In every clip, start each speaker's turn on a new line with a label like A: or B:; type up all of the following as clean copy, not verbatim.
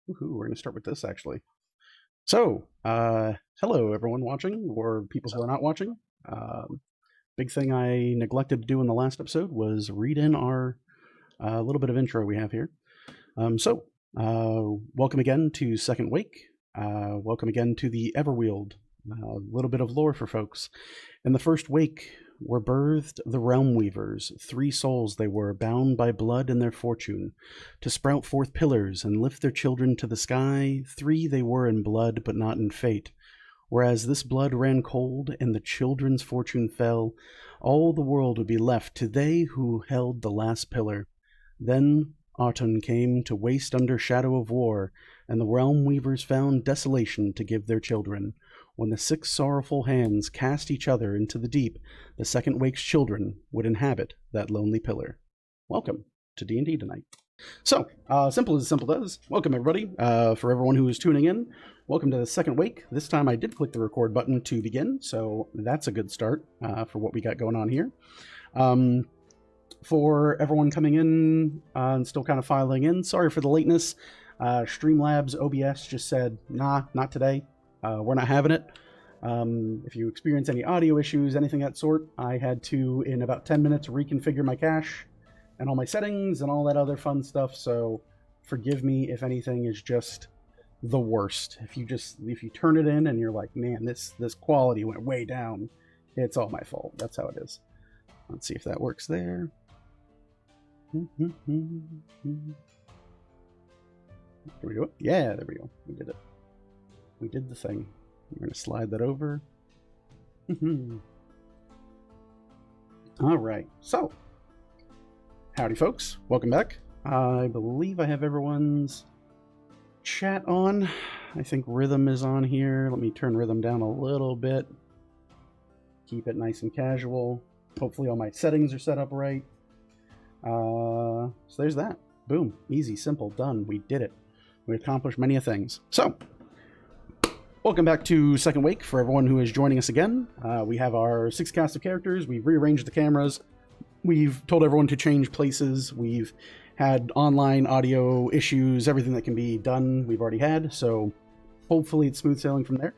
A: Woohoo, we're going to start with this actually. So, hello everyone watching, or people who are not watching. Big thing I neglected to do in the last episode was read in our little bit of intro we have here. Welcome again to Second Wake. Welcome again to the Everwield. A little bit of lore for folks. In the first wake were birthed the Realm Weavers. 3 souls they were, bound by blood and their fortune, to sprout forth pillars and lift their children to the sky. 3 they were in blood, but not in fate. Whereas this blood ran cold and the children's fortune fell, all the world would be left to they who held the last pillar. Then autumn came to waste under shadow of war, and the Realm Weavers found desolation to give their children. When the 6 sorrowful hands cast each other into the deep, the second wake's children would inhabit that lonely pillar. Welcome to D&D tonight. So, simple as simple does. Welcome everybody. For everyone who is tuning in, welcome to the second wake. This time I did click the record button to begin, so that's a good start for what we got going on here. For everyone coming in and still kind of filing in, sorry for the lateness. Streamlabs OBS just said, nah, not today. We're not having it. If you experience any audio issues, anything of that sort, I had to, in about 10 minutes, reconfigure my cache and all my settings and all that other fun stuff, so forgive me if anything is just the worst. If you turn it in and you're like, man, this quality went way down, it's all my fault. That's how it is. Let's see if that works there. Can we do it? Yeah, there we go. We did it. We did the thing. We're going to slide that over. All right. So, howdy, folks. Welcome back. I believe I have everyone's chat on. I think Rhythm is on here. Let me turn Rhythm down a little bit. Keep it nice and casual. Hopefully all my settings are set up right. So there's that. Boom. Easy, simple, done. We did it. We accomplished many things. So, welcome back to Second Wake. For everyone who is joining us again, we have our 6 cast of characters. We've rearranged the cameras. We've told everyone to change places. We've had online audio issues. Everything that can be done, we've already had. So hopefully it's smooth sailing from there.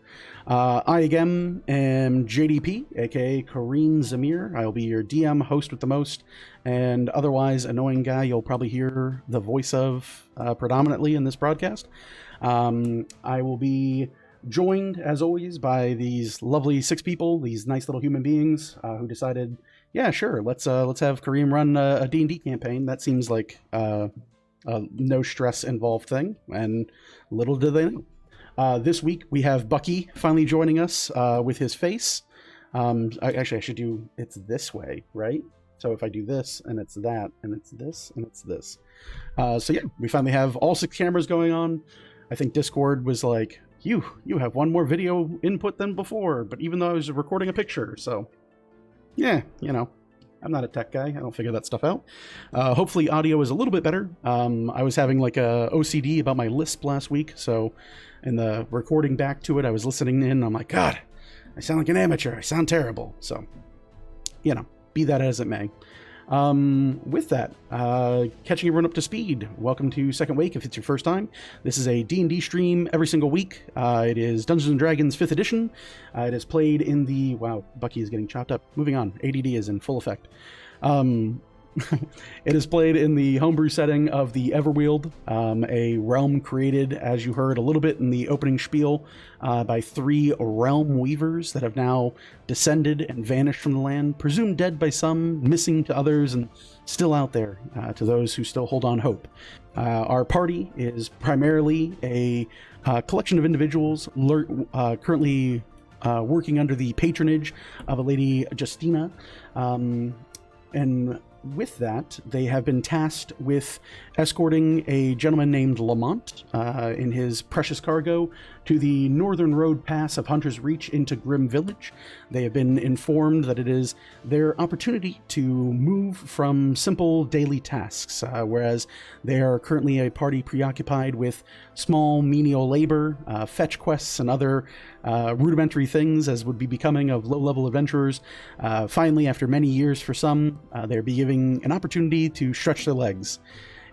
A: I again am JDP, aka Kareem Zamir. I'll be your DM, host with the most, and otherwise annoying guy you'll probably hear the voice of predominantly in this broadcast. I will be joined, as always, by these lovely 6 people, these nice little human beings who decided, yeah, sure, let's have Kareem run a D&D campaign. That seems like a no stress involved thing, and little do they know. This week we have Bucky finally joining us with his face. I should do it's this way, right? So if I do this, and it's that, and it's this, and it's this. So yeah, we finally have all 6 cameras going on. I think Discord was like, you have one more video input than before, but even though I was recording a picture, so yeah, you know, I'm not a tech guy. I don't figure that stuff out. Hopefully audio is a little bit better. I was having like a OCD about my Lisp last week, so in the recording back to it, I was listening in, and I'm like, God, I sound like an amateur. I sound terrible. So, you know, be that as it may. With that, catching everyone up to speed, welcome to Second Wake if it's your first time. This is a D&D stream every single week. It is Dungeons & Dragons 5th edition. It is played in the... Wow, Bucky is getting chopped up. Moving on. ADD is in full effect. It is played in the homebrew setting of the Everwield, a realm created, as you heard a little bit in the opening spiel, by 3 realm weavers that have now descended and vanished from the land, presumed dead by some, missing to others, and still out there to those who still hold on hope. Our party is primarily a collection of individuals currently working under the patronage of a lady, Justina, and with that, they have been tasked with escorting a gentleman named Lamont in his precious cargo to the northern road pass of Hunter's Reach into Grim Village. They have been informed that it is their opportunity to move from simple daily tasks, whereas they are currently a party preoccupied with small menial labor, fetch quests, and other rudimentary things as would be becoming of low-level adventurers. Finally, after many years for some, they're be given an opportunity to stretch their legs.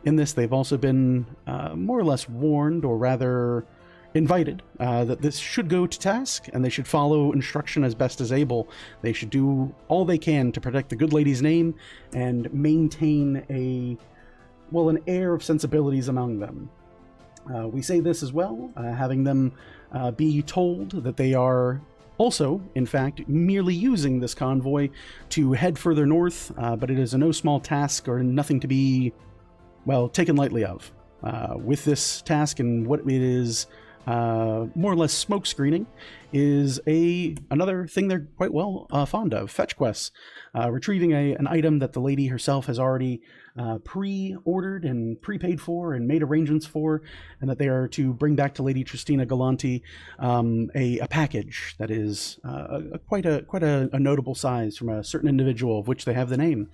A: in this, they've also been more or less warned, or rather invited, that this should go to task, and they should follow instruction as best as able. They should do all they can to protect the good lady's name and maintain an air of sensibilities among them. We say this as well, having them be told that they are also, in fact, merely using this convoy to head further north, but it is a no small task or nothing to be, taken lightly of. With this task and what it is more or less smoke screening is another thing they're quite fond of, fetch quests. Retrieving an item that the lady herself has already pre-ordered and prepaid for and made arrangements for, and that they are to bring back to Lady Tristina Galanti a package that is quite a notable size from a certain individual of which they have the name.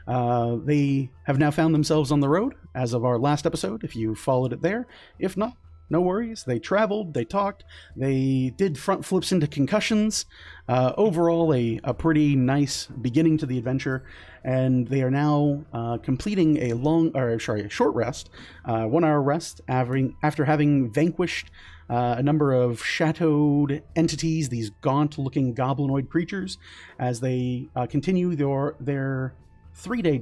A: They have now found themselves on the road as of our last episode, if you followed it there. If not, no worries. They traveled, they talked, they did front flips into concussions. Overall, a pretty nice beginning to the adventure, and they are now completing a short rest, 1 hour rest, after having vanquished a number of shadowed entities, these gaunt-looking goblinoid creatures, as they continue their 3-day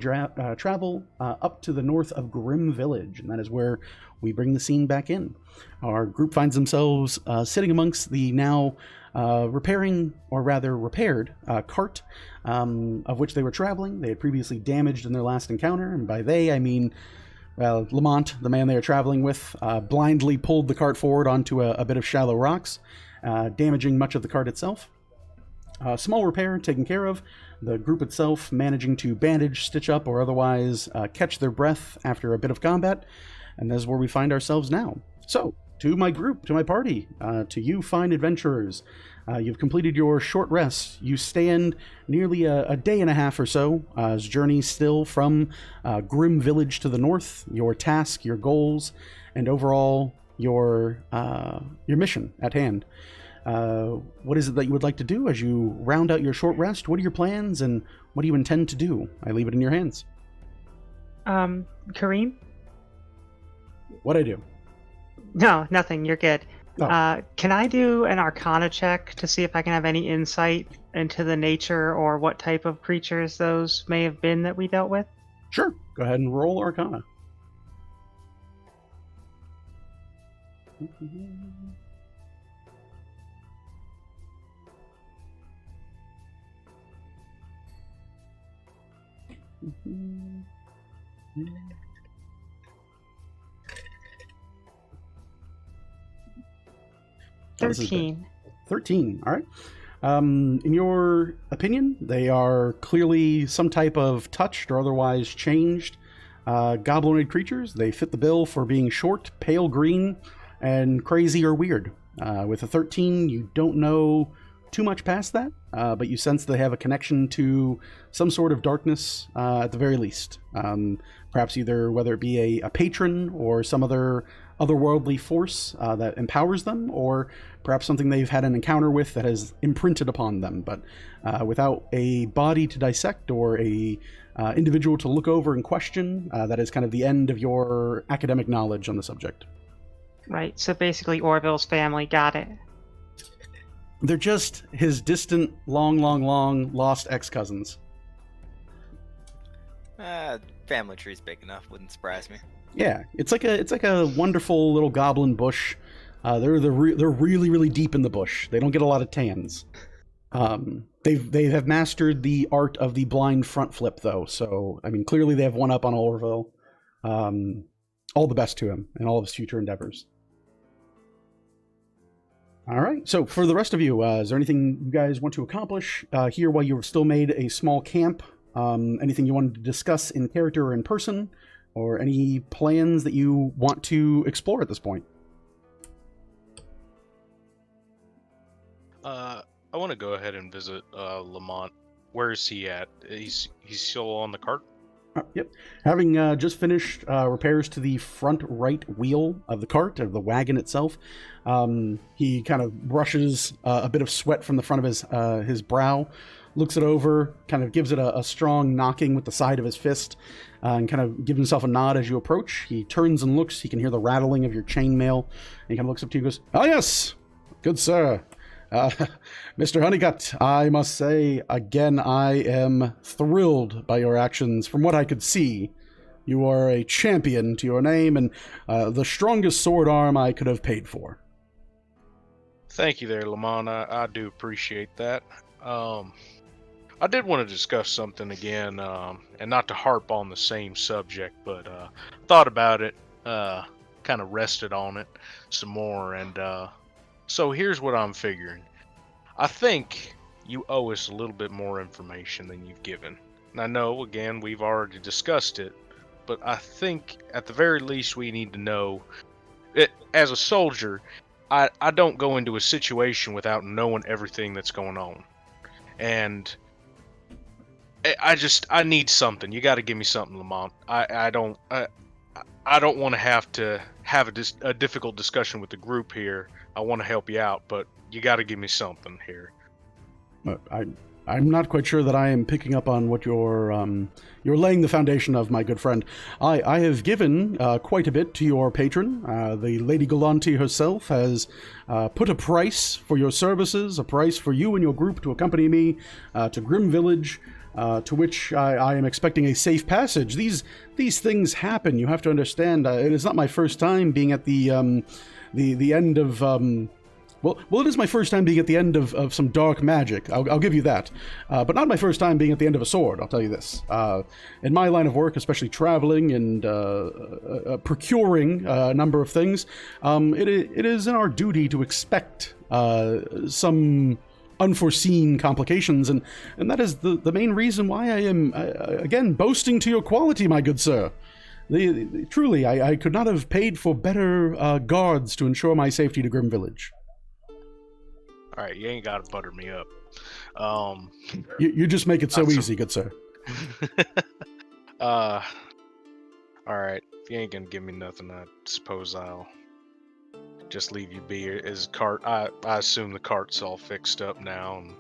A: travel up to the north of Grim Village, and that is where we bring the scene back in. Our group finds themselves sitting amongst the now repaired cart of which they were traveling. They had previously damaged in their last encounter, and by they I mean Lamont, the man they are traveling with, blindly pulled the cart forward onto a bit of shallow rocks, damaging much of the cart itself. Small repair taken care of, the group itself managing to bandage, stitch up, or otherwise catch their breath after a bit of combat, and that is where we find ourselves now. So, to my group, to my party, to you fine adventurers, you've completed your short rest. You stand nearly a day and a half or so as journey still from Grim Village to the north, your task, your goals, and overall your mission at hand. What is it that you would like to do as you round out your short rest? What are your plans, and what do you intend to do? I leave it in your hands.
B: Kareem?
A: What'd I do?
B: No, nothing. You're good.
A: Oh.
B: Can I do an Arcana check to see if I can have any insight into the nature or what type of creatures those may have been that we dealt with?
A: Sure. Go ahead and roll Arcana. Oh,
B: 13.
A: 13, all right. In your opinion, they are clearly some type of touched or otherwise changed goblinoid creatures. They fit the bill for being short, pale green, and crazy or weird. With a 13, you don't know too much past that, but you sense they have a connection to some sort of darkness at the very least. Perhaps either whether it be a patron or some otherworldly force that empowers them, or perhaps something they've had an encounter with that has imprinted upon them. But without a body to dissect or a individual to look over and question, that is kind of the end of your academic knowledge on the subject.
B: Right, so basically Orville's family got it.
A: They're just his distant, long lost ex-cousins.
C: Family tree's big enough, wouldn't surprise me.
A: Yeah, it's like a wonderful little goblin bush. They're really deep in the bush. They don't get a lot of tans. They have mastered the art of the blind front flip though. So I mean, clearly they have one up on Orville. All the best to him and all of his future endeavors. All right. So for the rest of you, is there anything you guys want to accomplish here while you've still made a small camp? Anything you wanted to discuss in character or in person, or any plans that you want to explore at this point?
D: I want to go ahead and visit Lamont. Where is he at? He's still on the cart?
A: Yep. Having just finished repairs to the front right wheel of the cart, of the wagon itself, he kind of brushes a bit of sweat from the front of his brow, looks it over, kind of gives it a strong knocking with the side of his fist, and kind of gives himself a nod as you approach. He turns and looks. He can hear the rattling of your chainmail. And he kind of looks up to you and goes, "Ah, yes, good sir. Mr. Honeycutt, I must say, again, I am thrilled by your actions. From what I could see, you are a champion to your name, and the strongest sword arm I could have paid for."
D: Thank you there, Lamont. I do appreciate that. I did want to discuss something again, and not to harp on the same subject, but thought about it, kind of rested on it some more, and so here's what I'm figuring. I think you owe us a little bit more information than you've given. And I know, again, we've already discussed it, but I think at the very least we need to know, as a soldier, I don't go into a situation without knowing everything that's going on. And I need something. You got to give me something, Lamont. I don't want to have a difficult discussion with the group here. I want to help you out, but you got to give me something here.
A: I'm not quite sure that I am picking up on what you're laying the foundation of, my good friend. I have given quite a bit to your patron. The Lady Galanti herself has put a price for your services, a price for you and your group to accompany me to Grim Village, to which I am expecting a safe passage. These things happen. You have to understand. It is not my first time being at the end of. Well, it is my first time being at the end of some dark magic. I'll give you that. But not my first time being at the end of a sword, I'll tell you this. In my line of work, especially traveling and procuring a number of things, it is in our duty to expect some unforeseen complications, and that is the main reason why I am, again, boasting to your quality, my good sir. Truly, I could not have paid for better guards to ensure my safety to Grim Village.
D: All right, you ain't got to butter me up.
A: You just make it so easy, good sir.
D: All right, if you ain't gonna give me nothing, I suppose I'll just leave you be. Is cart? I assume the cart's all fixed up now and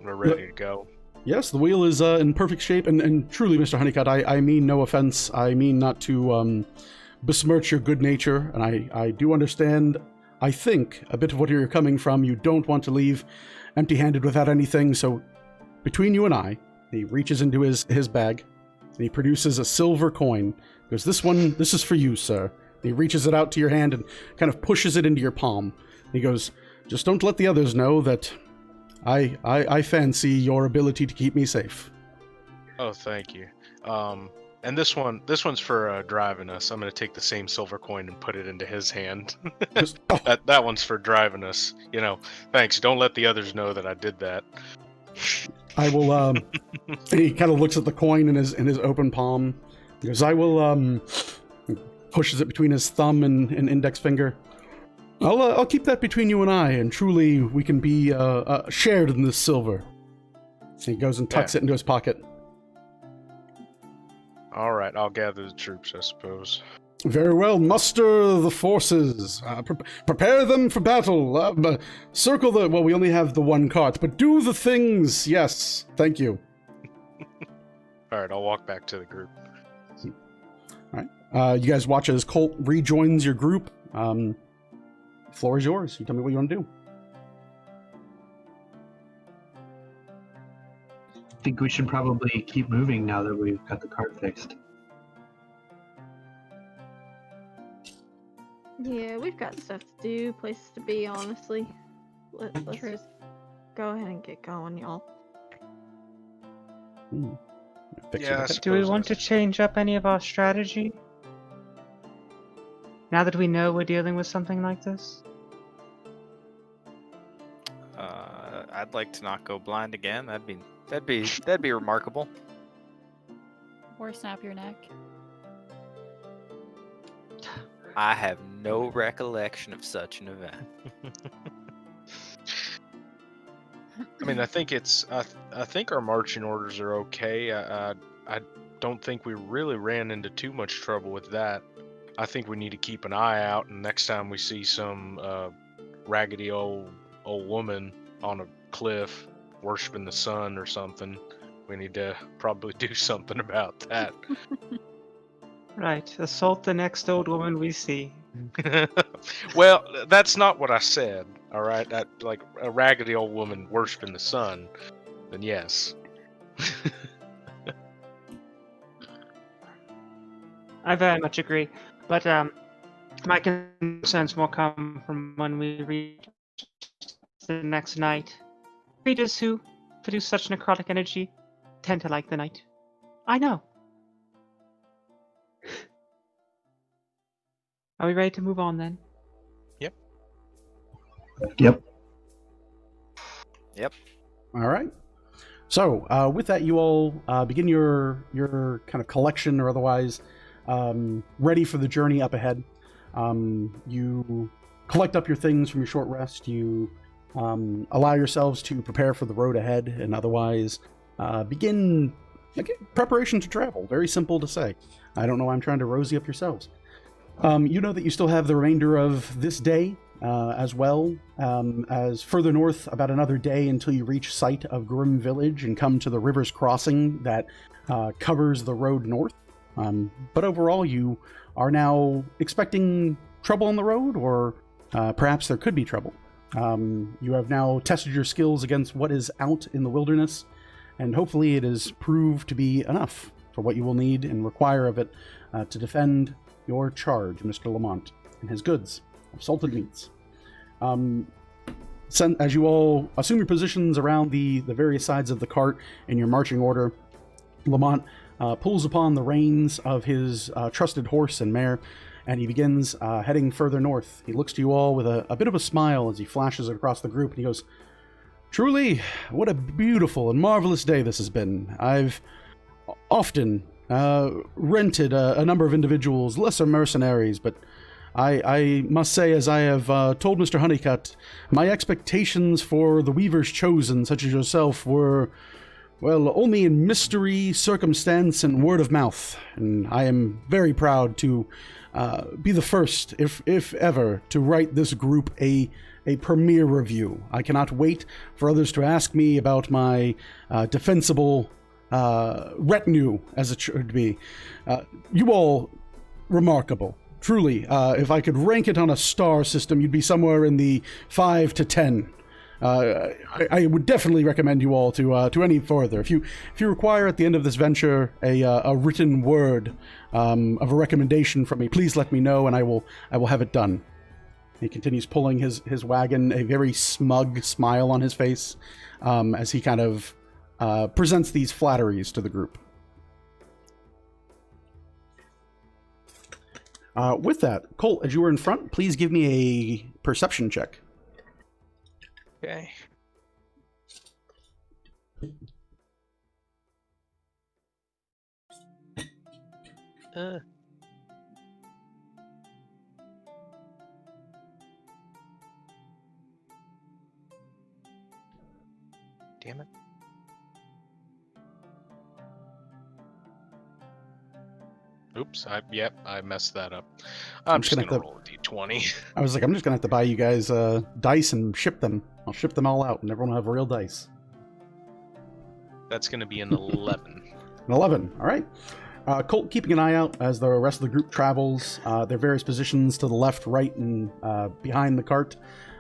D: we're ready to go.
A: Yes, the wheel is in perfect shape, and truly, Mr. Honeycutt, I mean no offense. I mean not to besmirch your good nature, and I do understand. I think a bit of what you're coming from. You don't want to leave empty-handed without anything, so between you and I, he reaches into his bag, and he produces a silver coin. He goes, this is for you, sir. And he reaches it out to your hand and kind of pushes it into your palm. And he goes, just don't let the others know that I fancy your ability to keep me safe.
D: Oh, thank you. And this one's for driving us. I'm gonna take the same silver coin and put it into his hand. That one's for driving us. You know, thanks. Don't let the others know that I did that.
A: I will. He kind of looks at the coin in his open palm. He goes, I will. Pushes it between his thumb and index finger. I'll keep that between you and I, and truly we can be shared in this silver. And he goes and tucks it into his pocket.
D: All right, I'll gather the troops, I suppose.
A: Very well. Muster the forces. Prepare them for battle. Circle the... Well, we only have the one cart, but do the things. Yes. Thank you.
D: All right, I'll walk back to the group.
A: All right. You guys watch as Colt rejoins your group. Floor is yours. You tell me what you want to do.
E: I think we should probably keep moving now that we've got the cart fixed.
F: Yeah, we've got stuff to do, places to be, honestly. Let's just go ahead and get going, y'all.
B: Do we want to change up any of our strategy? Now that we know we're dealing with something like this?
C: I'd like to not go blind again. That'd be remarkable.
G: Or snap your neck.
C: I have no recollection of such an event.
D: I mean, I think I think our marching orders are okay. I don't think we really ran into too much trouble with that. I think we need to keep an eye out, and next time we see some raggedy old woman on a cliff, worshiping the sun or something. We need to probably do something about that.
B: Right. Assault the next old woman we see.
D: Well, that's not what I said. All right, that like a raggedy old woman worshiping the sun. Then yes.
B: I very much agree. But my concerns will come from when we reach the next night. Creatures who produce such necrotic energy tend to like the night. I know. Are we ready to move on then?
E: Yep.
A: All right. So with that, you all begin your kind of collection or otherwise ready for the journey up ahead. You collect up your things from your short rest. You allow yourselves to prepare for the road ahead and otherwise begin preparation to travel. Very simple to say. I don't know why I'm trying to rosy up yourselves. You know that you still have the remainder of this day as well as further north about another day until you reach sight of Grim Village and come to the river's crossing that covers the road north. But overall, you are now expecting trouble on the road, or perhaps there could be trouble. You have now tested your skills against what is out in the wilderness, and hopefully it is proved to be enough for what you will need and require of it to defend your charge, Mr. Lamont, and his goods of salted meats. As you all assume your positions around the various sides of the cart in your marching order, Lamont pulls upon the reins of his trusted horse and mare, and he begins heading further north. He looks to you all with a bit of a smile as he flashes across the group, and he goes, "Truly, what a beautiful and marvelous day this has been. I've often rented a number of individuals, lesser mercenaries, but I must say, as I have told Mr. Honeycutt, my expectations for the weavers chosen, such as yourself, were, well, only in mystery, circumstance, and word of mouth. And I am very proud to be the first, if ever, to write this group a premier review. I cannot wait for others to ask me about my defensible retinue, as it should be. You all, remarkable. Truly, if I could rank it on a star system, you'd be somewhere in the 5 to 10. I would definitely recommend you all to any further. If you require at the end of this venture a written word of a recommendation from me, please let me know, and I will have it done. He continues pulling his wagon, a very smug smile on his face, as he kind of presents these flatteries to the group. With that, Colt, as you were in front, please give me a perception check.
D: Okay. Damn it. Oops, I messed that up. I'm just gonna roll a d20.
A: I was like, I'm just gonna have to buy you guys dice and ship them. I'll ship them all out, and everyone will have real dice.
D: That's gonna be an 11.
A: An 11, all right. Colt, keeping an eye out as the rest of the group travels, their various positions to the left, right, and behind the cart,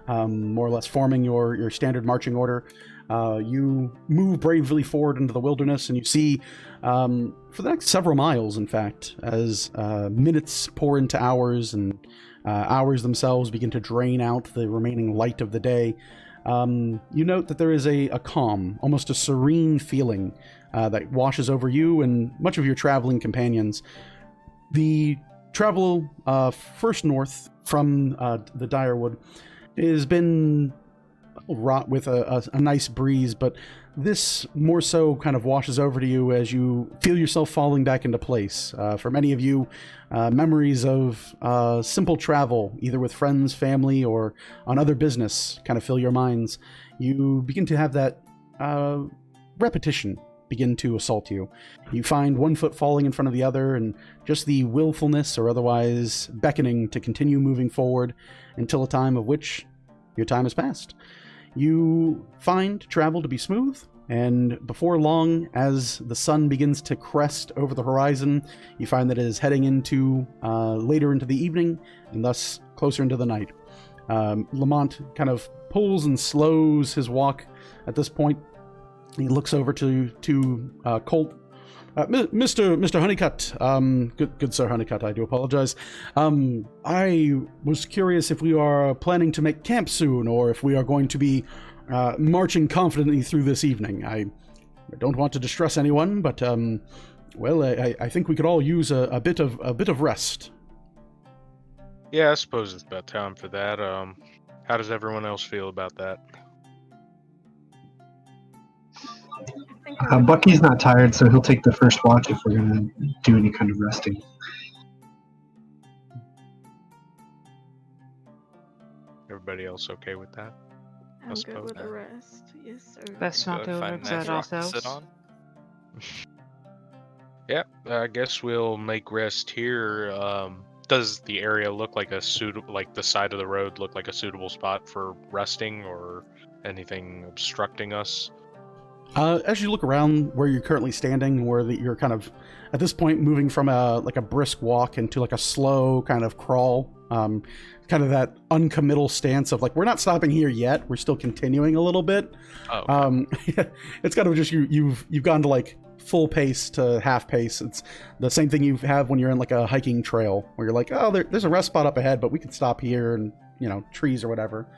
A: more or less forming your standard marching order. You move bravely forward into the wilderness, and you see, for the next several miles, in fact, as minutes pour into hours, and hours themselves begin to drain out the remaining light of the day, you note that there is a calm, almost a serene feeling that washes over you and much of your traveling companions. The travel first north from the Direwood has been wrought with a nice breeze, but this more so kind of washes over to you as you feel yourself falling back into place. For many of you, memories of simple travel, either with friends, family, or on other business, kind of fill your minds. You begin to have that repetition begin to assault you. You find one foot falling in front of the other, and just the willfulness or otherwise beckoning to continue moving forward until a time of which your time has passed. you find travel to be smooth, and before long, as the sun begins to crest over the horizon, you find that it is heading into later into the evening, and thus closer into the night. Lamont kind of pulls and slows his walk at this point. He looks over to Colt. Mr. Honeycutt, good Sir Honeycutt, I do apologize. I was curious if we are planning to make camp soon, or if we are going to be marching confidently through this evening. I don't want to distress anyone, but well, I think we could all use a bit of rest.
D: Yeah, I suppose it's about time for that. How does everyone else feel about that?
E: Bucky's not tired, so he'll take the first watch if we're gonna do any kind of resting.
D: Everybody else okay with that?
F: I'm good
D: suppose
F: with the
C: not.
F: rest. Yes, sir.
B: Let's not
C: Go
B: go
C: find a
B: upset
C: nice rock to
B: ourselves.
C: sit on.
D: Yeah, I guess we'll make rest here. Does the area look like a suitable, like the side of the road look like a suitable spot for resting, or anything obstructing us?
A: As you look around where you're currently standing, where you're kind of at this point moving from a brisk walk into like a slow kind of crawl, kind of that uncommittal stance of like, we're not stopping here yet, we're still continuing a little bit.
D: Oh, okay.
A: It's kind of just you've gone to like full pace to half pace. It's the same thing you have when you're in like a hiking trail where you're like, oh, there's a rest spot up ahead, but we can stop here, and trees or whatever.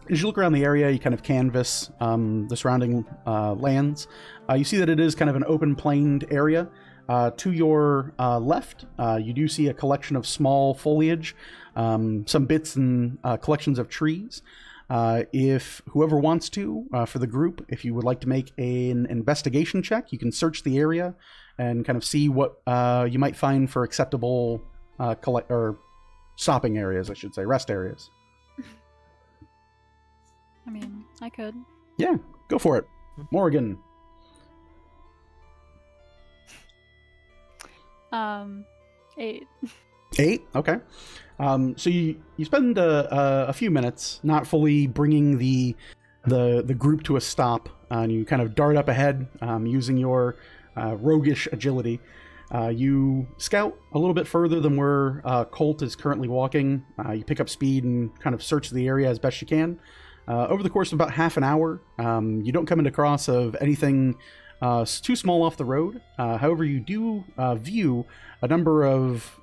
A: As you look around the area, you kind of canvass the surrounding lands. You see that it is kind of an open planed area. To your left, you do see a collection of small foliage, some bits and collections of trees. If whoever wants to, for the group, if you would like to make an investigation check, you can search the area and kind of see what you might find for acceptable stopping areas, I should say, rest areas.
G: I mean, I could.
A: Yeah, go for it. Morgan.
G: 8.
A: 8? Okay. So you spend a few minutes not fully bringing the group to a stop, and you kind of dart up ahead using your roguish agility. You scout a little bit further than where Colt is currently walking. You pick up speed and kind of search the area as best you can. Over the course of about half an hour, you don't come into cross of anything too small off the road. However, you do view a number of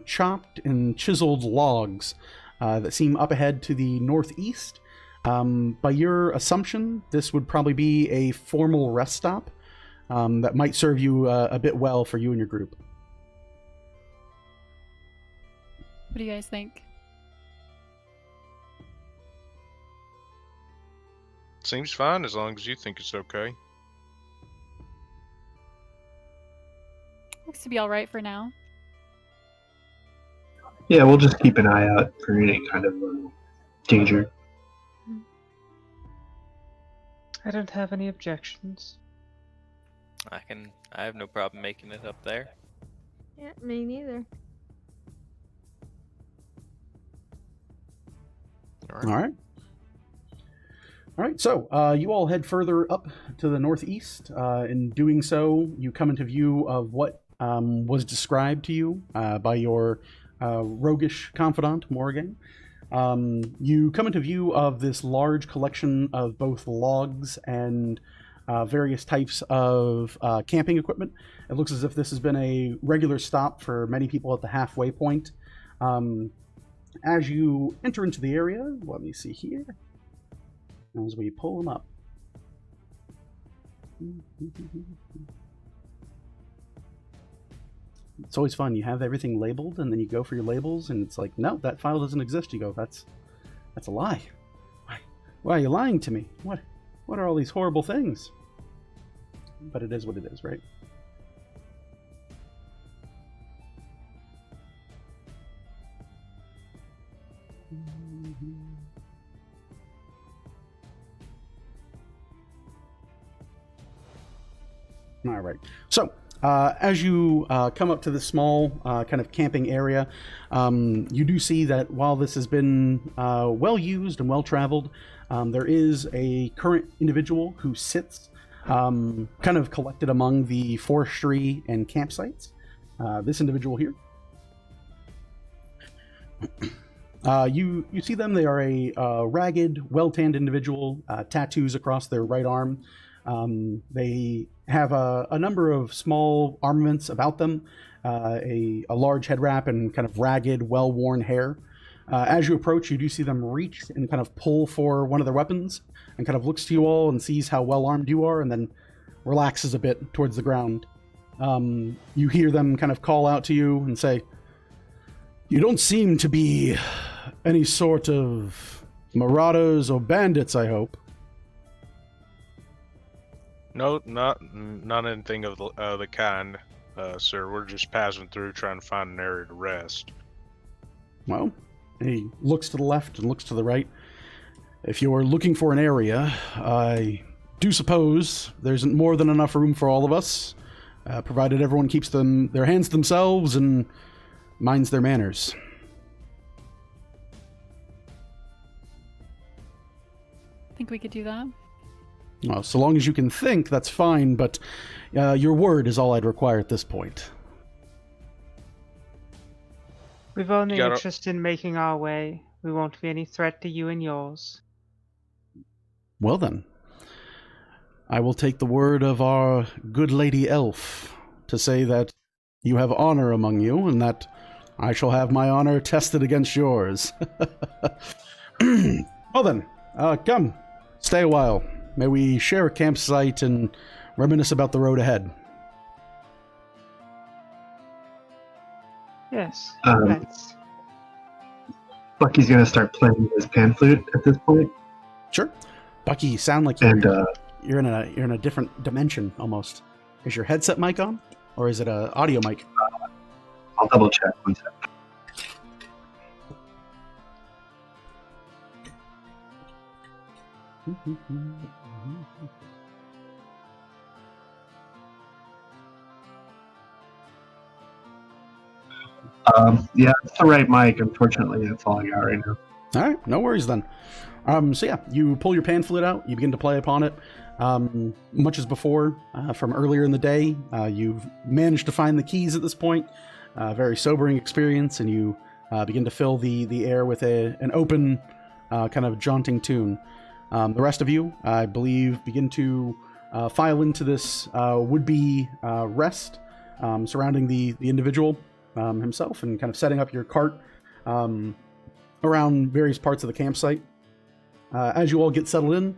A: chopped and chiseled logs that seem up ahead to the northeast. By your assumption, this would probably be a formal rest stop that might serve you a bit well for you and your group.
G: What do you guys think?
D: Seems fine as long as you think it's okay.
G: Looks to be all right for now.
E: Yeah, we'll just keep an eye out for any kind of danger.
B: I don't have any objections.
C: I have no problem making it up there.
F: Yeah, me neither.
A: All right, so you all head further up to the northeast. In doing so, you come into view of what was described to you by your roguish confidant, Morgan. You come into view of this large collection of both logs and various types of camping equipment. It looks as if this has been a regular stop for many people at the halfway point. As you enter into the area, let me see here. As we pull them up. It's always fun. You have everything labeled, and then you go for your labels, and it's like, no, that file doesn't exist. You go, that's a lie. Why are you lying to me? What are all these horrible things? But it is what it is, right? All right. So, as you come up to this small kind of camping area, you do see that while this has been well used and well traveled, there is a current individual who sits kind of collected among the forestry and campsites. This individual here. You see them. They are a ragged, well-tanned individual, tattoos across their right arm. They have a number of small armaments about them, a large head wrap and kind of ragged, well-worn hair. As you approach, you do see them reach and kind of pull for one of their weapons and kind of looks to you all and sees how well-armed you are and then relaxes a bit towards the ground. You hear them kind of call out to you and say, "You don't seem to be any sort of marauders or bandits, I hope."
D: No, not anything of the kind, sir. We're just passing through, trying to find an area to rest.
A: Well, he looks to the left and looks to the right. If you're looking for an area, I do suppose there isn't more than enough room for all of us, provided everyone keeps their hands to themselves and minds their manners.
G: Think we could do that?
A: Well, so long as you can think, that's fine, but your word is all I'd require at this point.
B: We've only
D: gotta-
B: interest in making our way. We won't be any threat to you and yours.
A: Well then, I will take the word of our good lady elf to say that you have honor among you, and that I shall have my honor tested against yours. Well then, come, stay a while. May we share a campsite and reminisce about the road ahead.
B: Yes,
E: Um,
B: let's.
E: Bucky's gonna start playing his pan flute at this point,
A: Sure. Bucky, you sound like you're,
E: and
A: you're in a different dimension almost. Is your headset mic on? Or is it a audio mic?
E: I'll double check one sec. Yeah, it's the right mic. Unfortunately, that's all I got right now.
A: All right, no worries then. So yeah, you pull your pan flute out, you begin to play upon it. Much as before, from earlier in the day, you've managed to find the keys at this point. Very sobering experience, and you begin to fill the air with an open, kind of jaunting tune. The rest of you, I believe, begin to file into this would-be rest surrounding the individual himself, and kind of setting up your cart around various parts of the campsite. As you all get settled in,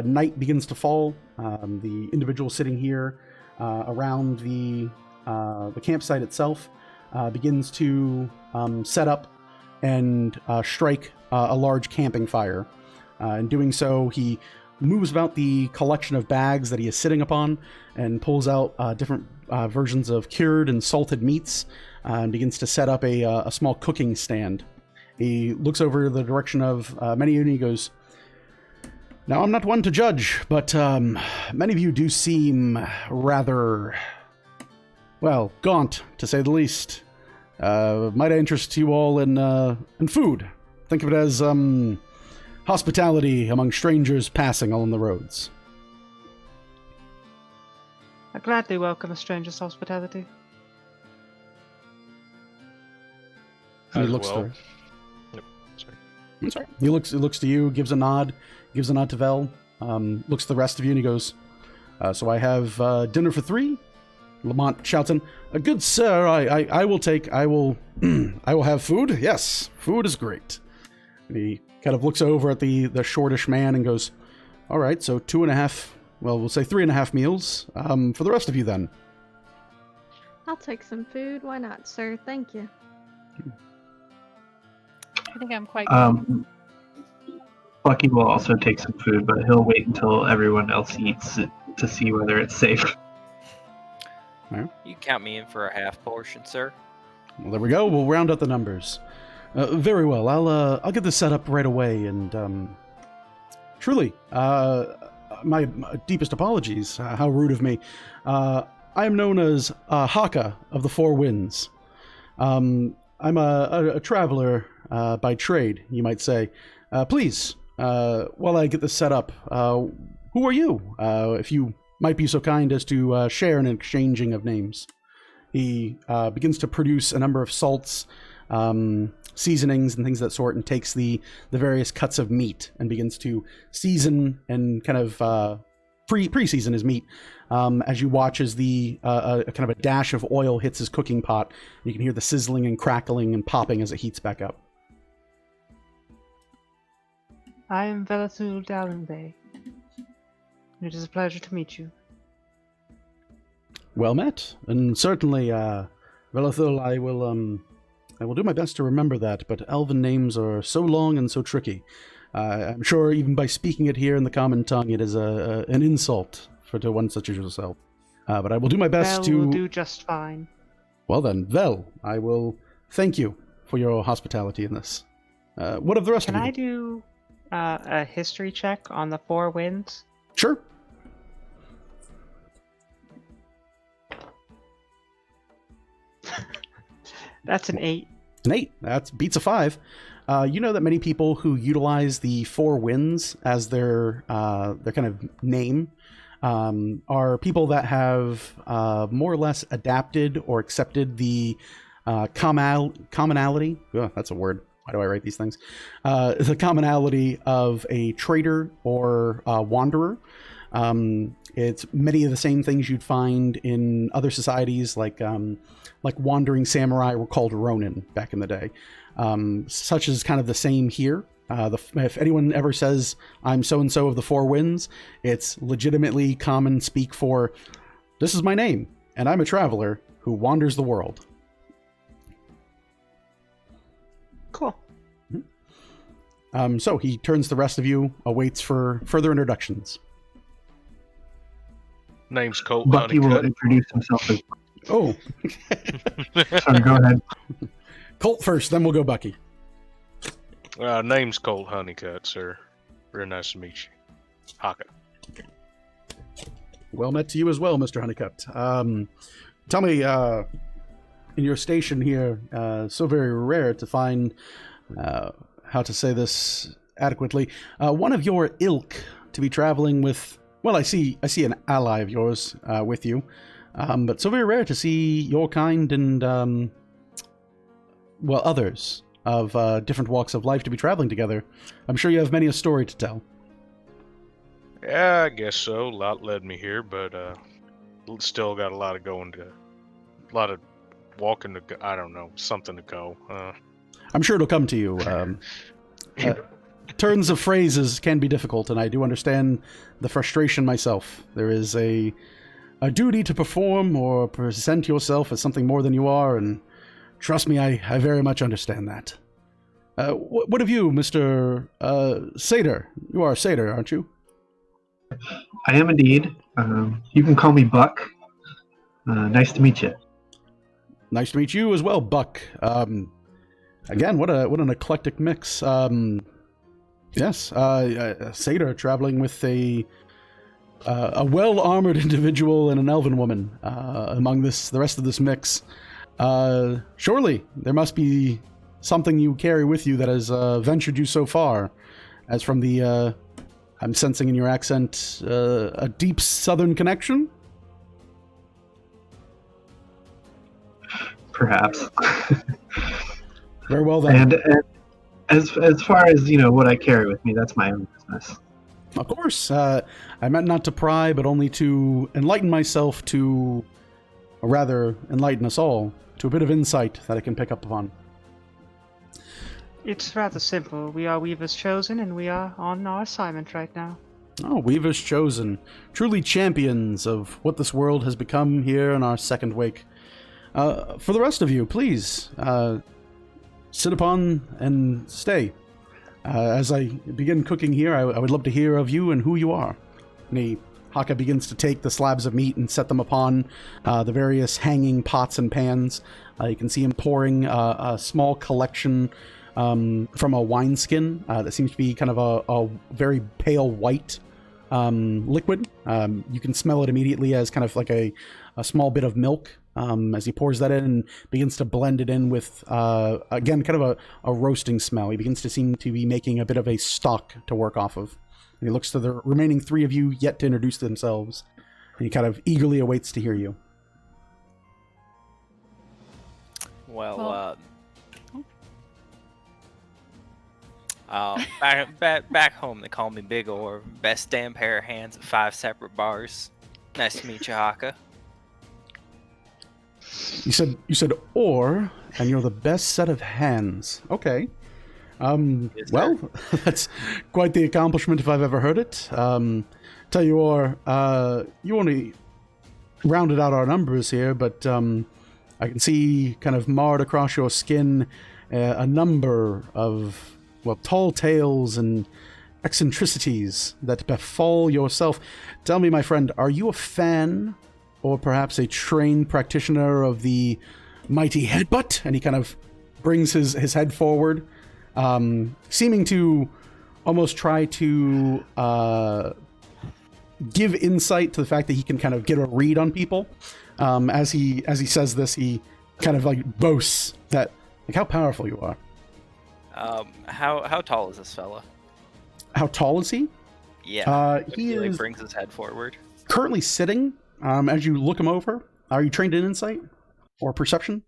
A: night begins to fall. The individual sitting here around the campsite itself begins to set up and strike a large camping fire. In doing so, he moves about the collection of bags that he is sitting upon and pulls out different versions of cured and salted meats and begins to set up a small cooking stand. He looks over the direction of many of you and he goes, "Now, I'm not one to judge, but many of you do seem rather, well, gaunt, to say the least. Might I interest you all in food? Think of it as hospitality among strangers passing along the roads."
B: I gladly welcome a stranger's hospitality.
A: And he
D: As
A: looks
D: well.
A: to,
D: Yep. Sorry.
A: I'm sorry. He looks to you, gives a nod to Vel, looks to the rest of you, and he goes, "So I have dinner for 3?" Lamont shouts in, "Good sir, I will have food. Yes, food is great." And he kind of looks over at the shortish man and goes, "All right, so 2.5, well, we'll say 3.5 meals for the rest of you then."
F: I'll take some food. Why not, sir? Thank you.
G: I think I'm quite good.
E: Bucky will also take some food, but he'll wait until everyone else eats it to see whether it's safe.
C: You count me in for a half portion, sir.
A: Well, there we go. We'll round out the numbers. Very well. I'll get this set up right away. And truly, my deepest apologies. How rude of me. I am known as Haka of the Four Winds. I'm a traveler by trade, you might say. Please while I get this set up, who are you? If you might be so kind as to share an exchanging of names. He begins to produce a number of salts, seasonings, and things of that sort, and takes the various cuts of meat and begins to season and kind of pre-season his meat. As you watch as the kind of a dash of oil hits his cooking pot, you can hear the sizzling and crackling and popping as it heats back up.
B: I am Velathul Dallenbay. It is a pleasure to meet you.
A: Well met, and certainly, Velathul, I will do my best to remember that, but elven names are so long and so tricky. I'm sure even by speaking it here in the common tongue, it is an insult to one such as yourself. But I will do my best
B: Vel will do just fine.
A: Well then, Vel, I will thank you for your hospitality in this. What of the rest
B: Can
A: of you?
B: I do a history check on the 4 winds?
A: Sure.
B: That's an 8.
A: An 8. That beats a 5. You know that many people who utilize the 4 winds as their kind of name are people that have more or less adapted or accepted the commonality. Oh, that's a word. Why do I write these things? The commonality of a trader or wanderer. It's many of the same things you'd find in other societies, like wandering samurai were called ronin back in the day. Such is kind of the same here. If anyone ever says, I'm so-and-so of the 4 winds, it's legitimately common speak for, this is my name, and I'm a traveler who wanders the world.
B: Cool.
A: So he turns the rest of you, awaits for further introductions.
D: Name's Colt
E: Bucky will
D: Honeycutt.
E: introduce himself as.
A: Oh,
E: Sorry, go ahead.
A: Colt first, then we'll go Bucky.
D: Name's Colt Honeycutt, sir. Very nice to meet you. Haka.
A: Well met to you as well, Mr. Honeycutt. Tell me, in your station here, so very rare to find, how to say this adequately, one of your ilk to be traveling with. Well, I see an ally of yours with you, but so very rare to see your kind and others of different walks of life to be traveling together. I'm sure you have many a story to tell.
D: Yeah, I guess so. A lot led me here, but still got a lot of walking to go. I don't know, something to go.
A: I'm sure it'll come to you. Turns of phrases can be difficult, and I do understand the frustration myself. There is a duty to perform or present yourself as something more than you are, and trust me, I very much understand that. What of you, Mr. Satyr? You are Satyr, aren't you?
E: I am indeed. You can call me Buck. Nice to meet you.
A: Nice to meet you as well, Buck. Again, what an eclectic mix. Yes, Satyr traveling with a well-armored individual and an elven woman among the rest of this mix. Surely there must be something you carry with you that has ventured you so far, as from the I'm sensing in your accent a deep southern connection.
E: Perhaps.
A: Very well then.
E: And as far as what I carry with me, that's my own business.
A: Of course, I meant not to pry, but only to enlighten myself to, or rather, enlighten us all to a bit of insight that I can pick up upon.
B: It's rather simple. We are Weaver's Chosen, and we are on our assignment right now.
A: Oh, Weaver's Chosen. Truly champions of what this world has become here in our second wake. For the rest of you, please, sit upon and stay. As I begin cooking here, I would love to hear of you and who you are. And Haka begins to take the slabs of meat and set them upon the various hanging pots and pans. You can see him pouring a small collection from a wineskin that seems to be kind of a very pale white liquid. You can smell it immediately as kind of like a small bit of milk as he pours that in and begins to blend it in with, again, kind of a roasting smell. He begins to seem to be making a bit of a stock to work off of. And he looks to the remaining three of you yet to introduce themselves. And he kind of eagerly awaits to hear you.
C: Well, back home they call me Big Or. Best damn pair of hands at 5 separate bars. Nice to meet you, Haka.
A: You said or, and you're the best set of hands. Okay.
C: Yes,
A: Well, that's quite the accomplishment if I've ever heard it. Tell you or, you only rounded out our numbers here, but I can see kind of marred across your skin a number of, well, tall tales and eccentricities that befall yourself. Tell me, my friend, are you a fan or perhaps a trained practitioner of the mighty headbutt? And he kind of brings his head forward, seeming to almost try to give insight to the fact that he can kind of get a read on people. As he says this, he kind of like boasts that, like, how powerful you are.
C: How tall is this fella?
A: How tall is he?
C: Yeah.
A: He
C: like
A: is
C: brings his head forward.
A: currently sitting. As you look him over, are you trained in insight or perception?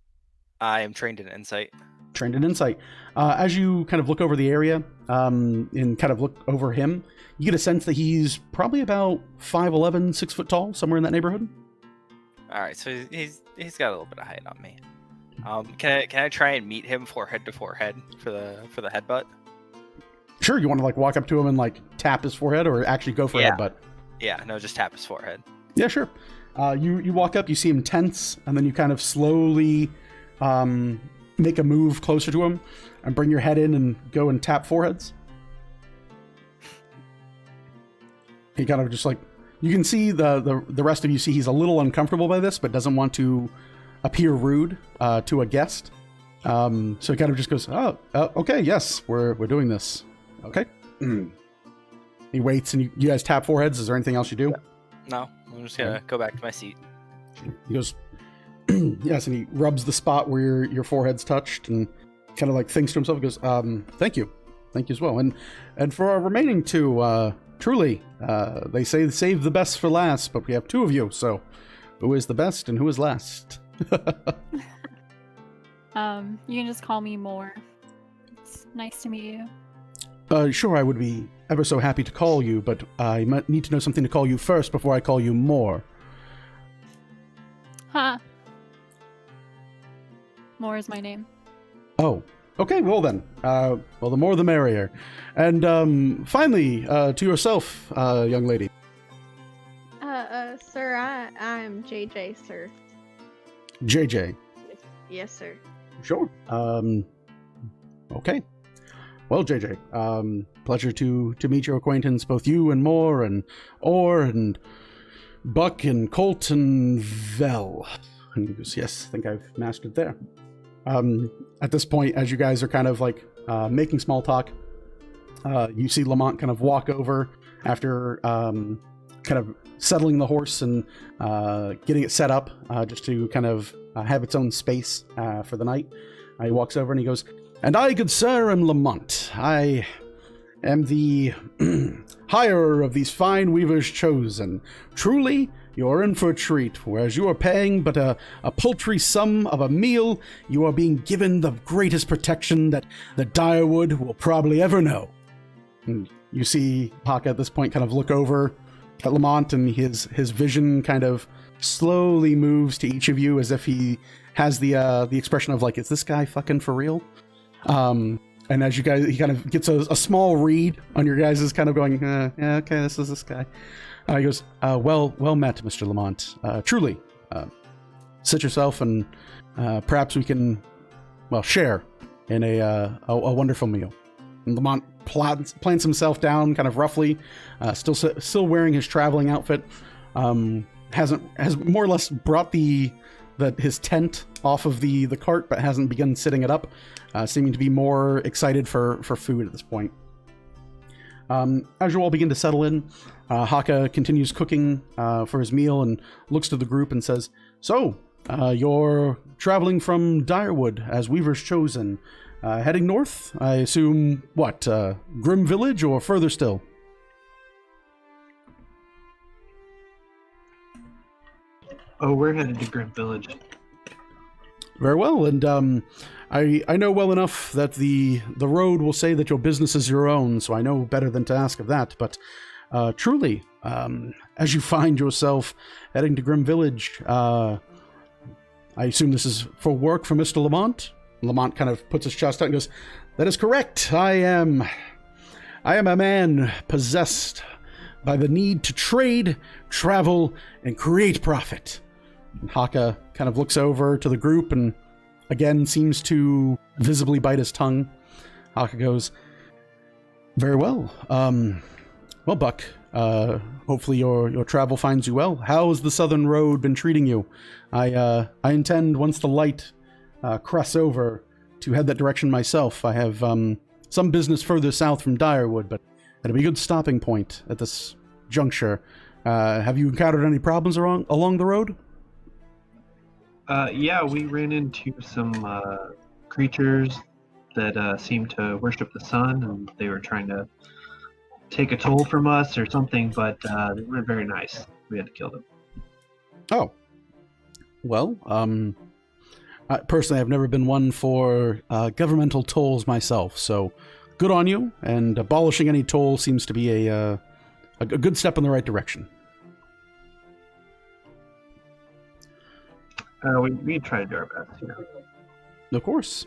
C: I am trained in insight.
A: Trained in insight. As you kind of look over the area and kind of look over him, you get a sense that he's probably about 5'11", 6 foot tall, somewhere in that neighborhood.
C: All right, so he's got a little bit of height on me. Can I try and meet him forehead to forehead for the headbutt?
A: Sure, you want to like walk up to him and like tap his forehead, or actually go for a headbutt?
C: Yeah, no, just tap his forehead.
A: Yeah, sure. You walk up, you see him tense, and then you kind of slowly make a move closer to him and bring your head in and go and tap foreheads. He kind of just like, you can see the rest of you see he's a little uncomfortable by this, but doesn't want to appear rude to a guest. So he kind of just goes, oh, okay, yes, we're doing this. Okay. He waits, and you guys tap foreheads. Is there anything else you do?
C: No, I'm just gonna go back to my seat.
A: He goes, yes, and he rubs the spot where your forehead's touched, and kind of like thinks to himself. He goes, thank you as well. And for our remaining two, truly, they say save the best for last, but we have two of you. So, who is the best and who is last?
G: You can just call me Moore. It's nice to meet you.
A: Sure, I would be ever so happy to call you, but I might need to know something to call you first before I call you Moore.
G: Huh. Moore is my name.
A: Oh, okay, well then. Well, the more the merrier. And finally, to yourself, young lady.
F: Sir, I'm JJ, sir.
A: JJ.
F: Yes, sir.
A: Sure. Okay. Well, JJ, pleasure to meet your acquaintance, both you and Moore and Orr and Buck and Colt and Vel. And he goes, yes, I think I've mastered there. At this point, as you guys are kind of like making small talk, you see Lamont kind of walk over after kind of settling the horse and getting it set up just to kind of have its own space for the night. He walks over and he goes, and I, good sir, am Lamont. I am the hirer of these fine weavers chosen. Truly, you are in for a treat. Whereas you are paying but a paltry sum of a meal, you are being given the greatest protection that the Direwood will probably ever know. And you see Haka at this point kind of look over at Lamont, and his vision kind of slowly moves to each of you as if he has the expression of like, is this guy fucking for real? And as you guys, he kind of gets a small read on your guys' is kind of going, yeah, okay, this is this guy. He goes, well met, Mr. Lamont. Truly, sit yourself and perhaps we can, well, share in a wonderful meal. And Lamont plants himself down kind of roughly, still wearing his traveling outfit. Has more or less brought his tent off of the cart, but hasn't begun sitting it up, seeming to be more excited for food at this point. As you all begin to settle in, Haka continues cooking for his meal and looks to the group and says, so, You're traveling from Direwood as Weaver's Chosen. Heading north, I assume, what, Grim Village or further still?
E: Oh, we're headed to Grim Village.
A: Very well, and I know well enough that the road will say that your business is your own, so I know better than to ask of that, but truly, as you find yourself heading to Grim Village, I assume this is for work for Mr. Lamont? Lamont kind of puts his chest out and goes, "That is correct. I am a man possessed by the need to trade, travel, and create profit." And Haka kind of looks over to the group and again seems to visibly bite his tongue. Haka goes, "Very well. Well, Buck, hopefully your travel finds you well. How's the Southern Road been treating you? I intend, once the light crests over, to head that direction myself. I have some business further south from Direwood, but it'll be a good stopping point at this juncture. Have you encountered any problems along the road?"
E: Yeah, we ran into some creatures that seemed to worship the sun, and they were trying to take a toll from us or something, but they weren't very nice. We had to kill them.
A: Oh. Well, personally, I've never been one for governmental tolls myself, so good on you, and abolishing any toll seems to be a good step in the right direction.
E: We try to do our best, you know.
A: Of course.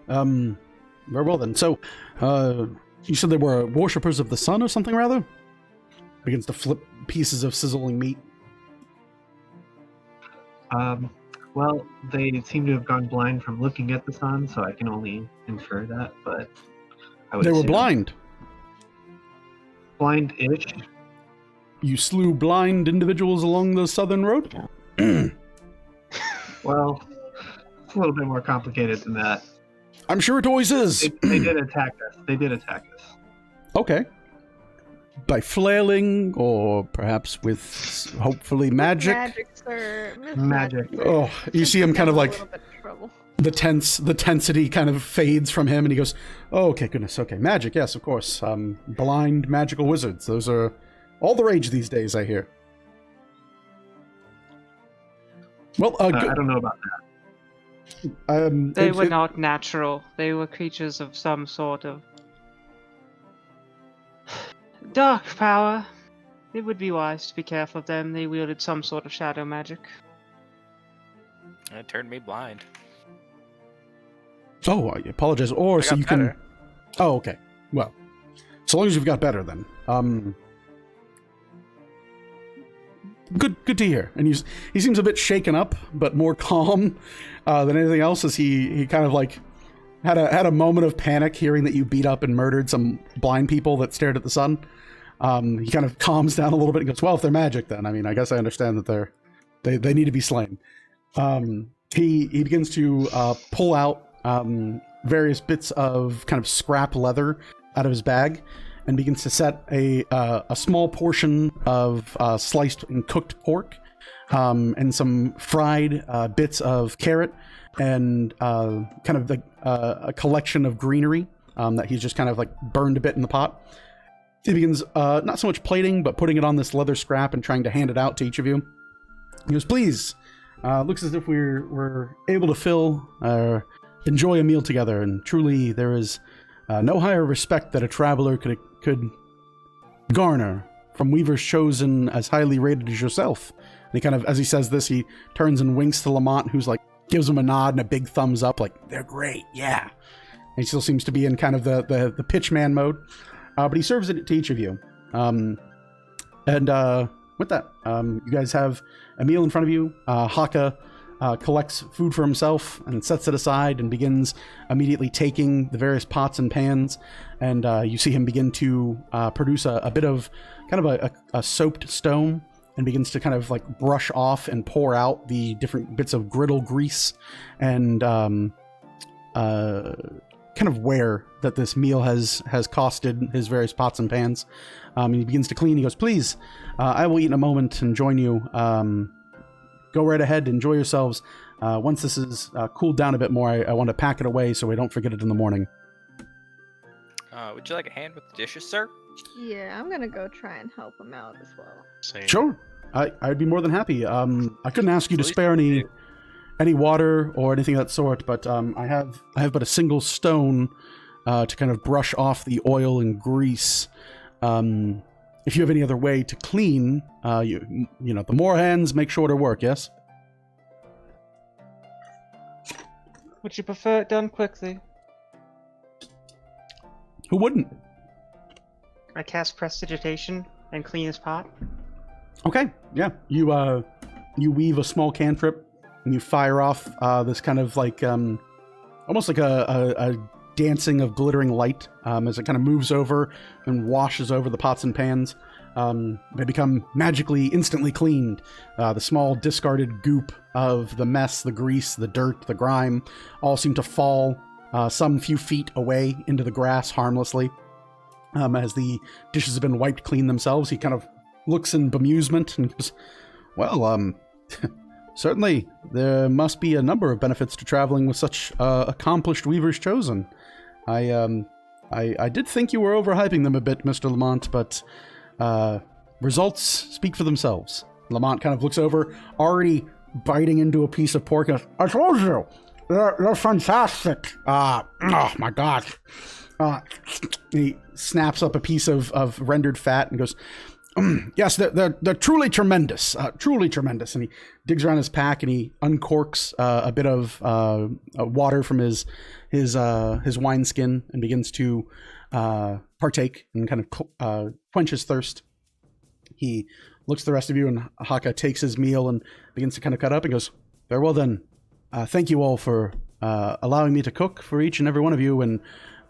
A: Very well then. So, you said they were worshippers of the sun or something, rather? Begins to flip pieces of sizzling meat.
E: Well, they seem to have gone blind from looking at the sun, so I can only infer that, but I would
A: They were
E: assume
A: blind.
E: Blind-ish.
A: You slew blind individuals along the Southern Road?
E: Well, it's a little bit more complicated than that.
A: I'm sure it always is.
E: They did attack us.
A: Okay. By flailing, or perhaps with, hopefully, magic?
F: Magic, sir.
E: Magic.
A: Oh, you see him kind of like,
F: A little bit of trouble.
A: the tensity kind of fades from him, and he goes, "Oh, okay, goodness, okay, magic, yes, of course. Blind magical wizards, those are all the rage these days, I hear." Well,
E: I don't know about that.
B: They were not natural. They were creatures of some sort of dark power. It would be wise to be careful of them. They wielded some sort of shadow magic.
C: It turned me blind.
A: Oh, I apologize. Or
C: I
A: so
C: got
A: you can.
C: better.
A: Oh, okay. Well, so long as you've got better, then. Good to hear. And he seems a bit shaken up, but more calm than anything else, as he kind of like had a moment of panic hearing that you beat up and murdered some blind people that stared at the sun. He kind of calms down a little bit and goes, "Well, if they're magic, then I mean, I guess I understand that they need to be slain." He begins to pull out various bits of kind of scrap leather out of his bag, and begins to set a small portion of sliced and cooked pork, and some fried bits of carrot, and kind of a collection of greenery that he's just kind of like burned a bit in the pot. He begins not so much plating, but putting it on this leather scrap and trying to hand it out to each of you. He goes, "Please, looks as if we're able to enjoy a meal together, and truly there is no higher respect that a traveler could garner from Weaver's Chosen as highly rated as yourself." And he kind of, as he says this, he turns and winks to Lamont, who's like, gives him a nod and a big thumbs up, like, "They're great, yeah." And he still seems to be in kind of the pitchman mode. But he serves it to each of you. And with that, you guys have a meal in front of you. Haka collects food for himself and sets it aside and begins immediately taking the various pots and pans. And you see him begin to produce a bit of kind of a soaped stone, and begins to kind of like brush off and pour out the different bits of griddle grease and kind of wear that this meal has costed his various pots and pans. He begins to clean. He goes, "Please, I will eat in a moment and join you. go right ahead, enjoy yourselves. Once this is cooled down a bit more, I want to pack it away so we don't forget it in the morning.
C: Would you like a hand with the dishes, sir?
F: Yeah, I'm gonna go try and help him out as well.
D: Same.
A: Sure, I'd be more than happy. I couldn't ask you to
C: Please
A: spare
C: do.
A: any water or anything of that sort, but I have but a single stone to kind of brush off the oil and grease. If you have any other way to clean, you know, the more hands make shorter work. Yes.
B: Would you prefer it done quickly?
A: Who wouldn't?
B: I cast Prestidigitation and clean his pot.
A: Okay, yeah. You weave a small cantrip and you fire off this kind of like almost like a dancing of glittering light as it kind of moves over and washes over the pots and pans. They become magically instantly cleaned. The small discarded goop of the mess, the grease, the dirt, the grime all seem to fall some few feet away into the grass harmlessly. As the dishes have been wiped clean themselves, he kind of looks in bemusement and goes, well, certainly there must be a number of benefits to traveling with such accomplished weavers chosen. I did think you were overhyping them a bit, Mr. Lamont, but results speak for themselves. Lamont kind of looks over, already biting into a piece of pork. And goes, I told you, they're fantastic. Oh my God. He snaps up a piece of rendered fat and goes, yes, they're truly tremendous, truly tremendous. And he digs around his pack and he uncorks a bit of water from his wineskin and begins to partake and kind of quench his thirst. He looks at the rest of you, and Haka takes his meal and begins to kind of cut up and goes, very well then. Thank you all for allowing me to cook for each and every one of you. And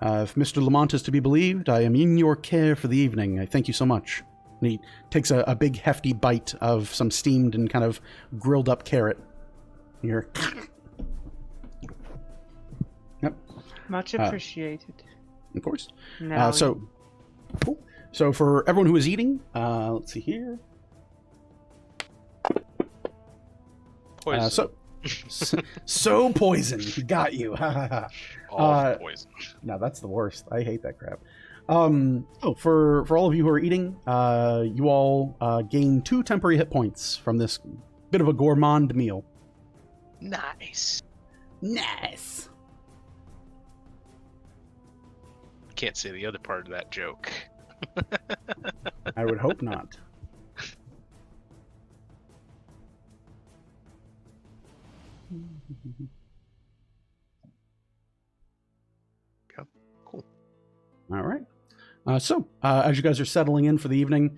A: if Mr. Lamont is to be believed, I am in your care for the evening. I thank you so much. And he takes a big hefty bite of some steamed and kind of grilled up carrot. Here. Yep.
B: Much appreciated.
A: Of course.
B: Now
A: Cool. So for everyone who is eating, let's see here.
D: Poison.
A: So poison. He got you.
D: All poison.
A: No, that's the worst. I hate that crap. For all of you who are eating, you all gain 2 temporary hit points from this bit of a gourmand meal.
D: Nice.
A: Nice.
D: Can't say the other part of that joke.
A: I would hope not.
D: Okay, cool.
A: All right. So as you guys are settling in for the evening,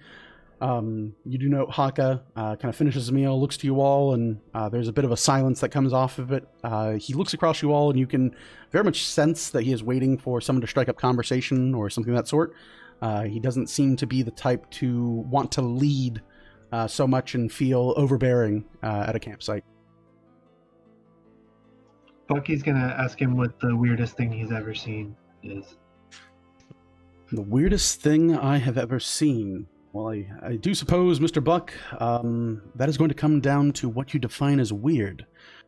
A: you do note Haka kind of finishes the meal, looks to you all, and there's a bit of a silence that comes off of it. He looks across you all, and you can very much sense that he is waiting for someone to strike up conversation or something of that sort. He doesn't seem to be the type to want to lead so much and feel overbearing at a campsite.
E: Bucky's gonna ask him what the weirdest thing he's ever seen is.
A: The weirdest thing I have ever seen. Well, I do suppose, Mr. Buck, that is going to come down to what you define as weird.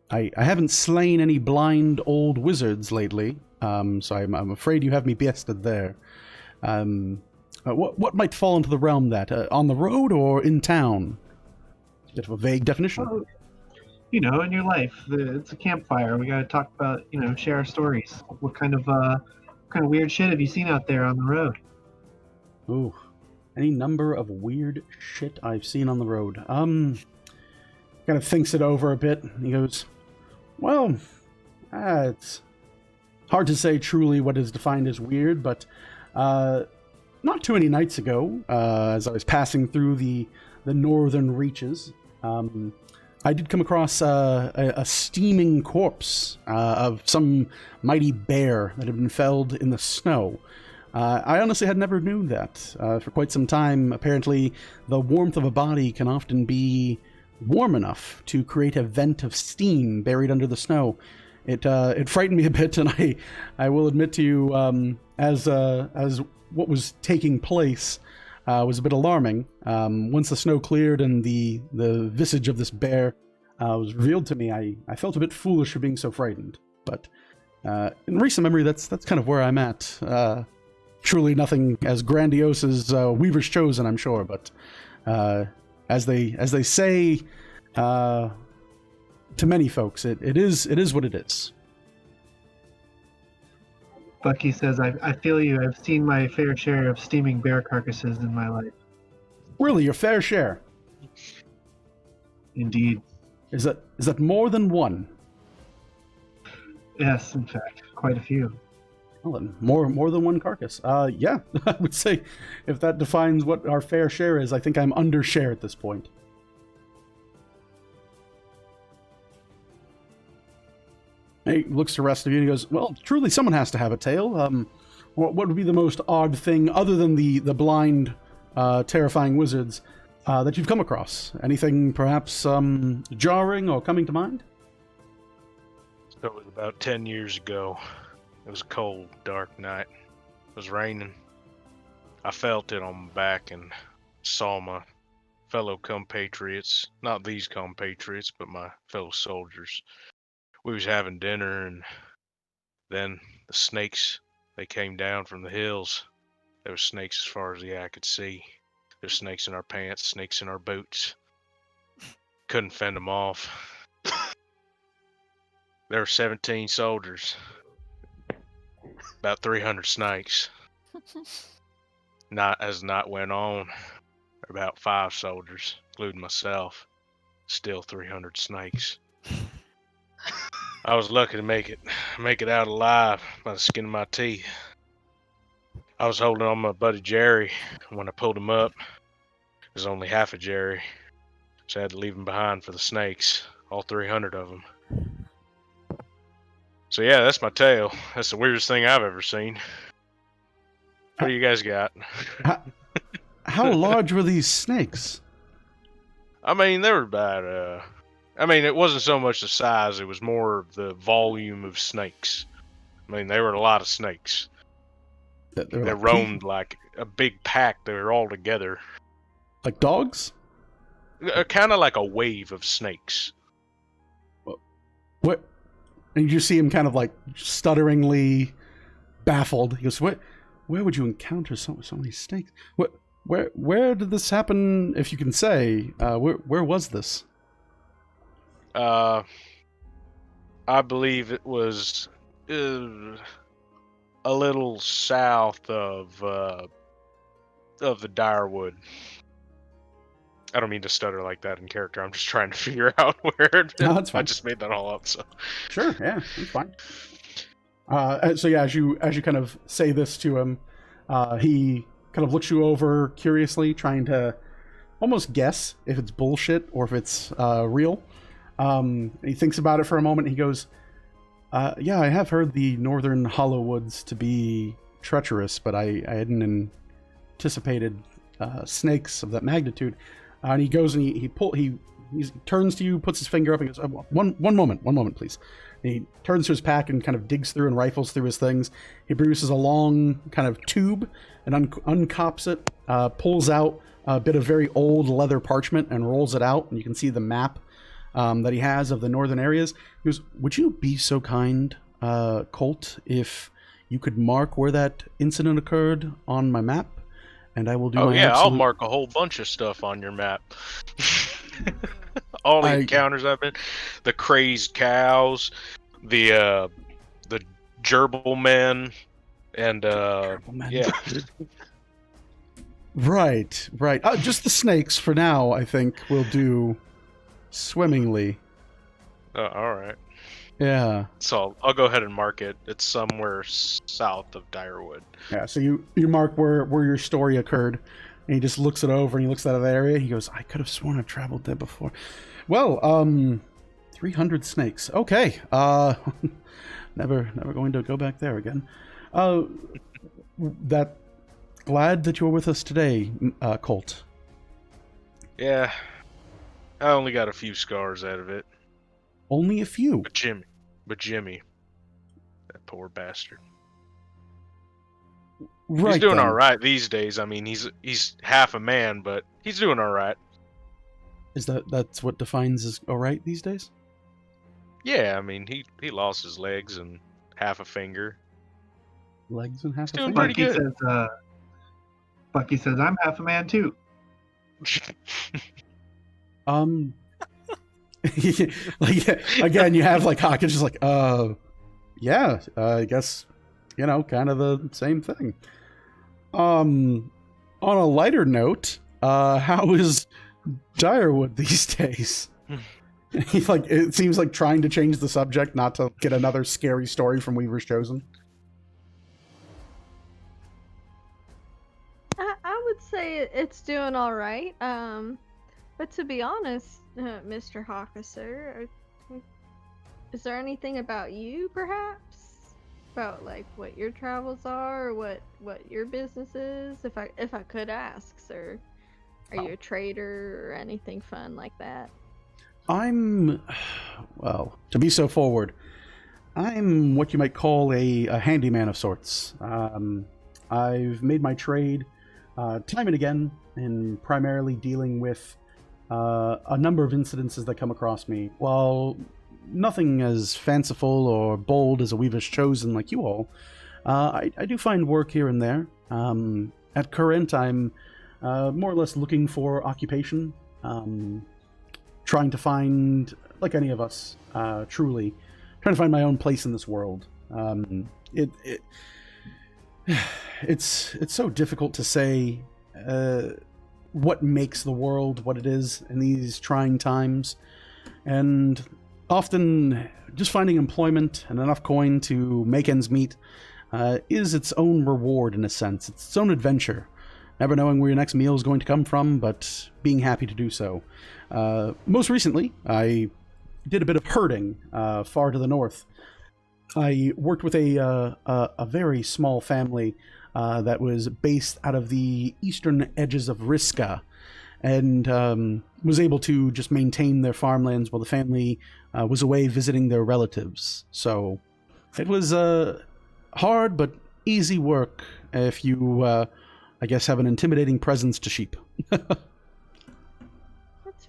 A: I haven't slain any blind old wizards lately, so I'm afraid you have me bested there. What might fall into the realm that? On the road or in town? Bit of a vague definition.
E: Oh, you know, in your life, it's a campfire. We gotta talk about, share our stories. What kind of weird shit have you seen out there on the road?
A: Ooh, any number of weird shit I've seen on the road. Kind of thinks it over a bit. He goes, well, it's hard to say truly what is defined as weird, but not too many nights ago, as I was passing through the northern reaches, I did come across a steaming corpse of some mighty bear that had been felled in the snow. I honestly had never known that. For quite some time, apparently, the warmth of a body can often be warm enough to create a vent of steam buried under the snow. It frightened me a bit, and I will admit to you, as what was taking place was a bit alarming. Once the snow cleared and the visage of this bear was revealed to me, I felt a bit foolish for being so frightened. But in recent memory, that's kind of where I'm at. Truly nothing as grandiose as Weaver's Chosen, I'm sure. But as they say to many folks, it is what it is.
E: Bucky says, I feel you. I've seen my fair share of steaming bear carcasses in my life.
A: Really, your fair share.
E: Indeed.
A: Is that more than one?
E: Yes, in fact, quite a few.
A: Well, then, more than one carcass. Yeah, I would say if that defines what our fair share is, I think I'm under share at this point. He looks to the rest of you and he goes, well, truly someone has to have a tail. What would be the most odd thing, other than the blind, terrifying wizards, that you've come across? Anything perhaps jarring or coming to mind?
D: It was about 10 years ago. It was a cold, dark night. It was raining. I felt it on my back and saw my fellow compatriots, not these compatriots, but my fellow soldiers. We was having dinner, and then the snakes, they came down from the hills. There were snakes as far as the eye could see. There's snakes in our pants, snakes in our boots. Couldn't fend them off. There were 17 soldiers. About 300 snakes. As the night went on, about 5 soldiers, including myself. Still 300 snakes. I was lucky to make it out alive by the skin of my teeth. I was holding on my buddy Jerry, and when I pulled him up, it was only half a Jerry, so I had to leave him behind for the snakes, all 300 of them. So yeah, that's my tale. That's the weirdest thing I've ever seen. What do you guys got?
A: How large were these snakes?
D: I mean, they were about, it wasn't so much the size, it was more the volume of snakes. I mean, they were a lot of snakes. They roamed like a big pack. They were all together.
A: Like dogs?
D: Kind of like a wave of snakes.
A: What? And you see him kind of like stutteringly baffled. He goes, "Where would you encounter so many snakes? Where did this happen? If you can say, where was this?"
D: I believe it was a little south of the Direwood. I don't mean to stutter like that in character. I'm just trying to figure out where it
A: No, that's fine.
D: I just made that all up. So
A: sure, yeah, that's fine. So yeah, as you kind of say this to him, he kind of looks you over curiously, trying to almost guess if it's bullshit or if it's real. He thinks about it for a moment. And he goes, "Yeah, I have heard the northern hollow woods to be treacherous, but I hadn't anticipated snakes of that magnitude." And he goes and he turns to you, puts his finger up, and goes, one moment, please." And he turns to his pack and kind of digs through and rifles through his things. He produces a long kind of tube and uncops it, pulls out a bit of very old leather parchment and rolls it out, and you can see the map that he has of the northern areas. He goes, "Would you be so kind, Colt, if you could mark where that incident occurred on my map? And I will do my
D: I'll mark a whole bunch of stuff on your map." All the encounters I've been, the crazed cows, the gerbil men, and yeah.
A: Right. Just the snakes for now, I think, will do swimmingly.
D: All right.
A: Yeah.
D: So I'll go ahead and mark it. It's somewhere south of Direwood.
A: Yeah, so you mark where your story occurred, and he just looks it over, and he looks out of the area. He goes, "I could have sworn I've traveled there before." Well, 300 snakes. Okay. Never going to go back there again. Glad that you're with us today, Colt.
D: Yeah. I only got a few scars out of it.
A: Only a few.
D: But Jimmy, that poor bastard.
A: Right,
D: he's doing
A: then.
D: all right these days. I mean, he's half a man, but he's doing all right.
A: That's what defines as all right these days?
D: Yeah, I mean, he lost his legs and half a finger.
A: Legs and half a
D: doing
A: finger?
D: pretty good.
E: Bucky says, I'm half a man too.
A: Like again, you have like Hawkins just like, yeah, I guess, kind of the same thing. On a lighter note, how is Direwood these days? He's like, it seems like trying to change the subject, not to get another scary story from Weaver's Chosen.
F: I would say it's doing all right. But to be honest, Mr. Hawkesser, is there anything about you, perhaps, about like what your travels are, or what your business is? If I could ask, sir, are you a trader or anything fun like that?
A: Well, to be so forward, I'm what you might call a handyman of sorts. I've made my trade time and again, in primarily dealing with a number of incidences that come across me. While nothing as fanciful or bold as a Weaver's Chosen like you all, I do find work here and there. At current, I'm more or less looking for occupation, trying to find, like any of us, truly, trying to find my own place in this world. It's so difficult to say what makes the world what it is in these trying times, and often just finding employment and enough coin to make ends meet is its own reward in a sense. It's its own adventure. Never knowing where your next meal is going to come from, but being happy to do so. Most recently, I did a bit of herding far to the north. I worked with a very small family that was based out of the eastern edges of Riska, and was able to just maintain their farmlands while the family was away visiting their relatives. So it was hard but easy work if you, I guess, have an intimidating presence to sheep.
F: That's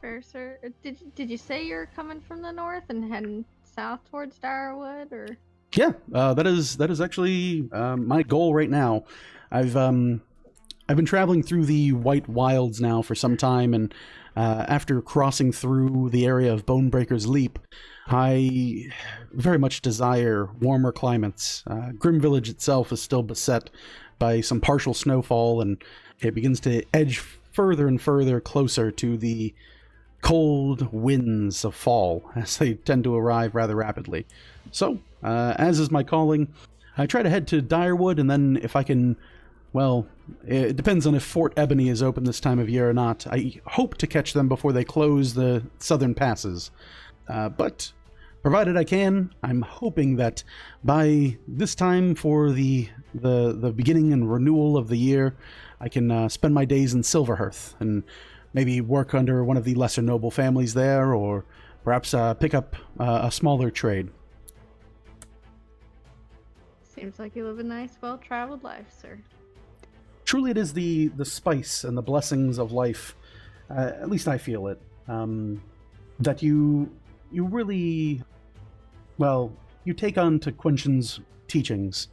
F: fair, sir. Did you say you're coming from the north and heading south towards Direwood, or?
A: Yeah, that is actually my goal right now. I've been traveling through the White Wilds now for some time, and after crossing through the area of Bonebreaker's Leap, I very much desire warmer climates. Grim Village itself is still beset by some partial snowfall, and it begins to edge further and further closer to the cold winds of fall, as they tend to arrive rather rapidly. So, as is my calling, I try to head to Direwood, and then if I can, well, it depends on if Fort Ebony is open this time of year or not. I hope to catch them before they close the southern passes. But provided I can, I'm hoping that by this time for the beginning and renewal of the year, I can spend my days in Silverhearth and maybe work under one of the lesser noble families there, or perhaps pick up a smaller trade.
F: Seems like you live a nice, well-traveled life, sir.
A: Truly it is the spice and the blessings of life, at least I feel it, that you really, well, you take on to Quentin's teachings,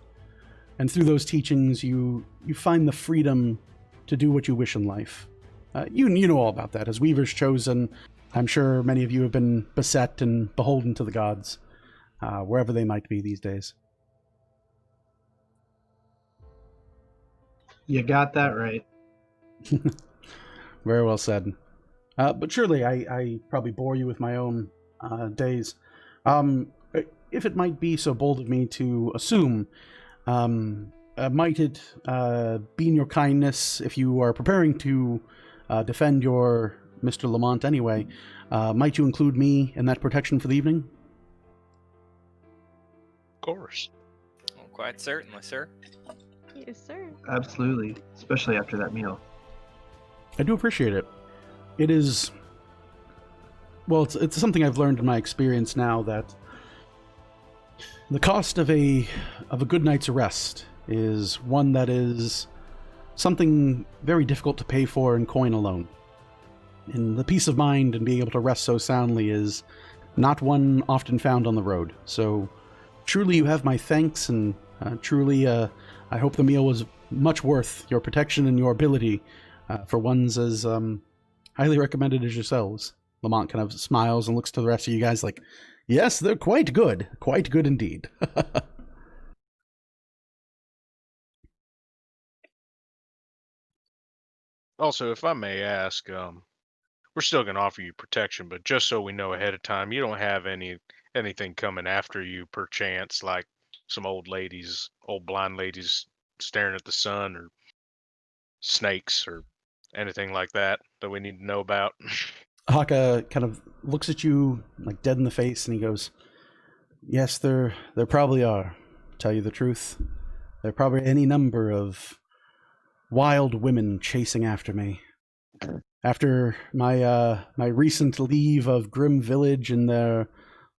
A: and through those teachings you find the freedom to do what you wish in life. You know all about that. As Weaver's Chosen, I'm sure many of you have been beset and beholden to the gods, wherever they might be these days.
E: You got that right.
A: Very well said. But surely I probably bore you with my own days. If it might be so bold of me to assume, might it be in your kindness, if you are preparing to defend your Mr. Lamont anyway, might you include me in that protection for the evening?
D: Of course.
C: Well, quite certainly, sir.
F: Yes, sir.
E: Absolutely, especially after that meal.
A: I do appreciate it. It is, well, it's something I've learned in my experience now, that the cost of a good night's rest is one that is something very difficult to pay for in coin alone. and the peace of mind and being able to rest so soundly is not one often found on the road. So truly you have my thanks, and truly I hope the meal was much worth your protection and your ability for ones as highly recommended as yourselves. Lamont kind of smiles and looks to the rest of you guys like, yes, they're quite good indeed.
D: Also, if I may ask, we're still going to offer you protection, but just so we know ahead of time, you don't have anything coming after you, perchance, like some old blind ladies staring at the sun, or snakes, or anything like that we need to know about.
A: Haka kind of looks at you like dead in the face, and he goes, yes, there probably are. Tell you the truth, there are probably any number of wild women chasing after me. After my recent leave of Grim Village and their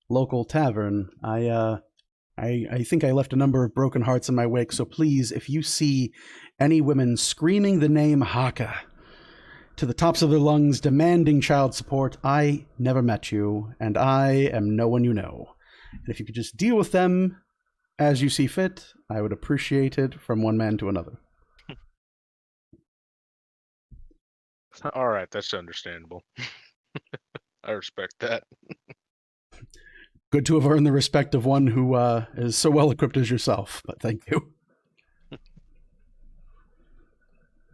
A: local tavern, I think I left a number of broken hearts in my wake. So please, if you see any women screaming the name Haka to the tops of their lungs, demanding child support, I never met you, and I am no one you know. And if you could just deal with them as you see fit, I would appreciate it from one man to another.
D: All right, that's understandable. I respect that.
A: Good to have earned the respect of one who is so well equipped as yourself, but thank you.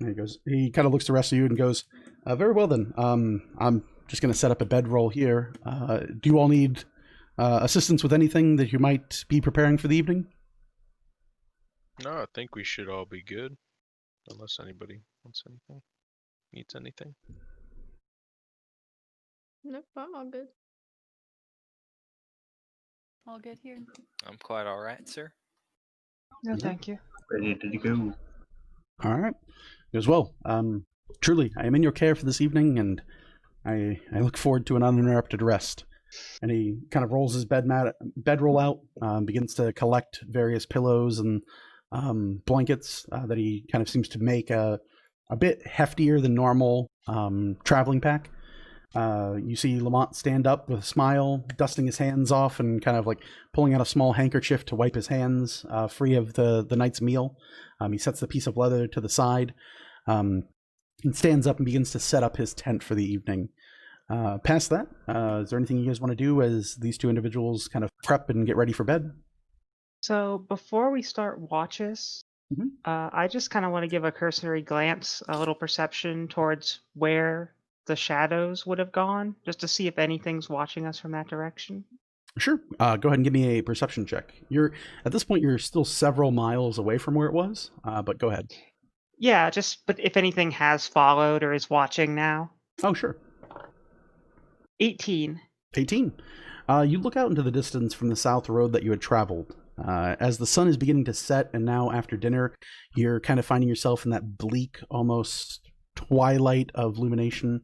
A: And he kind of looks to the rest of you and goes, very well then. I'm just going to set up a bedroll here. Do you all need assistance with anything that you might be preparing for the evening?
D: No, I think we should all be good. Unless anybody wants anything. Needs anything.
F: Nope, I'm all good.
G: All good here.
C: I'm quite all right, sir.
B: No, thank you.
E: Ready to go.
A: All right. He goes, well, truly, I am in your care for this evening, and I look forward to an uninterrupted rest. And he kind of rolls his bedroll out, begins to collect various pillows and blankets that he kind of seems to make a bit heftier than normal traveling pack. You see Lamont stand up with a smile, dusting his hands off and kind of like pulling out a small handkerchief to wipe his hands free of the night's meal. He sets the piece of leather to the side and stands up and begins to set up his tent for the evening. Past that, is there anything you guys want to do as these two individuals kind of prep and get ready for bed?
B: So before we start watches, I just kind of want to give a cursory glance, a little perception towards where the shadows would have gone, just to see if anything's watching us from that direction.
A: Sure. Go ahead and give me a perception check. At this point, you're still several miles away from where it was, but go ahead.
B: Yeah, but if anything has followed or is watching now.
A: Oh, sure.
B: 18.
A: 18. You look out into the distance from the south road that you had traveled. As the sun is beginning to set, and now after dinner, you're kind of finding yourself in that bleak, almost twilight of illumination.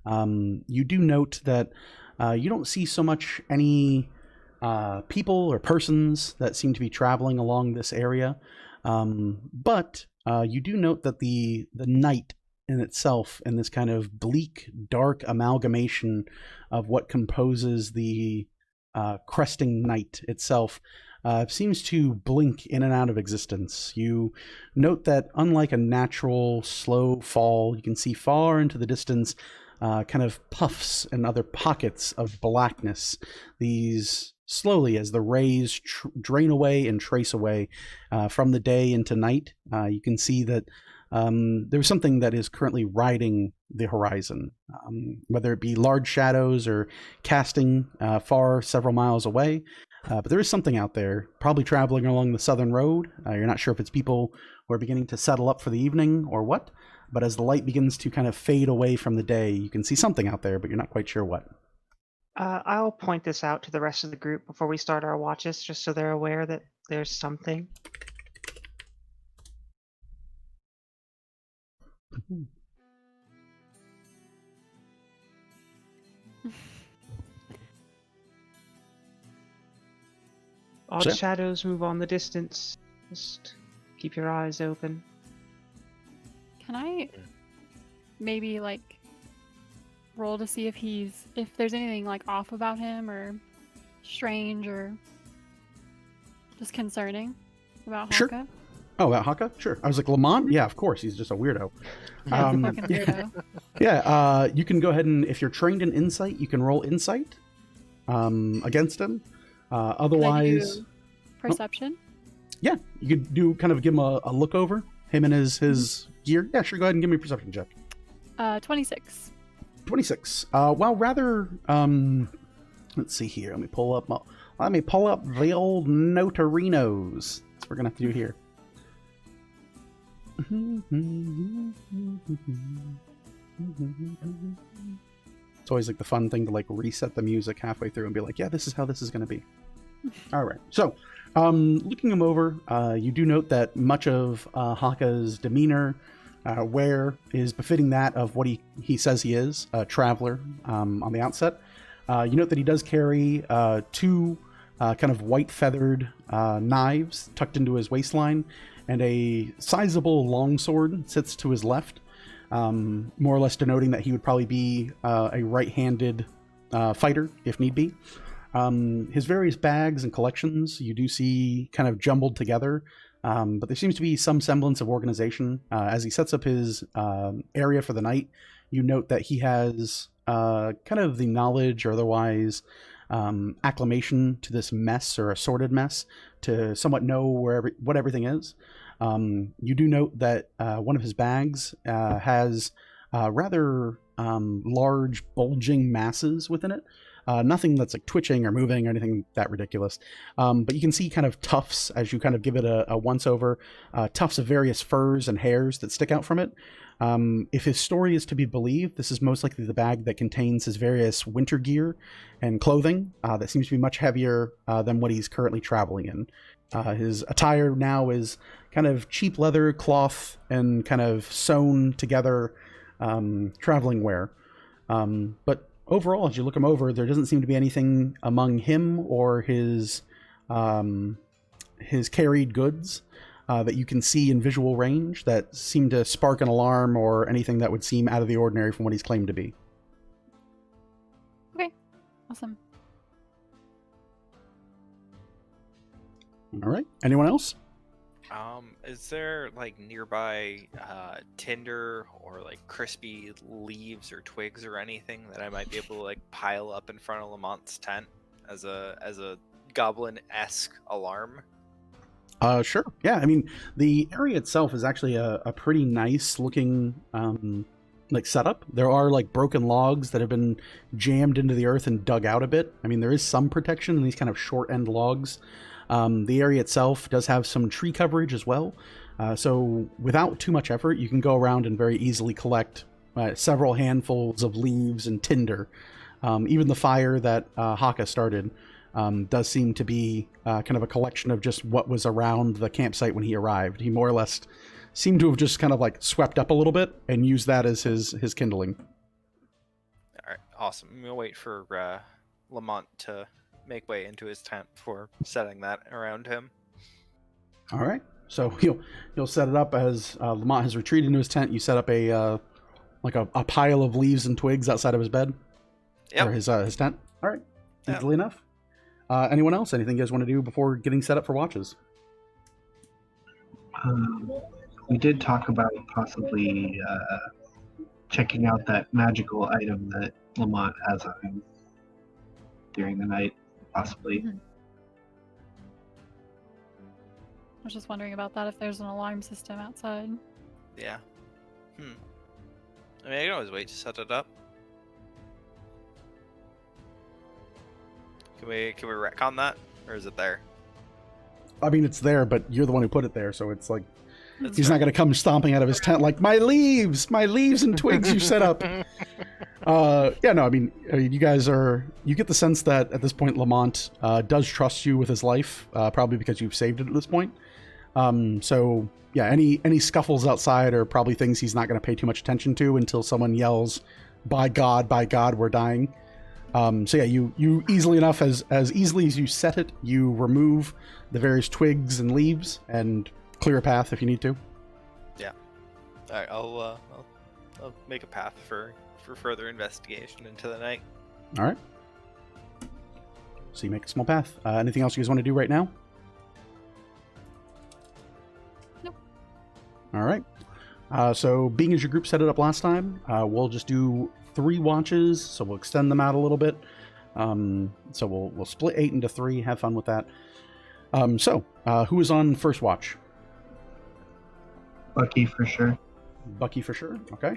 A: You do note that you don't see so much any people or persons that seem to be traveling along this area, but you do note that the night in itself, and this kind of bleak, dark amalgamation of what composes the cresting night itself, seems to blink in and out of existence. You note that unlike a natural slow fall, you can see far into the distance kind of puffs and other pockets of blackness. These slowly, as the rays drain away and trace away from the day into night, you can see that there's something that is currently riding the horizon, whether it be large shadows or casting far several miles away. But there is something out there, probably traveling along the southern road. You're not sure if it's people who are beginning to settle up for the evening or what, but as the light begins to kind of fade away from the day, you can see something out there, but you're not quite sure what.
B: I'll point this out to the rest of the group before we start our watches, just so they're aware that there's something. Odd
A: Sure.
B: shadows move on the distance. Just keep your eyes open.
G: Can I maybe like roll to see if there's anything like off about him or strange or just concerning about
A: Sure.
G: Haka?
A: Oh, about Haka? Sure. I was like, Lamont? Yeah, of course. He's just a weirdo.
G: Yeah, he's a fucking weirdo.
A: Yeah, you can go ahead and, if you're trained in insight, you can roll insight against him.
G: Can I
A: Otherwise,
G: do perception.
A: yeah, you could do kind of give him a look over him and his gear. Yeah, sure. Go ahead and give me a perception check.
G: 26.
A: 26. Well, rather, let's see here. Let me pull up the old Notarinos. That's what we're gonna have to do here. It's always like the fun thing to like reset the music halfway through and be like, yeah, this is how this is going to be. All right. So, looking him over, you do note that much of Haka's demeanor, wear is befitting that of what he says he is, a traveler on the outset. You note that he does carry two kind of white feathered knives tucked into his waistline, and a sizable longsword sits to his left, more or less denoting that he would probably be a right-handed fighter if need be. His various bags and collections you do see kind of jumbled together, but there seems to be some semblance of organization. As he sets up his area for the night, you note that he has kind of the knowledge or otherwise acclimation to this mess or assorted mess to somewhat know what everything is. You do note that one of his bags has rather large bulging masses within it. Nothing that's like twitching or moving or anything that ridiculous. But you can see kind of tufts as you kind of give it a once over, tufts of various furs and hairs that stick out from it. If his story is to be believed, this is most likely the bag that contains his various winter gear and clothing that seems to be much heavier than what he's currently traveling in. His attire now is kind of cheap leather, cloth, and kind of sewn together traveling wear. But overall, as you look him over, there doesn't seem to be anything among him or his carried goods that you can see in visual range that seem to spark an alarm or anything that would seem out of the ordinary from what he's claimed to be.
G: Okay, awesome.
A: All right. Anyone else?
C: Is there like nearby tinder or like crispy leaves or twigs or anything that I might be able to like pile up in front of Lamont's tent as a goblin-esque alarm?
A: Sure. Yeah, I mean, the area itself is actually a pretty nice looking like setup. There are like broken logs that have been jammed into the earth and dug out a bit. I mean, there is some protection in these kind of short end logs. The area itself does have some tree coverage as well. So without too much effort, you can go around and very easily collect several handfuls of leaves and tinder. Even the fire that Haka started does seem to be kind of a collection of just what was around the campsite when he arrived. He more or less seemed to have just kind of like swept up a little bit and used that as his kindling.
C: All right, awesome. I'm gonna wait for Lamont to make way into his tent before setting that around him.
A: All right. So you'll set it up as Lamont has retreated into his tent. You set up a pile of leaves and twigs outside of his bed.
C: Yep.
A: Or his tent. All right.
C: Yep.
A: Easily enough. Anyone else? Anything you guys want to do before getting set up for watches?
E: We did talk about possibly checking out that magical item that Lamont has on him during the night, possibly.
G: Mm-hmm. I was just wondering about that, if there's an alarm system outside.
C: Yeah. I mean, I can always wait to set it up. Can we retcon that, or is it there?
A: I mean, it's there, but you're the one who put it there, so it's like
C: That's
A: he's
C: fair.
A: not going to come stomping out of his tent like my leaves and twigs you set up. Yeah, no, I mean, you guys you get the sense that at this point Lamont does trust you with his life, probably because you've saved it at this point. So yeah, any scuffles outside are probably things he's not going to pay too much attention to until someone yells, by God, we're dying." So yeah, you easily enough, as easily as you set it, you remove the various twigs and leaves and clear a path if you need to.
C: Yeah. All right, I'll make a path for for further investigation into the night.
A: All right. So you make a small path. Anything else you guys want to do right now?
G: Nope.
A: All right. So being as your group set it up last time, we'll just do 3 watches. So we'll extend them out a little bit. So we'll split 8 into 3. Have fun with that. So who is on first watch?
E: Bucky for sure.
A: Bucky for sure. Okay.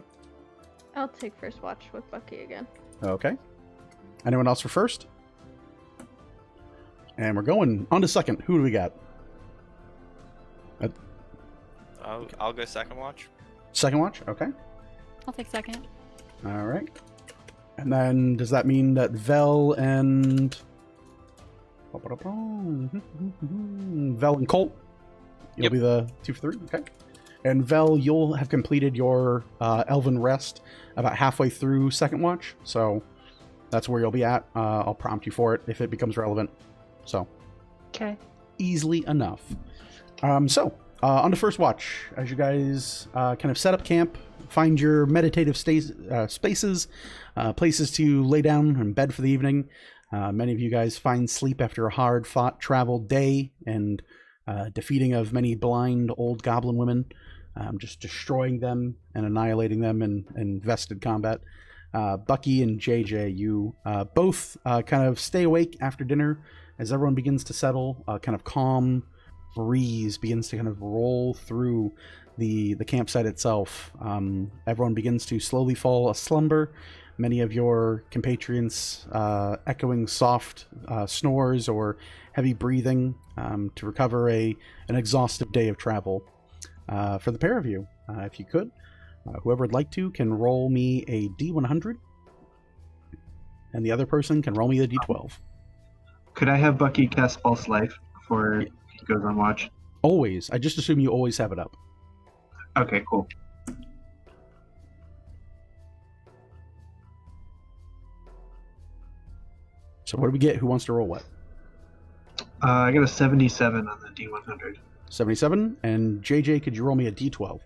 F: I'll take first watch with Bucky again.
A: Okay. Anyone else for first? And we're going on to second. Who do we got?
C: I'll go second watch.
A: Second watch? Okay.
G: I'll take second.
A: All right. And then does that mean that Vel and... Vel and Colt? You'll
D: Yep.
A: be the 2 for 3? Okay. And Vel, you'll have completed your Elven Rest about halfway through second watch. So that's where you'll be at. I'll prompt you for it if it becomes relevant. So
B: Okay.
A: easily enough. On to first watch. As you guys kind of set up camp, find your meditative spaces, places to lay down and bed for the evening. Many of you guys find sleep after a hard-fought traveled day and defeating of many blind old goblin women, just destroying them and annihilating them in vested combat. Bucky and JJ, you both kind of stay awake after dinner as everyone begins to settle. Kind of calm breeze begins to kind of roll through the campsite itself. Everyone begins to slowly fall aslumber. Many of your compatriots echoing soft snores or heavy breathing to recover an exhaustive day of travel. For the pair of you, if you could, whoever would like to can roll me a D100, and the other person can roll me a D12.
E: Could I have Bucky cast False Life before he goes on watch?
A: Always. I just assume you always have it up.
E: Okay, cool.
A: So what do we get? Who wants to roll what?
E: I got a 77 on the D100.
A: 77. And JJ, could you roll me a D12?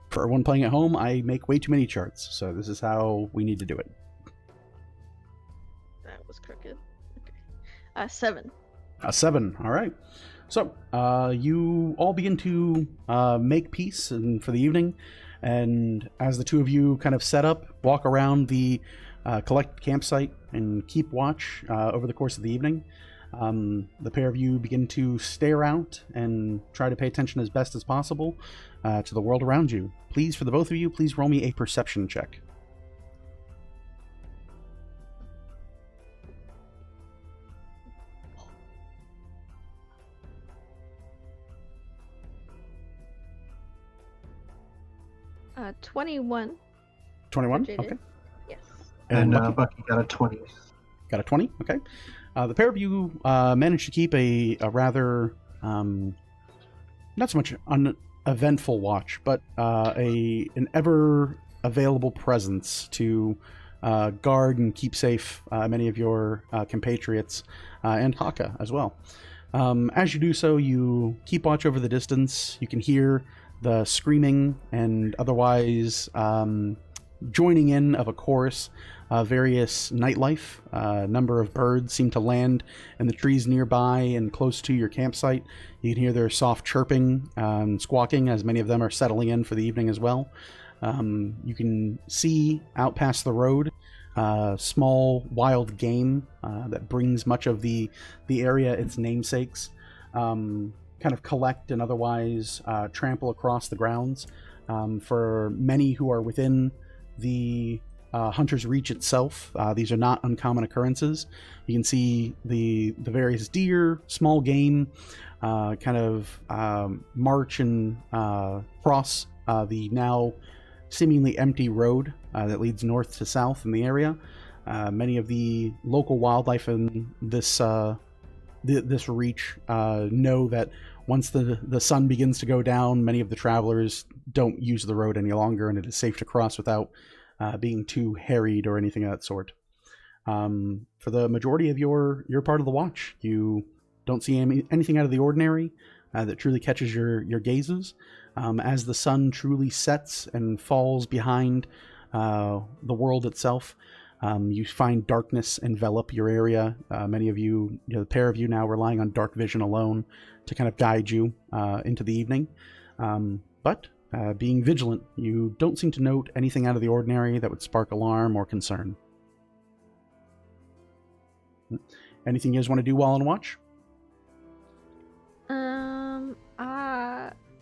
A: For everyone playing at home, I make way too many charts, so this is how we need to do it.
F: That was crooked. Okay. 7.
A: A 7. All right. So you all begin to make peace and for the evening, and as the two of you kind of set up, walk around the collect campsite and keep watch over the course of the evening, the pair of you begin to stare out and try to pay attention as best as possible to the world around you. Please, for the both of you, please roll me a perception check.
F: Uh, 21.
A: 21?
F: JJ.
A: Okay.
F: Yes.
E: And
A: Bucky?
E: Bucky got a 20.
A: Got a 20? Okay. The pair of you managed to keep a rather, not so much uneventful watch, but an ever available presence to guard and keep safe many of your compatriots and Haka as well. As you do so, you keep watch over the distance. You can hear the screaming and otherwise joining in of a chorus of various nightlife. A number of birds seem to land in the trees nearby and close to your campsite. You can hear their soft chirping and squawking as many of them are settling in for the evening as well. You can see out past the road small wild game that brings much of the area its namesakes kind of collect and otherwise trample across the grounds. For many who are within the hunter's reach itself, these are not uncommon occurrences. You can see the various deer, small game, kind of march and cross the now seemingly empty road that leads north to south in the area. Many of the local wildlife in this reach know that once the sun begins to go down, many of the travelers don't use the road any longer, and it is safe to cross without being too harried or anything of that sort. For the majority of your part of the watch, you don't see anything out of the ordinary that truly catches your gazes. As the sun truly sets and falls behind the world itself, you find darkness envelop your area. Many of you, the pair of you now relying on dark vision alone to kind of guide you into the evening. But being vigilant, you don't seem to note anything out of the ordinary that would spark alarm or concern. Anything you guys want to do while on watch?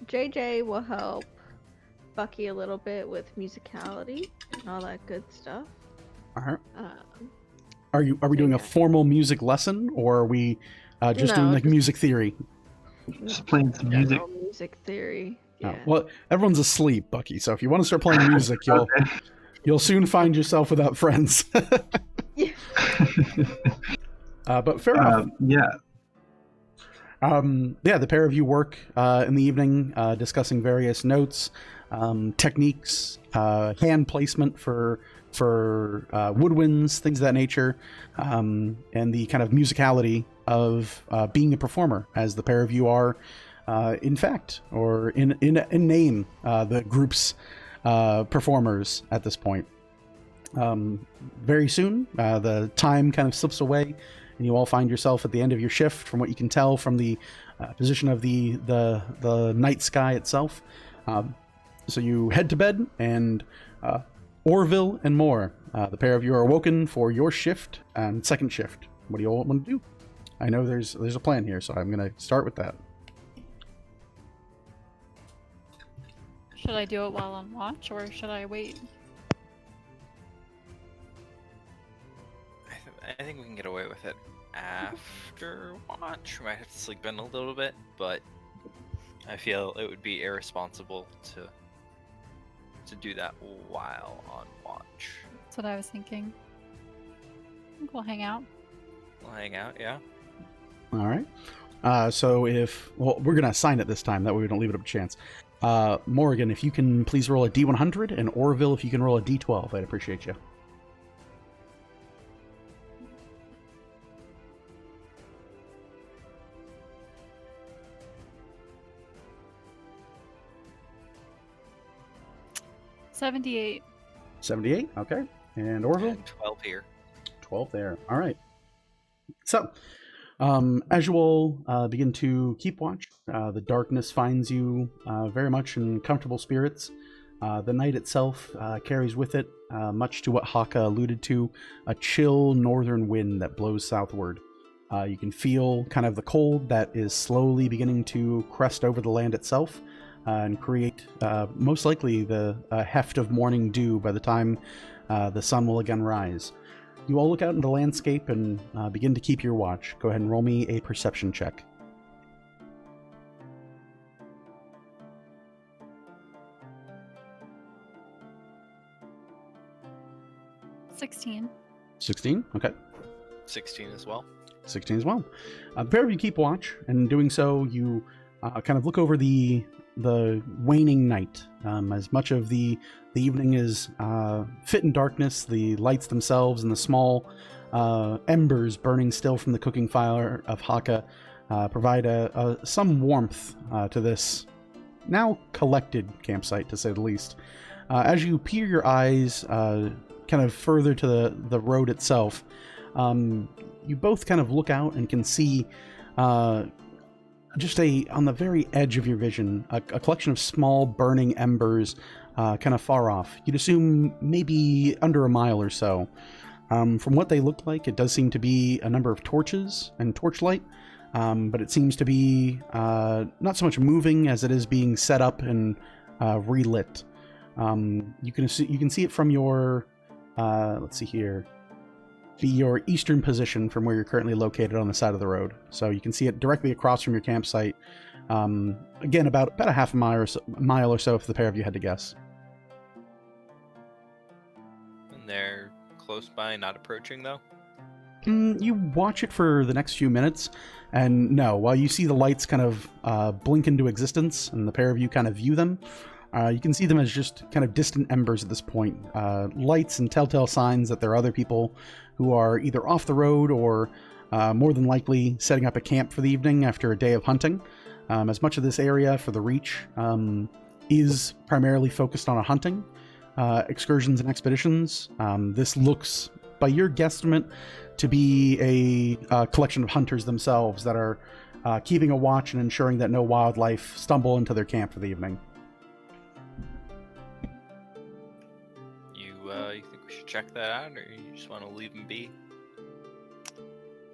F: JJ will help Bucky a little bit with musicality and all that good stuff.
A: Are we doing a formal music lesson, or are we just doing like music theory?
E: Just playing some music.
F: Music theory.
A: Oh,
F: Yeah.
A: well, everyone's asleep, Bucky. So if you want to start playing music, you'll soon find yourself without friends.
F: Yeah.
A: But fair enough.
E: Yeah.
A: The pair of you work in the evening, discussing various notes, techniques, hand placement for woodwinds, things of that nature, and the kind of musicality of being a performer, as the pair of you are, in fact, or in name, the group's performers at this point. Very soon, the time kind of slips away, and you all find yourself at the end of your shift, from what you can tell from the position of the night sky itself. So you head to bed, and Orville and more, the pair of you are awoken for your shift and second shift. What do you all want to do? I know there's a plan here, so I'm going to start with that.
G: Should I do it while on watch, or should I wait?
C: I think we can get away with it after watch. We might have to sleep in a little bit, but I feel it would be irresponsible to do that while on watch.
G: That's what I was thinking. I think we'll hang out.
C: We'll hang out, yeah.
A: All right. So we're going to assign it this time. That way we don't leave it up to chance. Morgan, if you can please roll a D100, and Orville, if you can roll a D12, I'd appreciate you.
G: $78.
A: 78, okay. And Orville?
C: And 12 here.
A: 12 there. All right. So, as you all begin to keep watch, the darkness finds you very much in comfortable spirits. The night itself carries with it, much to what Haka alluded to, a chill northern wind that blows southward. You can feel kind of the cold that is slowly beginning to crest over the land itself and create most likely the heft of morning dew by the time the sun will again rise. You all look out into the landscape and begin to keep your watch. Go ahead and roll me a perception check.
G: $16.
A: 16, okay.
C: 16 as well.
A: 16 as well. Pair of you keep watch, and in doing so, you kind of look over the waning night. As much of the evening is fit in darkness, the lights themselves and the small embers burning still from the cooking fire of Haka provide some warmth to this now collected campsite, to say the least. As you peer your eyes kind of further to the road itself, you both kind of look out and can see just on the very edge of your vision, a collection of small burning embers kind of far off. You'd assume maybe under a mile or so. From what they look like, it does seem to be a number of torches and torchlight, but it seems to be not so much moving as it is being set up and relit. You can see it from your let's see here, your eastern position from where you're currently located on the side of the road. So you can see it directly across from your campsite. Again, about a half a mile or so if the pair of you had to guess.
C: And they're close by, not approaching though?
A: You watch it for the next few minutes, and no, while you see the lights kind of blink into existence and the pair of you kind of view them, you can see them as just kind of distant embers at this point. Lights and telltale signs that there are other people who are either off the road or more than likely setting up a camp for the evening after a day of hunting. As much of this area for the Reach is primarily focused on hunting, excursions and expeditions. This looks, by your guesstimate, to be a collection of hunters themselves that are keeping a watch and ensuring that no wildlife stumble into their camp for the evening.
C: You think we should check that out, or you just want to leave them be?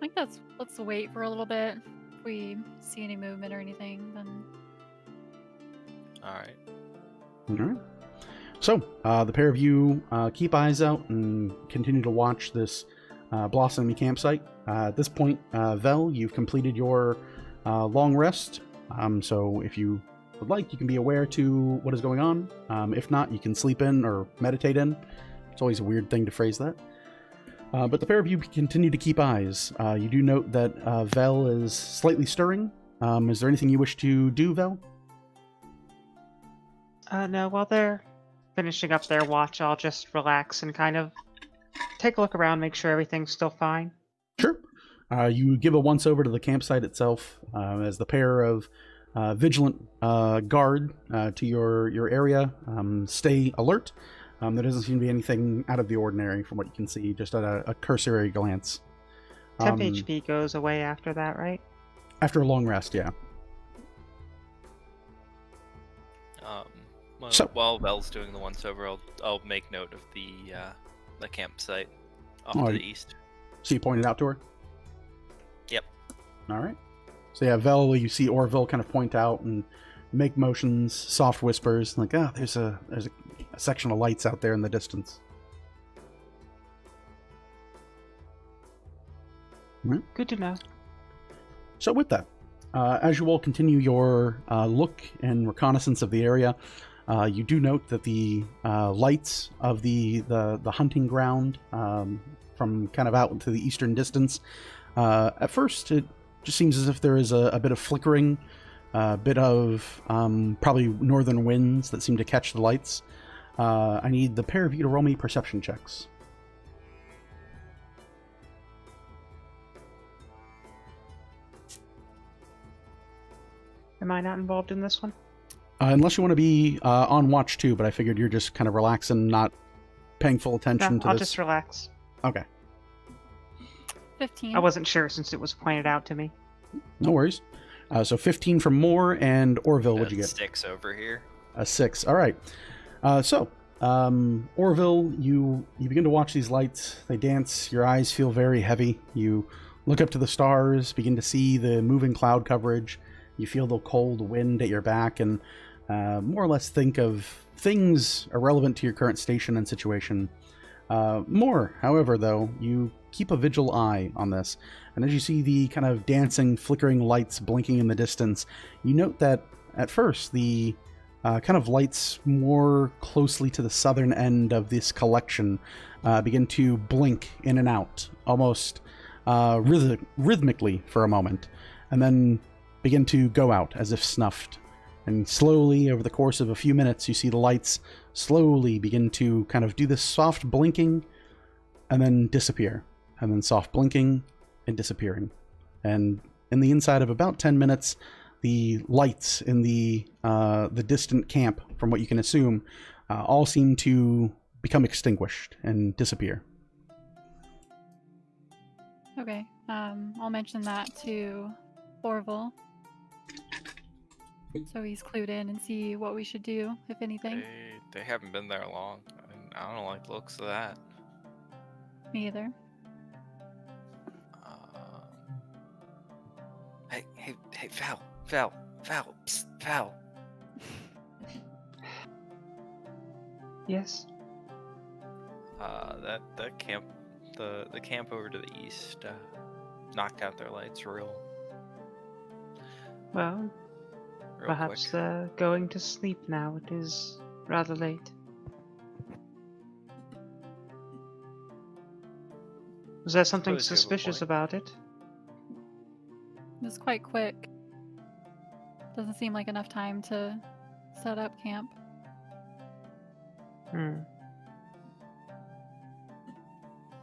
G: I think let's wait for a little bit. If we see any movement or anything, then
C: All right.
A: All right. So, the pair of you keep eyes out and continue to watch this blossoming campsite. At this point, Vel, you've completed your long rest. So, if you would like, you can be aware to what is going on. If not, you can sleep in or meditate in. It's always a weird thing to phrase that. But the pair of you continue to keep eyes. You do note that Vel is slightly stirring. Is there anything you wish to do, Vel?
B: No, while they're finishing up their watch, I'll just relax and kind of take a look around, make sure everything's still fine.
A: Sure. You give a once over to the campsite itself as the pair of vigilant guard to your area stay alert. There doesn't seem to be anything out of the ordinary from what you can see, just at a cursory glance.
B: Temp HP goes away after that, right?
A: After a long rest, yeah.
C: While Vel's doing the once over, I'll make note of the campsite off
A: Oh,
C: to the east.
A: So you pointed out to her?
C: Yep.
A: All right. So yeah, Vel, you see Orville kind of point out and make motions, soft whispers, like, there's a section of lights out there in the distance.
B: Good to know.
A: So with that, as you all continue your look and reconnaissance of the area, you do note that the lights of the hunting ground from kind of out into the eastern distance, at first it just seems as if there is a bit of flickering, a bit of probably northern winds that seem to catch the lights. I need the pair of you to roll me perception checks.
B: Am I not involved in this one?
A: Unless you want to be on watch too, but I figured you're just kind of relaxing, not paying full attention
B: No,
A: to
B: I'll
A: this.
B: just relax.
A: Okay,
G: 15.
B: I wasn't sure since it was pointed out to me.
A: no worries. So 15 from Moore, and Orville, what'd you get?
C: Sticks over here.
A: A 6. All right. Orville, you begin to watch these lights. They dance. Your eyes feel very heavy. You look up to the stars, begin to see the moving cloud coverage. You feel the cold wind at your back, and more or less think of things irrelevant to your current station and situation. More, however, though, you keep a vigil eye on this. And as you see the kind of dancing, flickering lights blinking in the distance, you note that at first the kind of lights more closely to the southern end of this collection begin to blink in and out, almost rhythmically for a moment, and then begin to go out as if snuffed. And slowly, over the course of a few minutes, you see the lights slowly begin to kind of do this soft blinking and then disappear, and then soft blinking and disappearing. And in the inside of about 10 minutes, the lights in the distant camp, from what you can assume, all seem to become extinguished and disappear.
G: Okay. I'll mention that to Orville, so he's clued in and see what we should do, if anything.
C: They haven't been there long. I don't like the looks of that.
G: Me either.
C: Hey, Val, psst, Val.
B: Yes.
C: That camp, the camp over to the east, knocked out their lights real
B: Well, perhaps
C: quick.
B: they're going to sleep now. It is rather late. Was there something
C: Suppose you have a
B: suspicious
C: point.
B: about it?
G: It was quite quick. Doesn't seem like enough time to set up camp.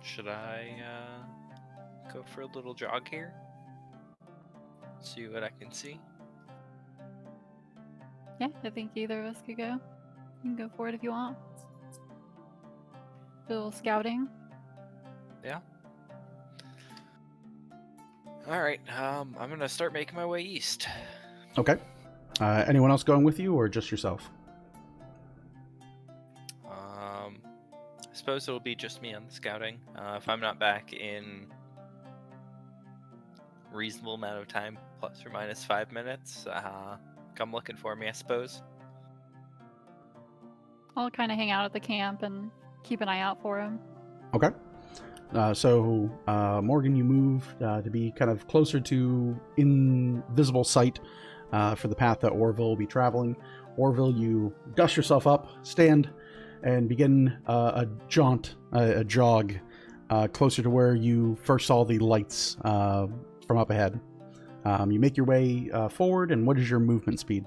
C: Should I go for a little jog here? See what I can see?
G: Yeah, I think either of us could go. You can go for it if you want. Do a little scouting.
C: All right. I'm gonna start making my way east.
A: Okay. Anyone else going with you, or just yourself?
C: I suppose it'll be just me on the scouting. If I'm not back in reasonable amount of time, plus or minus 5 minutes, come looking for me, I suppose.
G: I'll kind of hang out at the camp and keep an eye out for him.
A: Okay. So, Morgan, you move to be kind of closer to invisible sight for the path that Orville will be traveling. Orville, you dust yourself up, stand, and begin a jog closer to where you first saw the lights from up ahead. You make your way forward, and what is your movement speed?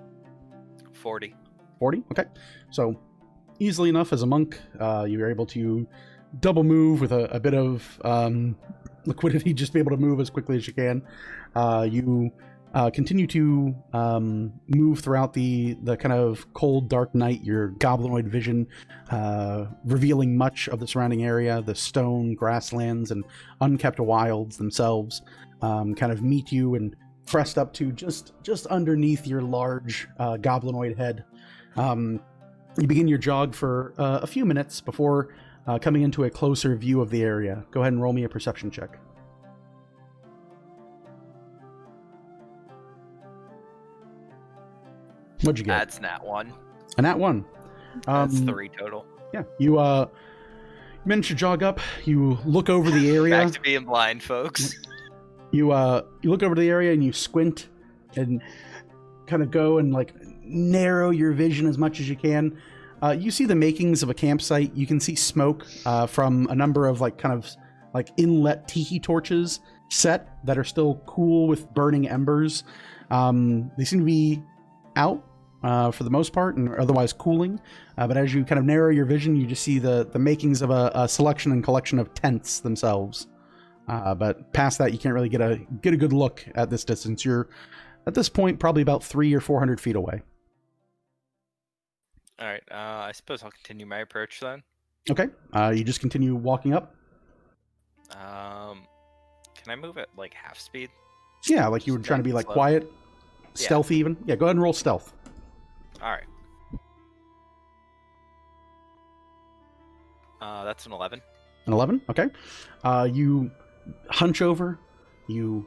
C: 40.
A: 40? Okay. So, easily enough as a monk, you're able to double move with a bit of liquidity, just be able to move as quickly as you can. You continue to move throughout the kind of cold, dark night, your goblinoid vision revealing much of the surrounding area. The stone, grasslands, and unkept wilds themselves kind of meet you and pressed up to just underneath your large goblinoid head. You begin your jog for a few minutes before coming into a closer view of the area. Go ahead and roll me a perception check. What'd you get?
C: That's nat 1.
A: A nat 1.
C: That's 3 total.
A: Yeah, you manage to jog up. You look over the area.
C: Back to being blind, folks.
A: You look over the area and you squint and kind of go and like narrow your vision as much as you can. You see the makings of a campsite. You can see smoke from a number of like kind of like inlet tiki torches set that are still cool with burning embers. They seem to be out for the most part and otherwise cooling. But as you kind of narrow your vision, you just see the makings of a selection and collection of tents themselves. But past that, you can't really get a good look at this distance. You're at this point probably about 300 or 400 feet away.
C: All right. I suppose I'll continue my approach then.
A: Okay. You just continue walking up.
C: Can I move at like half speed?
A: Yeah, like you were trying to be like
C: slow.
A: quiet, stealthy even. Yeah, go ahead and roll stealth.
C: All right. That's an 11.
A: An 11? Okay. You hunch over. You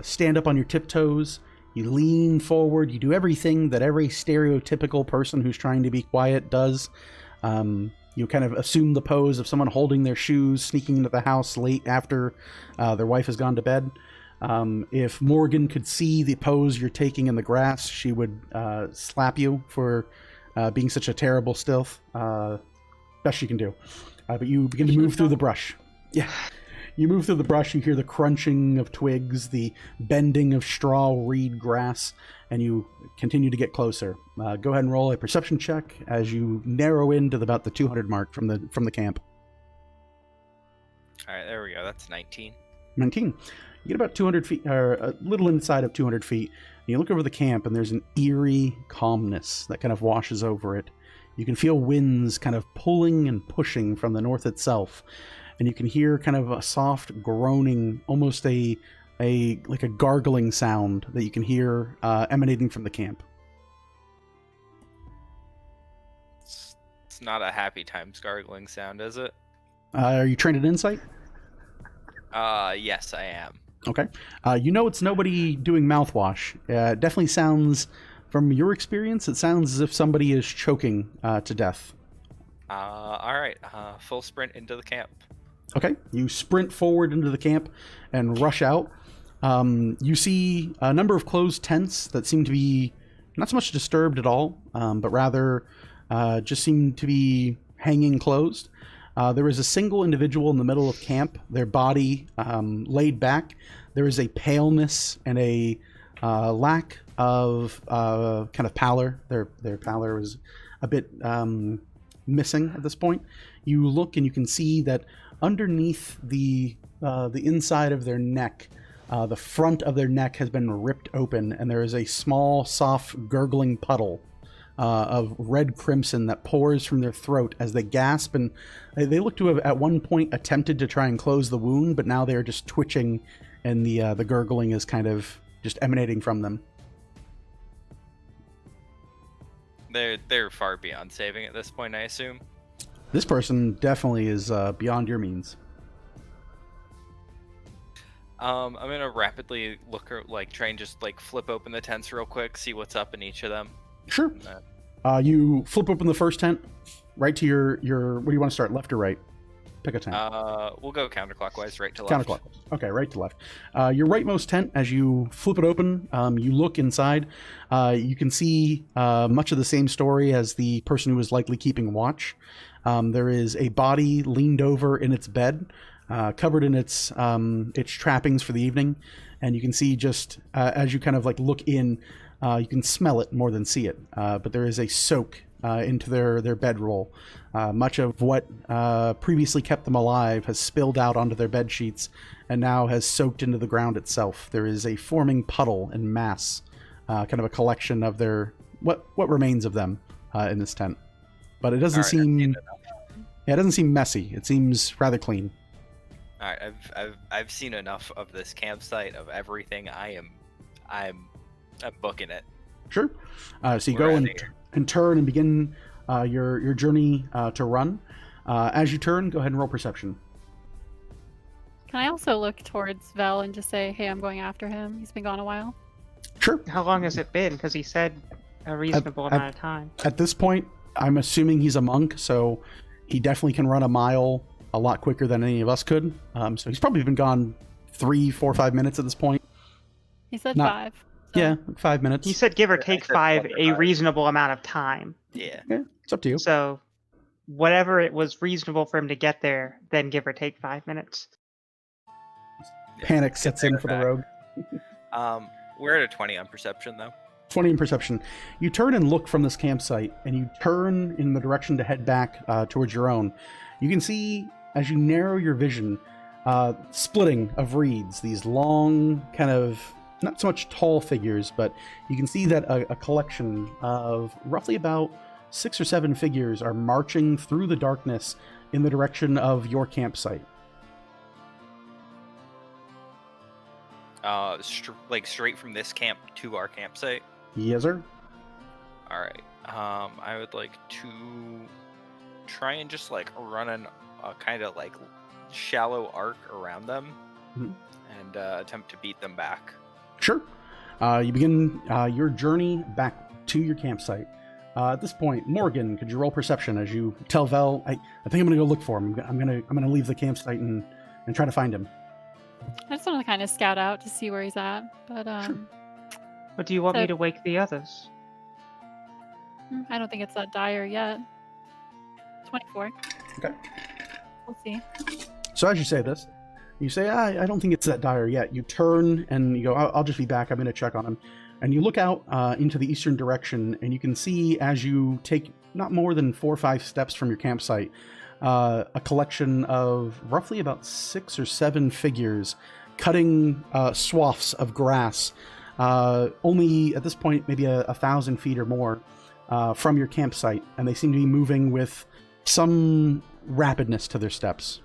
A: stand up on your tiptoes. You lean forward. You do everything that every stereotypical person who's trying to be quiet does. You kind of assume the pose of someone holding their shoes, sneaking into the house late after their wife has gone to bed. If Morgan could see the pose you're taking in the grass, she would slap you for being such a terrible stealth. Best she can do. But you begin to move through the brush. Yeah. You move through the brush, you hear the crunching of twigs, the bending of straw reed grass, and you continue to get closer. Go ahead and roll a perception check as you narrow into about the 200 mark from the camp.
C: All right, there we go. That's 19.
A: 19. You get about 200 feet, or a little inside of 200 feet, and you look over the camp, and there's an eerie calmness that kind of washes over it. You can feel winds kind of pulling and pushing from the north itself. And you can hear kind of a soft groaning, almost like a gargling sound that you can hear emanating from the camp.
C: It's not a Happy Times gargling sound, is it?
A: Are you trained in insight?
C: Yes, I am.
A: Okay. You know it's nobody doing mouthwash. It definitely sounds, from your experience, it sounds as if somebody is choking to death.
C: All right. Full sprint into the camp.
A: Okay, you sprint forward into the camp and rush out. You see a number of closed tents that seem to be not so much disturbed at all, but rather just seem to be hanging closed. There is a single individual in the middle of camp, their body laid back. There is a paleness and a lack of kind of pallor. Their pallor is a bit missing at this point. You look and you can see that underneath the inside of their neck, the front of their neck has been ripped open, and there is a small, soft, gurgling puddle of red crimson that pours from their throat as they gasp, and they look to have at one point attempted to try and close the wound, but now they're just twitching, and the gurgling is kind of just emanating from them.
C: They're far beyond saving at this point, I assume.
A: This person definitely is beyond your means.
C: I'm gonna rapidly look, try and just flip open the tents real quick, see what's up in each of them.
A: Sure.
C: And then-
A: You flip open the first tent, right to your. Where do you want to start, left or right? Pick a tent.
C: We'll go counterclockwise, right to left.
A: Counterclockwise. Okay, right to left. Your rightmost tent, as you flip it open, you look inside. You can see much of the same story as the person who was likely keeping watch. There is a body leaned over in its bed, covered in its trappings for the evening, and you can see just as you kind of look in, you can smell it more than see it. But there is a soak into their bedroll. Much of what previously kept them alive has spilled out onto their bed sheets and now has soaked into the ground itself. There is a forming puddle and mass, kind of a collection of their what remains of them in this tent. But it doesn't seem. Yeah, it doesn't seem messy. It seems rather clean.
C: All right, I've seen enough of this campsite, of everything. I'm booking it.
A: Sure. So you go and turn and begin your journey to run. As you turn, go ahead and roll perception.
G: Can I also look towards Vel and just say, hey, I'm going after him? He's been gone a while.
A: Sure.
B: How long has it been? Because he said a reasonable amount of time.
A: At this point, I'm assuming he's a monk, so he definitely can run a mile a lot quicker than any of us could. So he's probably been gone 3, 4, 5 minutes at this point.
G: He said 5. So.
A: Yeah, 5 minutes.
B: He said give or take 5, a reasonable amount of time.
C: Yeah.
A: It's up to you.
B: So whatever it was reasonable for him to get there, then give or take 5 minutes.
A: Panic sets in for the rogue.
C: We're at a 20 on perception, though.
A: 20 in perception. You turn and look from this campsite, and you turn in the direction to head back towards your own. You can see, as you narrow your vision, splitting of reeds, these long, kind of, not so much tall figures, but you can see that a collection of roughly about 6 or 7 figures are marching through the darkness in the direction of your campsite.
C: Straight from this camp to our campsite?
A: Yes, sir.
C: All right. I would like to try and just run a kind of shallow arc around them and attempt to beat them back.
A: Sure. You begin your journey back to your campsite. At this point, Morgan, could you roll perception as you tell Vel, I think I'm gonna go look for him. I'm gonna leave the campsite and try to find him.
G: I just want to kind of scout out to see where he's at, but
A: Sure.
B: But do you want me to wake the others?
G: I don't think it's that dire yet. 24.
A: Okay.
G: We'll see.
A: So as you say this, you say, I don't think it's that dire yet. You turn and you go, I'll just be back. I'm going to check on him. And you look out into the eastern direction, and you can see as you take not more than 4 or 5 steps from your campsite, a collection of roughly about 6 or 7 figures cutting swaths of grass, only at this point maybe 1,000 feet or more from your campsite, and they seem to be moving with some rapidness to their steps.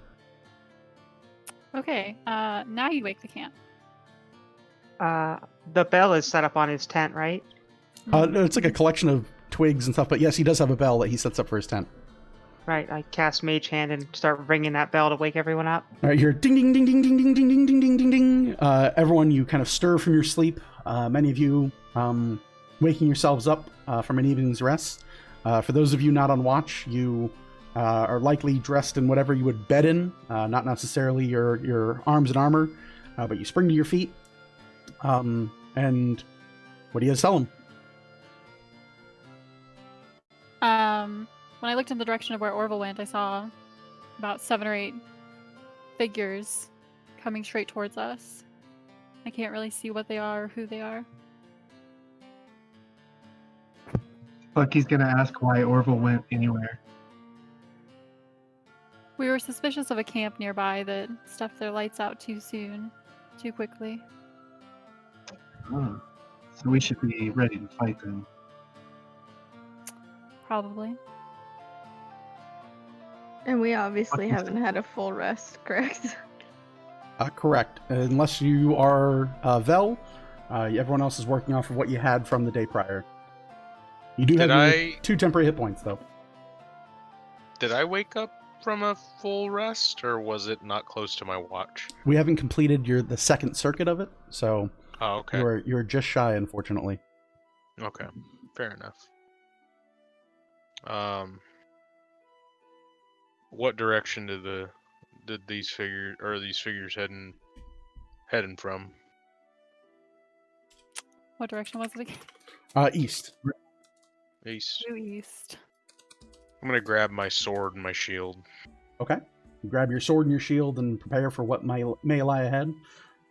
G: Okay, now you wake the camp.
B: The bell is set up on his tent, right?
A: No, it's like a collection of twigs and stuff, but yes, he does have a bell that he sets up for his tent.
B: Right, I cast Mage Hand and start ringing that bell to wake everyone up.
A: All right, you're ding ding ding ding ding ding ding ding ding ding ding ding. Everyone, you kind of stir from your sleep. Many of you waking yourselves up from an evening's rest. For those of you not on watch, you are likely dressed in whatever you would bed in, not necessarily your arms and armor, but you spring to your feet. And what do you guys tell them?
G: When I looked in the direction of where Orville went, I saw about 7 or 8 figures coming straight towards us. I can't really see what they are or who they are.
E: Bucky's gonna ask why Orville went anywhere.
G: We were suspicious of a camp nearby that stuffed their lights out too soon, too quickly.
E: Oh. So we should be ready to fight them.
G: Probably.
F: And we obviously
E: Okay.
F: haven't had a full rest, correct?
A: Correct. Unless you are Vel, everyone else is working off of what you had from the day prior. You do
D: Did
A: have your
D: I
A: 2 temporary hit points, though.
D: did I wake up from a full rest, or was it not close to my watch?
A: We haven't completed the second circuit of it, so
D: Oh, okay.
A: you're just shy, unfortunately.
D: Okay, fair enough. What direction did these figures heading from?
G: What direction was it again?
A: East.
D: East.
G: Due east.
D: I'm gonna grab my sword and my shield.
A: Okay. You grab your sword and your shield and prepare for what may lie ahead.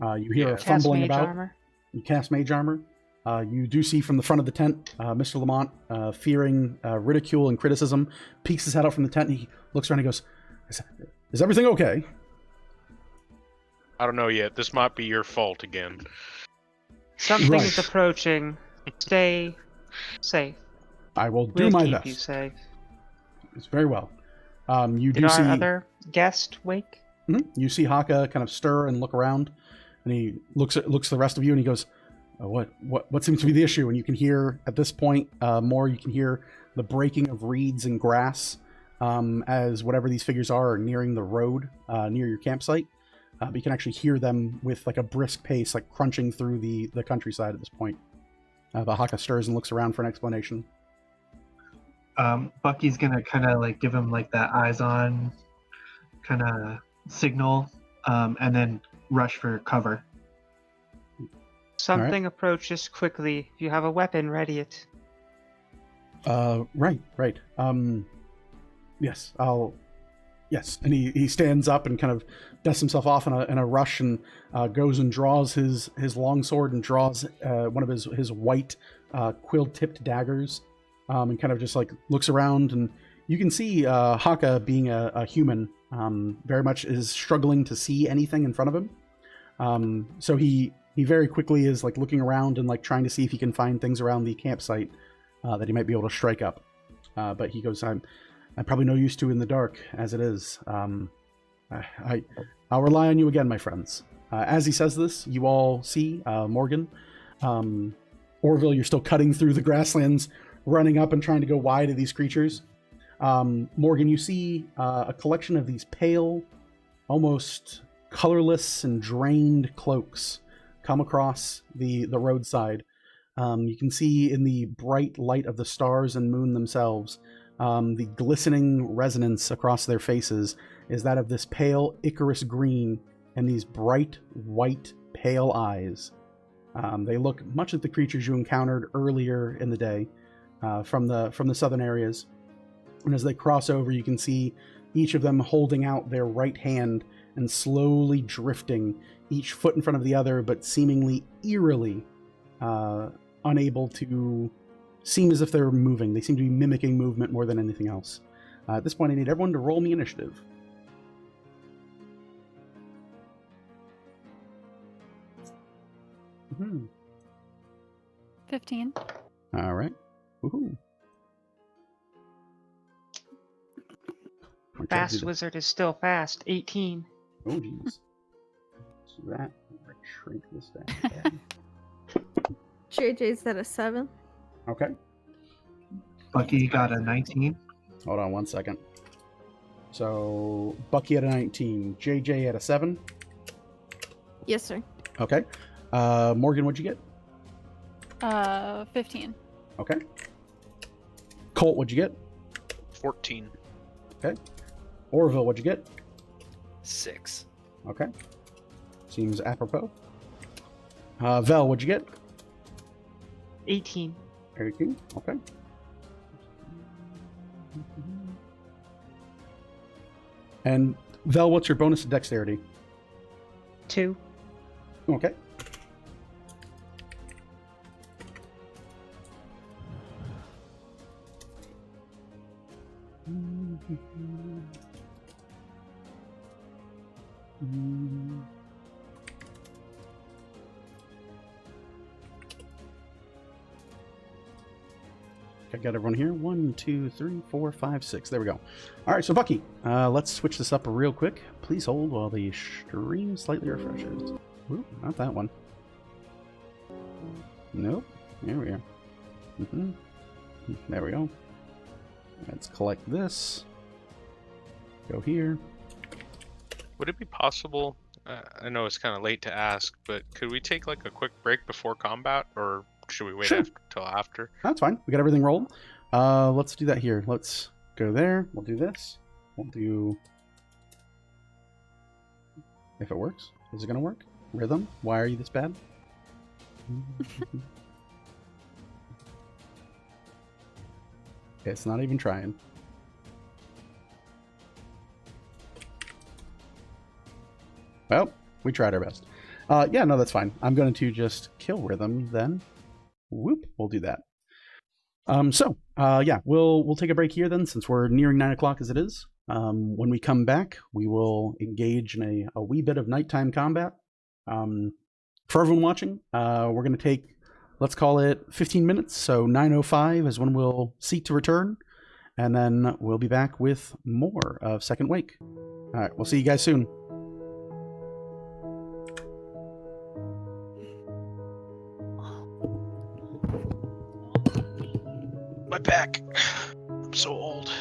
A: You hear
D: Yeah.
A: a
B: Cast
A: fumbling
B: mage
A: about.
B: armor.
A: You cast mage armor. You do see from the front of the tent, Mr. Lamont, fearing ridicule and criticism, peeks his head out from the tent and he looks around and he goes, is everything okay?
D: I don't know yet. This might be your fault again.
B: Something is
A: Right.
B: approaching. Stay safe.
A: I will do
B: We'll
A: my
B: keep
A: best.
B: you safe.
A: It's very well. You
B: Did
A: do
B: our
A: see
B: other guest wake?
A: you see Haka kind of stir and look around, and he looks at the rest of you and he goes, what seems to be the issue? And you can hear at this point more. You can hear the breaking of reeds and grass as whatever these figures are nearing the road near your campsite. But you can actually hear them with like a brisk pace, like crunching through the countryside at this point. The Haka stirs and looks around for an explanation.
E: Bucky's gonna kind of like give him like that eyes on kind of signal, and then rush for cover.
B: Something approaches quickly. If you have a weapon, ready it.
A: Right. Yes, yes. And he stands up and kind of dusts himself off in a rush and goes and draws his long sword and draws one of his white quill-tipped daggers, and kind of just like looks around, and you can see Haka, being a human, very much is struggling to see anything in front of him. So he very quickly is like looking around and like trying to see if he can find things around the campsite that he might be able to strike up. But he goes, I'm probably no use to in the dark as it is. I'll rely on you again, my friends. As he says this, you all see Morgan, Orville. You're still cutting through the grasslands, running up and trying to go wide of these creatures. Morgan, you see a collection of these pale, almost colorless and drained cloaks come across the roadside. You can see in the bright light of the stars and moon themselves, the glistening resonance across their faces is that of this pale Icarus green and these bright white pale eyes. They look much like the creatures you encountered earlier in the day from the southern areas. And as they cross over, you can see each of them holding out their right hand and slowly drifting, each foot in front of the other, but seemingly eerily unable to seem as if they're moving. They seem to be mimicking movement more than anything else. At this point, I need everyone to roll me initiative. Mm-hmm.
G: 15.
A: All right. Woohoo.
B: Fast wizard is still fast. 18.
A: Oh, jeez. So that, let's shrink this down.
F: JJ's at a 7.
A: Okay.
E: Bucky got a 19.
A: Hold on one second. So, Bucky at a 19. JJ at a 7.
F: Yes, sir.
A: Okay. Morgan, what'd you get?
G: 15.
A: Okay. Colt, what'd you get?
D: 14.
A: Okay. Orville, what'd you get?
C: 6.
A: Okay. Seems apropos. Vel, what'd you get?
B: 18.
A: 18. Okay. And Vel, what's your bonus to dexterity?
B: 2.
A: Okay. I got everyone here. 1, 2, 3, 4, 5, 6. There we go. All right, so Bucky, let's switch this up real quick. Please hold while the stream slightly refreshes. Ooh, not that one. Nope. There we are. There we go. Let's collect this. Go here.
D: Would it be possible? I know it's kind of late to ask, but could we take like a quick break before combat, or should we wait
A: Sure.
D: till after?
A: That's fine. We got everything rolled. Let's do that here. Let's go there. We'll do this. We'll do... If it works. Is it going to work? Rhythm? Why are you this bad? It's not even trying. Well, we tried our best. Yeah, no, that's fine. I'm going to just kill Rhythm then. Whoop, we'll do that. Yeah, we'll take a break here then, since we're nearing 9 o'clock as it is. When we come back, we will engage in a wee bit of nighttime combat. For everyone watching, we're going to take, let's call it 15 minutes. So 9:05 is when we'll seek to return. And then we'll be back with more of Second Wake. All right, we'll see you guys soon.
D: My back. I'm so old.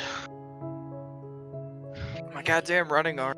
C: My goddamn running arm.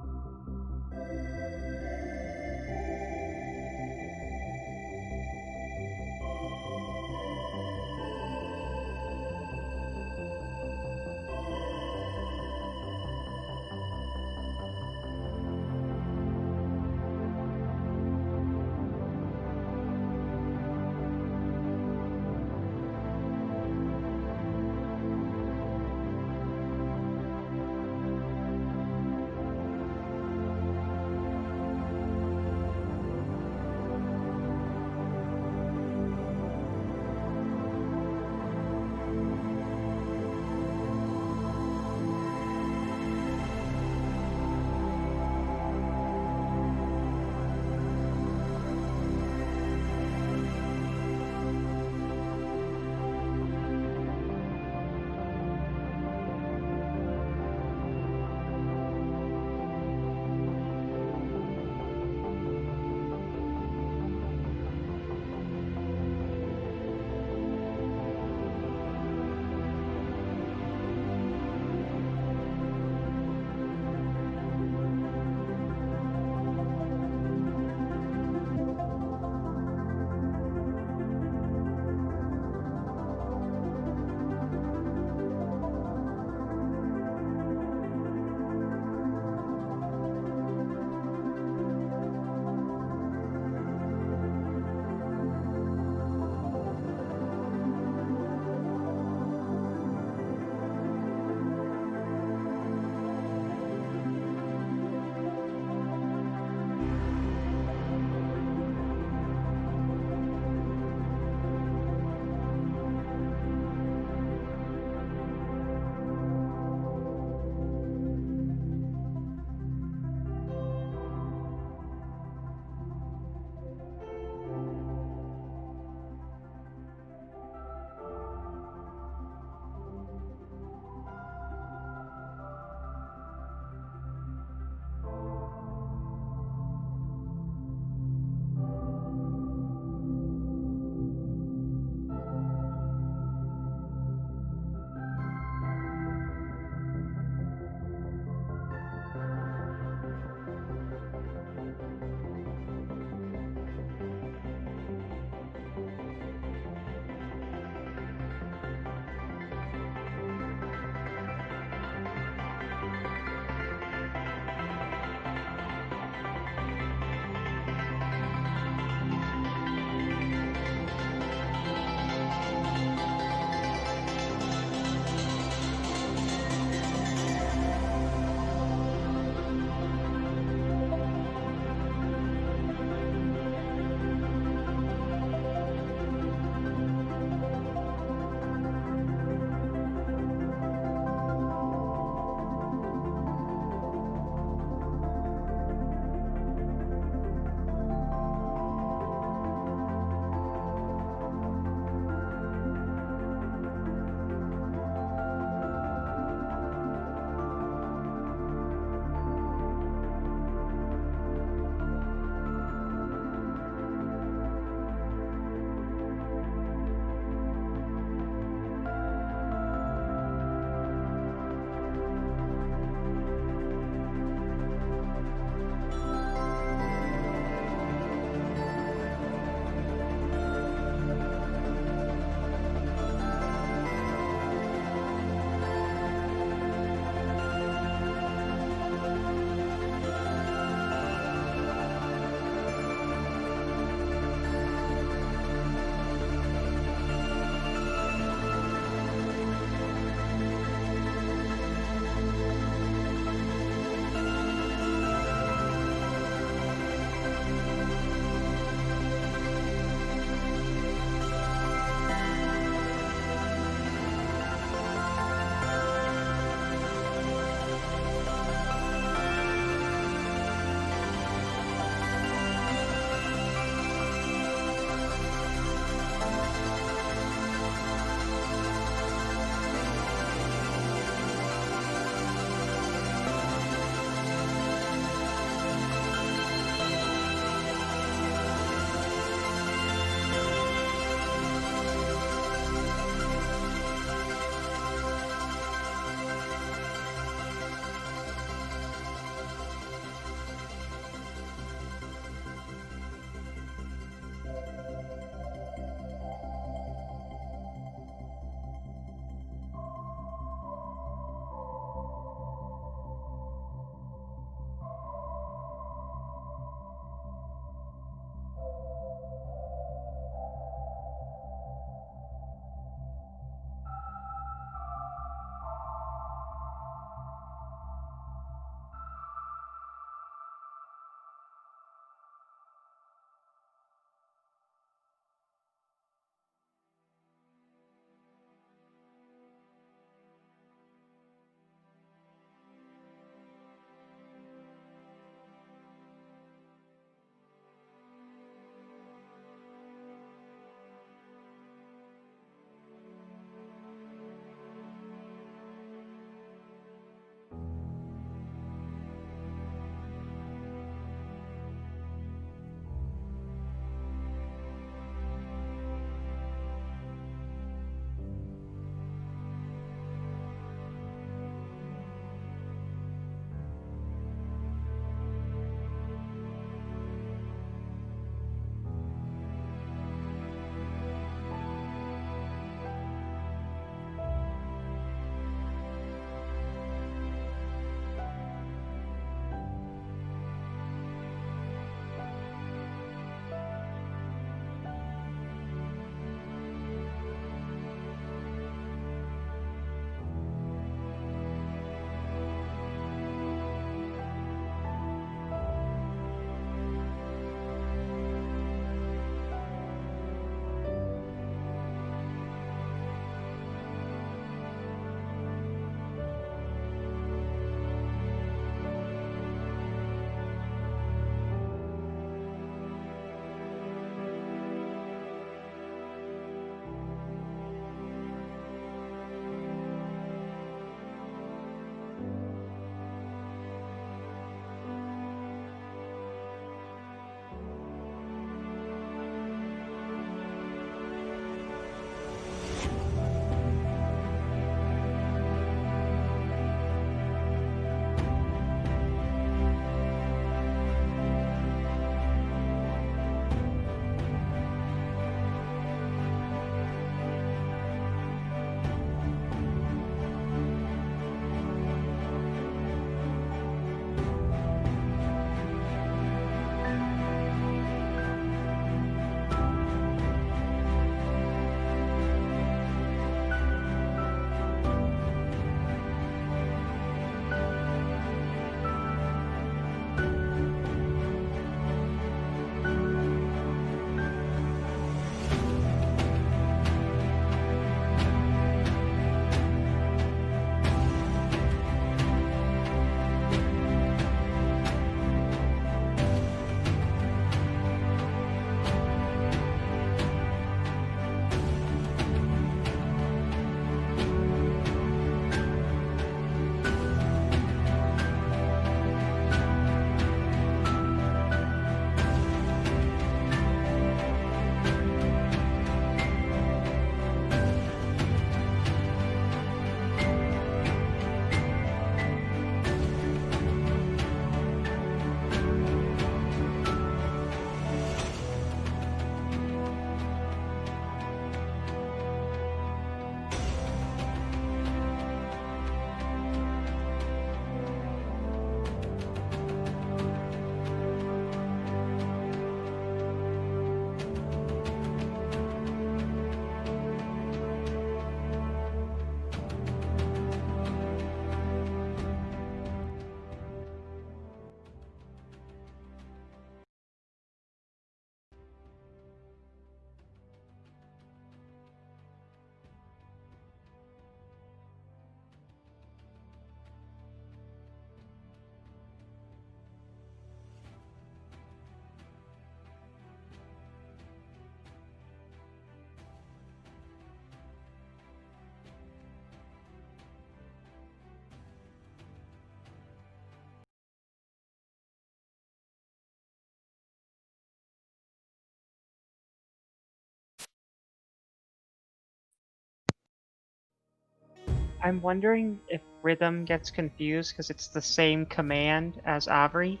B: I'm wondering if Rhythm gets confused because it's the same command as Avery.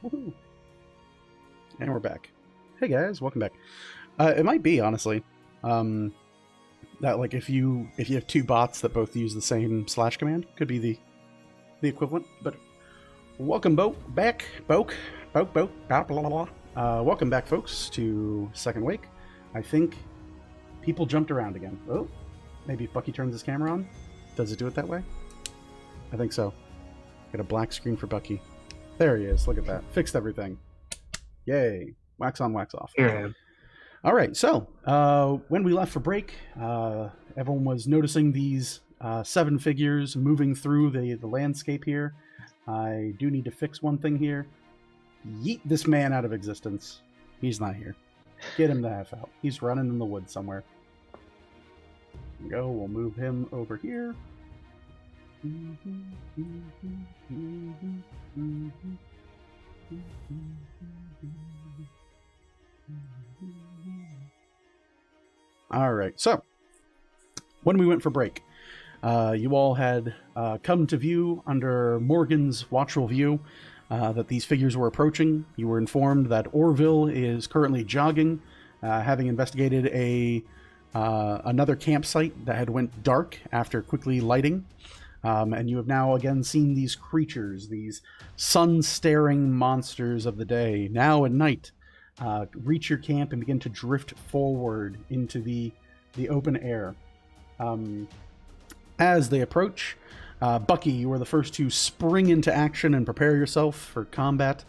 A: Woohoo. And we're back. Hey guys, welcome back. It might be, honestly, that like if you have two bots that both use the same slash command, could be the equivalent. But welcome back, Boke, blah, blah, blah, blah. Welcome back, folks, to Second Wake. I think people jumped around again. Oh, maybe if Bucky turns his camera on. Does it do it that way? I think so. Got a black screen for Bucky. There he is. Look at that. Fixed everything. Yay. Wax on, wax off.
E: Here I am.
A: All right. So when we left for break, everyone was noticing these 7 figures moving through the landscape here. I do need to fix one thing here. Yeet this man out of existence. He's not here. Get him the F out. He's running in the woods somewhere. There we go. We'll move him over here. All right. So when we went for break, you all had come to view under Morgan's watchful view that these figures were approaching. You were informed that Orville is currently jogging, having investigated another campsite that had went dark after quickly lighting. And you have now again seen these creatures, these sun-staring monsters of the day, now at night, reach your camp and begin to drift forward into the open air. As they approach, Bucky, you are the first to spring into action and prepare yourself for combat.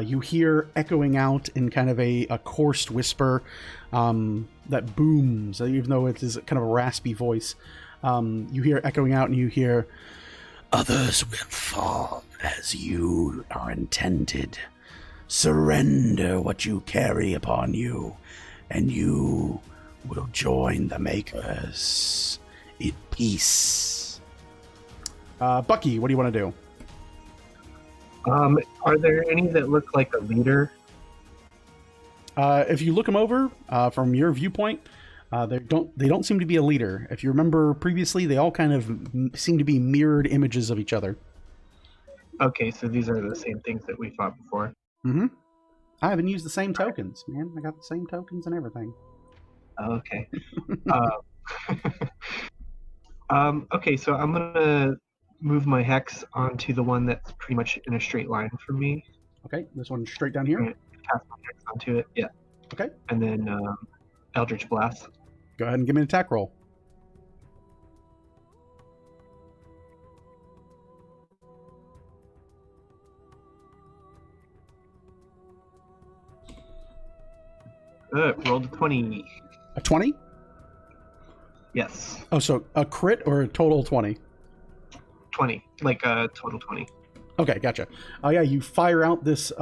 A: You hear echoing out in kind of a coarse whisper that booms, even though it is kind of a raspy voice. You hear echoing out and you hear, "Others will fall as you are intended. Surrender what you carry upon you, and you will join the Makers in peace." Bucky, what do you want to do?
E: Are there any that look like a leader?
A: If you look them over from your viewpoint, they don't seem to be a leader. If you remember previously, they all kind of seem to be mirrored images of each other.
E: Okay, so these are the same things that we fought before.
A: Mm-hmm. I even used the same tokens, man. I got the same tokens and everything.
E: Okay. Okay, so I'm gonna move my hex onto the one that's pretty much in a straight line from me.
A: Okay, this one straight down here.
E: I'm gonna cast my hex onto it. Yeah.
A: Okay.
E: And then Eldritch Blast.
A: Go ahead and give me an attack roll.
E: Rolled a 20.
A: A 20?
E: Yes.
A: Oh, so a crit or a total 20?
E: 20. Like a total 20.
A: Okay, gotcha. Yeah, you fire out this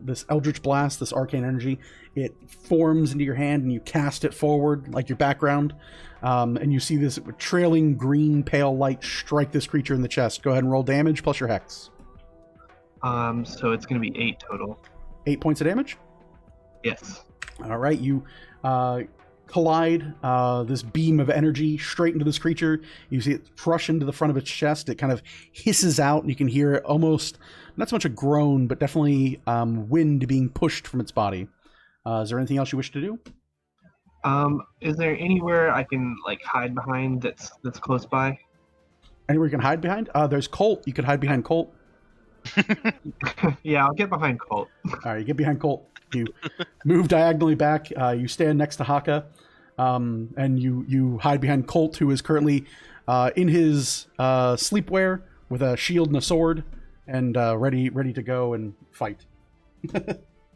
A: this Eldritch Blast, this arcane energy. It forms into your hand, and you cast it forward like your background. And you see this trailing green pale light strike this creature in the chest. Go ahead and roll damage plus your hex.
E: So it's going to be 8 total.
A: 8 points of damage?
E: Yes.
A: All right, you collide this beam of energy straight into this creature. You see it crush into the front of its chest. It kind of hisses out, and you can hear it almost, not so much a groan, but definitely wind being pushed from its body. Is there anything else you wish to do?
E: Is there anywhere I can like hide behind that's close by?
A: Anywhere you can hide behind? There's Colt. You could hide behind Colt.
E: Yeah, I'll get behind Colt.
A: All right, you get behind Colt. You move diagonally back. You stand next to Haka, and you hide behind Colt, who is currently in his sleepwear with a shield and a sword, and ready to go and fight.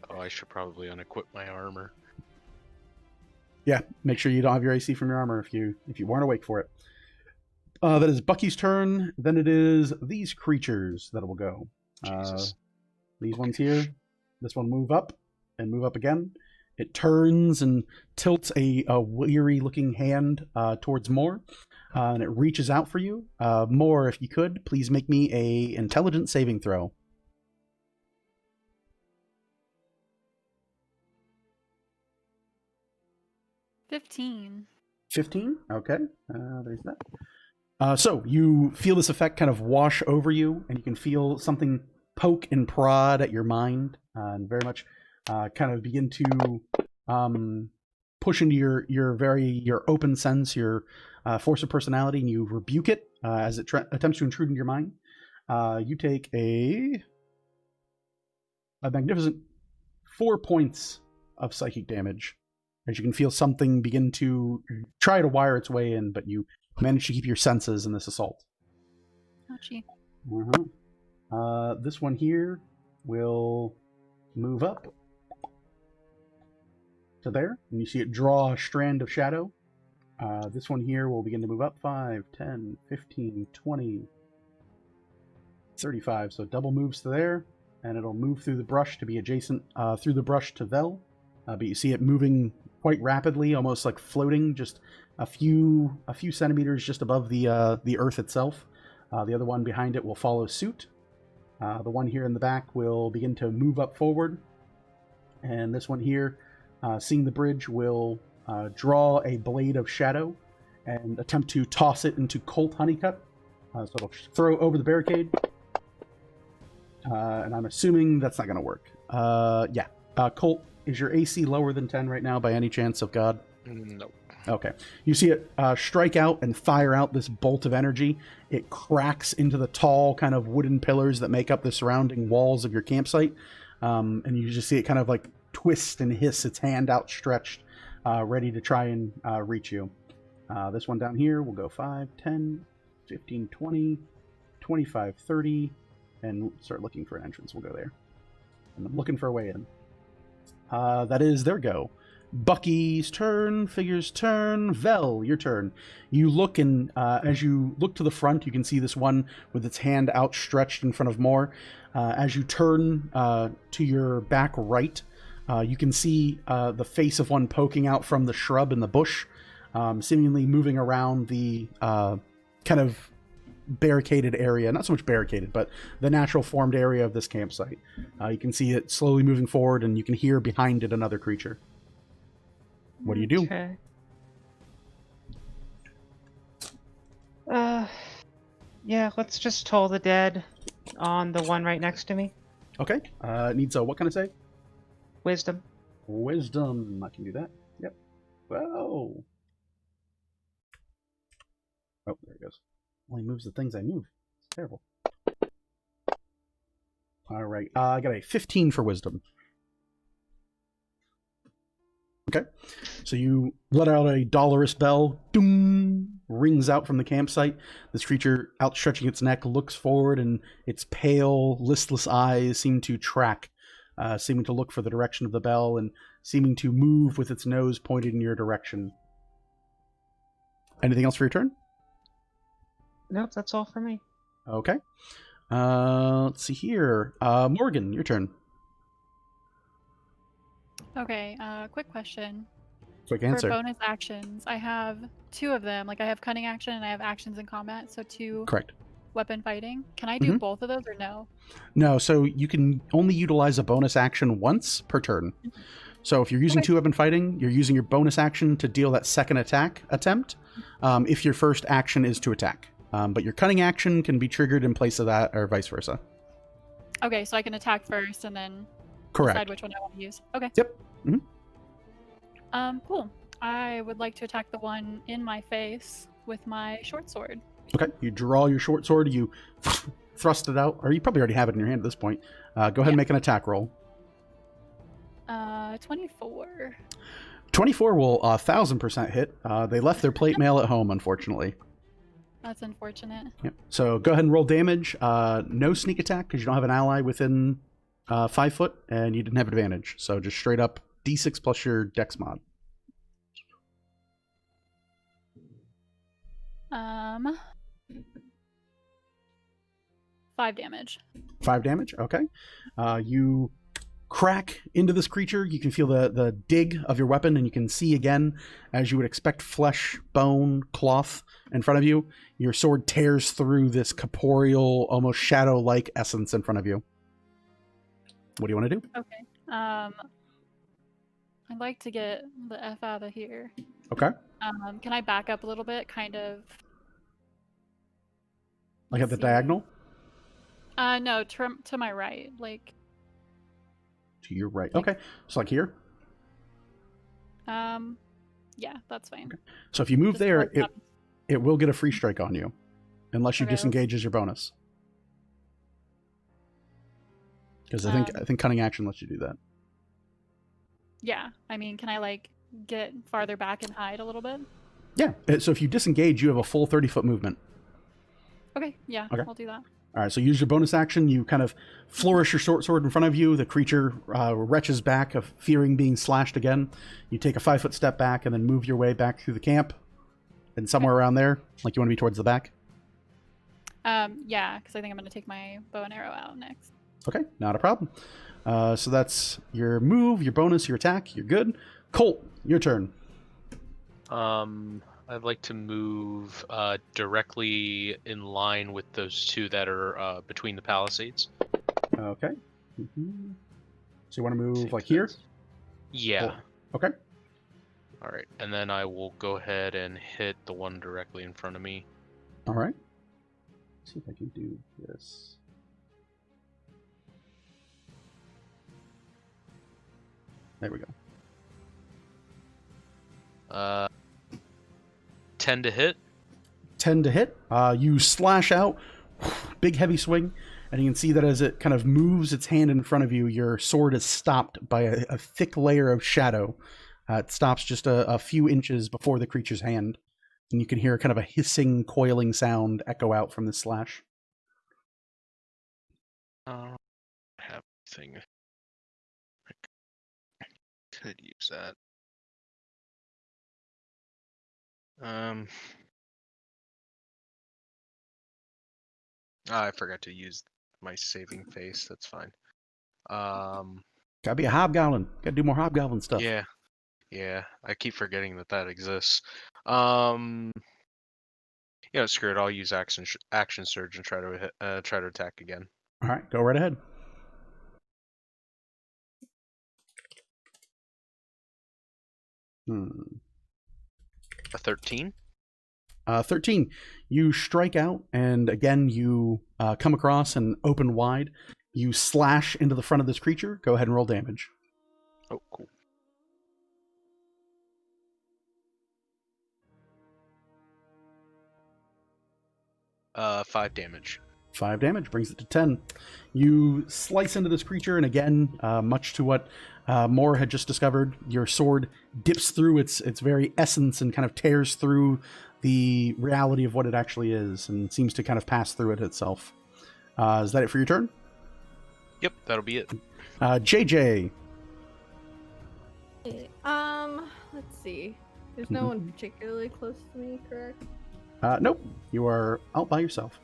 D: Oh, I should probably unequip my armor.
A: Yeah, make sure you don't have your AC from your armor if you weren't awake for it. That is Bucky's turn. Then it is these creatures that will go.
D: Jesus.
A: These ones here. This one move up and move up again. It turns and tilts a weary-looking hand towards Moore, and it reaches out for you. Moore, if you could, please make me a intelligence saving throw.
G: 15.
A: 15? Okay. There's that. So you feel this effect kind of wash over you, and you can feel something poke and prod at your mind, and very much kind of begin to push into your open sense, your force of personality, and you rebuke it as it attempts to intrude into your mind. You take a magnificent 4 points of psychic damage, as you can feel something begin to try to wire its way in, but you manage to keep your senses in this assault.
G: Ouchie.
A: This one here will move up to there, and you see it draw a strand of shadow. This one here will begin to move up 5, 10, 15, 20, 35. So double moves to there, and it'll move through the brush to be adjacent through the brush to Vel. But you see it moving quite rapidly, almost like floating, just a few centimeters just above the earth itself. The other one behind it will follow suit. The one here in the back will begin to move up forward, and this one here, seeing the bridge, will draw a blade of shadow and attempt to toss it into Colt Honeycutt. So it'll throw over the barricade, and I'm assuming that's not going to work. Yeah. Colt, is your AC lower than 10 right now by any chance of God?
D: Nope.
A: Okay. You see it strike out and fire out this bolt of energy. It cracks into the tall kind of wooden pillars that make up the surrounding walls of your campsite. And you just see it kind of like twist and hiss, its hand outstretched, ready to try and reach you. This one down here will go 5, 10, 15, 20, 25, 30, and start looking for an entrance. We'll go there. And I'm looking for a way in. That is their go. Bucky's turn, Figure's turn, Vel, your turn. You look, and as you look to the front, you can see this one with its hand outstretched in front of Moore. As you turn to your back right, you can see the face of one poking out from the shrub in the bush, seemingly moving around the kind of barricaded area. Not so much barricaded, but the natural formed area of this campsite. You can see it slowly moving forward, and you can hear behind it another creature. What do you do?
B: Okay. Yeah, let's just toll the dead on the one right next to me.
A: Okay. It needs a what kind of save?
B: Wisdom.
A: Wisdom. I can do that. Yep. Whoa. Oh, there it goes. Only moves the things I move. It's terrible. All right. I got a 15 for wisdom. Okay. So you let out a dolorous bell. Doom! Rings out from the campsite. This creature, outstretching its neck, looks forward, and its pale, listless eyes seem to track, seeming to look for the direction of the bell, and seeming to move with its nose pointed in your direction. Anything else for your turn?
B: Nope, that's all for me.
A: Okay. Let's see here. Morgan, your turn.
G: Okay, quick question.
A: Quick answer.
G: For bonus actions, I have 2 of them. Like, I have cunning action and I have actions in combat, so 2
A: Correct.
G: weapon fighting. Can I do both of those or no?
A: No, so you can only utilize a bonus action once per turn. So if you're using 2 weapon fighting, you're using your bonus action to deal that second attack attempt, if your first action is to attack. But your cunning action can be triggered in place of that, or vice versa.
G: Okay, so I can attack first and then
A: Correct.
G: decide which one I want to use. Okay.
A: Yep.
G: Cool. I would like to attack the one in my face with my short sword.
A: Okay. You draw your short sword, you thrust it out, or you probably already have it in your hand at this point. Go ahead and make an attack roll.
G: 24.
A: 24 will 1,000% hit. They left their plate mail at home, unfortunately.
G: That's unfortunate.
A: Yep. So go ahead and roll damage. No sneak attack because you don't have an ally within 5 foot, and you didn't have advantage. So just straight up D6 plus your Dex mod.
G: 5 damage.
A: 5 damage. Okay. You crack into this creature. You can feel the dig of your weapon, and you can see again, as you would expect, flesh, bone, cloth in front of you. Your sword tears through this corporeal, almost shadow-like essence in front of you. What do you want to do?
G: Okay. I'd like to get the F out of here.
A: Okay.
G: Can I back up a little bit, kind of
A: Like at the
F: See.
A: diagonal?
G: No, to my right. Like,
A: To your right.
G: Like-
A: Okay. So like here?
G: yeah, that's fine.
A: Okay. So if you move
G: Just
A: there,
G: towards them.
A: it will get a free strike on you. Unless you
G: Okay,
A: disengage as your bonus. Because I think cunning action lets you do that.
G: Yeah, I mean, can I like get farther back and hide a little bit?
A: Yeah. So if you disengage, you have a full 30-foot movement.
G: Okay, yeah,
A: Okay.
G: I'll do that.
A: All right, so use your bonus action. You kind of flourish your short sword in front of you. The creature retches back, fearing being slashed again. You take a 5-foot step back and then move your way back through the camp. And somewhere around there, like you want to be towards the back.
G: Yeah, because I think I'm going to take my bow and arrow out next.
A: Okay, not a problem. So that's your move, your bonus, your attack. You're good. Colt, your turn.
D: I'd like to move directly in line with those two that are between the palisades.
A: Okay. Mm-hmm. So you want to move
D: See if
A: like here?
D: that's- Yeah.
A: Okay.
D: All right, and then I will go ahead and hit the one directly in front of me.
A: All right. Let's see if I can do this. There we go.
D: 10 to hit.
A: 10 to hit. You slash out, big heavy swing, and you can see that as it kind of moves its hand in front of you, your sword is stopped by a thick layer of shadow. It stops just a few inches before the creature's hand, and you can hear kind of a hissing, coiling sound echo out from this slash.
D: I have a thing. I could use that. I forgot to use my saving face. That's fine.
A: Gotta be a hobgoblin. Gotta do more hobgoblin stuff.
D: Yeah. I keep forgetting that exists. Screw it. I'll use action surge and try to attack again.
A: All right, go right ahead.
D: A 13.
A: 13. You strike out, and again, you come across and open wide. You slash into the front of this creature. Go ahead and roll damage.
D: Oh, cool. Five damage.
A: 5 damage brings it to 10. You slice into this creature, and again, much to what Moore had just discovered, your sword dips through its very essence and kind of tears through the reality of what it actually is, and seems to kind of pass through it itself. Is that it for your turn?
D: Yep, that'll be it.
A: JJ.
F: Let's see. There's no one particularly close to me, correct?
A: Nope. You are out by yourself.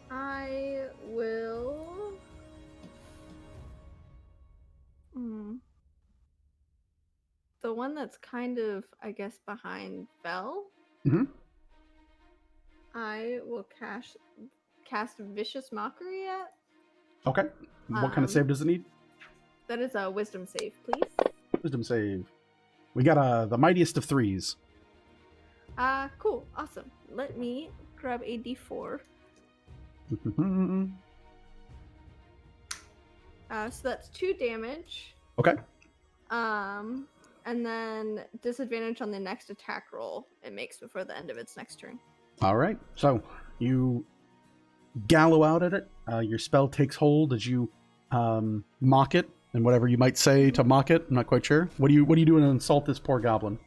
F: I will. The one that's kind of, I guess, behind Vel.
A: Mm-hmm.
F: I will cast Vicious Mockery at.
A: Okay. What kind of save does it need?
F: That is a Wisdom save, please.
A: Wisdom save. We got the mightiest of 3s.
F: Cool, awesome. Let me grab a d4. So that's 2 damage.
A: Okay.
F: And then disadvantage on the next attack roll it makes before the end of its next turn.
A: All right. So you gallow out at it. Your spell takes hold as you mock it, and whatever you might say to mock it. I'm not quite sure. What do you do to insult this poor goblin?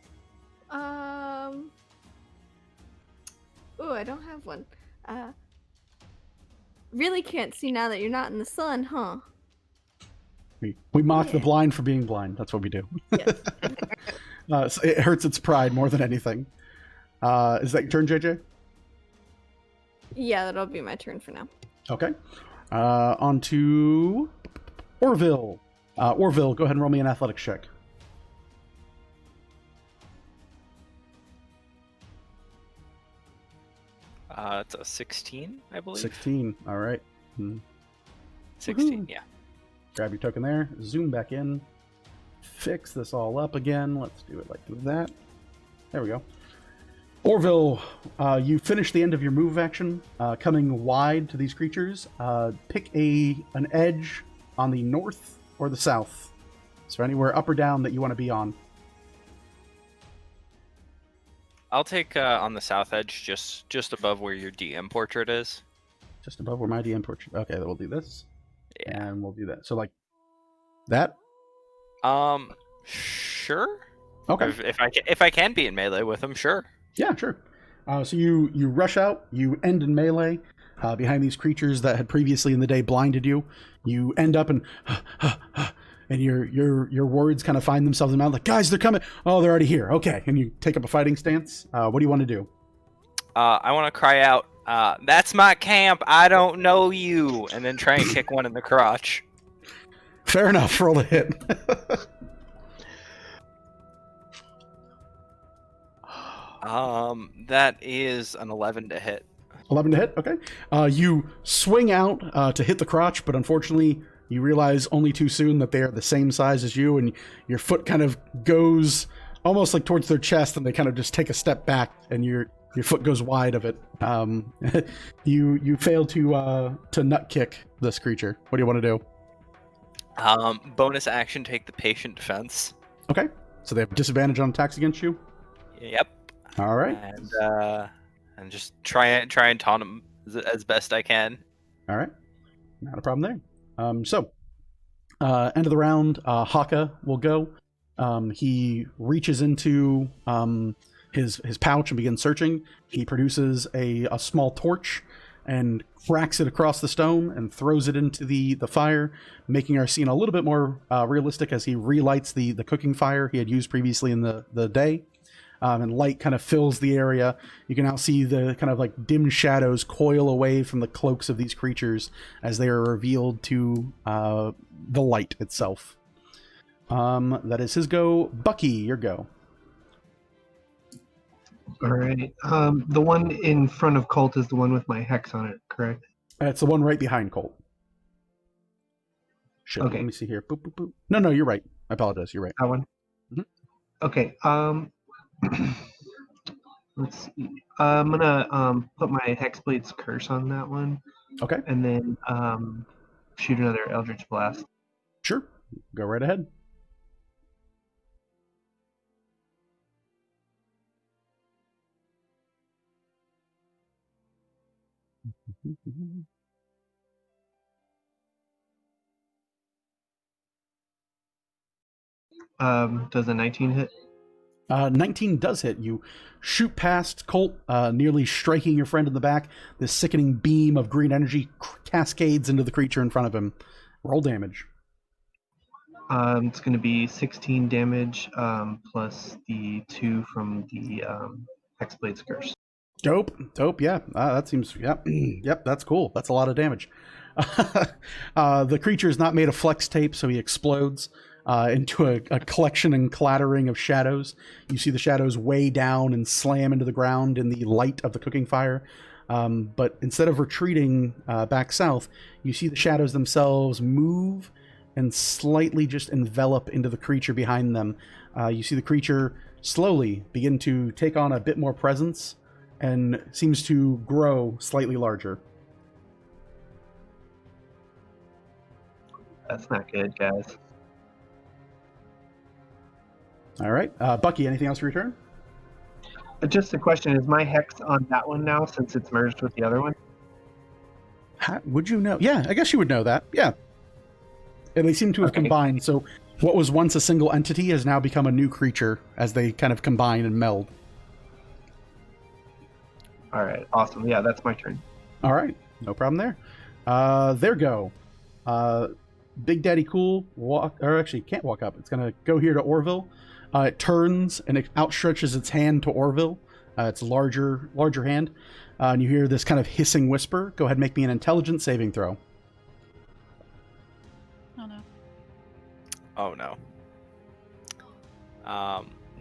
F: Oh, I don't have one. Really can't see now that you're not in the sun, huh?
A: We mock the blind for being blind. That's what we do.
F: Yes.
A: So it hurts its pride more than anything. Is that your turn, JJ?
F: Yeah, that'll be my turn for now.
A: Okay. On to Orville. Orville, go ahead and roll me an athletics check.
C: It's a 16, I believe.
A: 16. All right.
C: 16,
A: Woohoo.
C: yeah.
A: Grab your token there. Zoom back in. Fix this all up again. Let's do it like that. There we go. Orville, you finish the end of your move action, coming wide to these creatures. Pick an edge on the north or the south. So anywhere up or down that you want to be on.
C: I'll take on the south edge, just above where your DM portrait is.
A: Just above where my DM portrait. Okay, then we'll do this.
C: Yeah.
A: And we'll do that. So like that?
C: Sure.
A: Okay.
C: If I can be in melee with him, sure.
A: Yeah, sure. So you rush out, you end in melee behind these creatures that had previously in the day blinded you. You end up and your words kind of find themselves in the mouth like, guys, they're coming. Oh, they're already here. Okay. And you take up a fighting stance. What do you want to do?
C: I want to cry out, that's my camp, I don't know you, and then try and kick one in the crotch.
A: Fair enough. Roll a hit.
C: That is an 11 to hit.
A: 11 to hit, okay. You swing out to hit the crotch, but unfortunately you realize only too soon that they are the same size as you, and your foot kind of goes almost like towards their chest, and they kind of just take a step back, and your foot goes wide of it. You fail to nut kick this creature. What do you want to do?
C: Bonus action, take the patient defense.
A: Okay, so they have disadvantage on attacks against you?
C: Yep.
A: All right.
C: And just try and taunt him as best I can. All
A: right. Not a problem there. So, end of the round, Haka will go. He reaches into his pouch and begins searching. He produces a small torch and cracks it across the stone and throws it into the fire, making our scene a little bit more realistic as he relights the cooking fire he had used previously in the day. And light kind of fills the area. You can now see the kind of like dim shadows coil away from the cloaks of these creatures as they are revealed to the light itself. That is his go. Bucky, your go.
E: All right. The one in front of Colt is the one with my hex on it, correct?
A: It's the one right behind Colt. Shit,
E: okay.
A: Let me see here. Boop, boop, boop. No, you're right. I apologize. You're right.
E: That one?
A: Mm-hmm.
E: Okay. Let's see. I'm gonna put my Hexblade's curse on that one.
A: Okay.
E: And then shoot another Eldritch Blast.
A: Sure. Go right ahead.
E: Does a 19 hit?
A: 19 does hit. You shoot past Colt, nearly striking your friend in the back. This sickening beam of green energy cascades into the creature in front of him. Roll damage.
E: It's going to be 16 damage plus the 2 from the Hexblade's curse.
A: Dope. Yeah, that seems. Yep. That's cool. That's a lot of damage. The creature is not made of flex tape, so he explodes into a collection and clattering of shadows. You see the shadows way down and slam into the ground in the light of the cooking fire. But instead of retreating back south, you see the shadows themselves move and slightly just envelop into the creature behind them. You see the creature slowly begin to take on a bit more presence and seems to grow slightly larger.
E: That's not good, guys.
A: All right. Bucky, anything else for your turn?
E: Just a question. Is my hex on that one now since it's merged with the other one?
A: How, would you know? Yeah, I guess you would know that. Yeah. And they seem to have combined. So what was once a single entity has now become a new creature as they kind of combine and meld.
E: All right. Awesome. Yeah, that's my turn.
A: All right. No problem there. There go. Big Daddy Cool can't walk up. It's going to go here to Orville. It turns and it outstretches its hand to Orville. Its larger hand. And you hear this kind of hissing whisper. Go ahead and make me an intelligence saving throw.
C: Oh no.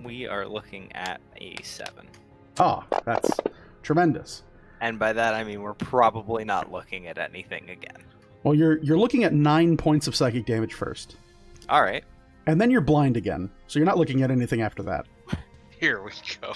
C: We are looking at a 7.
A: Ah, that's tremendous.
C: And by that I mean we're probably not looking at anything again.
A: Well, you're looking at 9 points of psychic damage first.
C: All right.
A: And then you're blind again, so you're not looking at anything after that.
D: Here we go.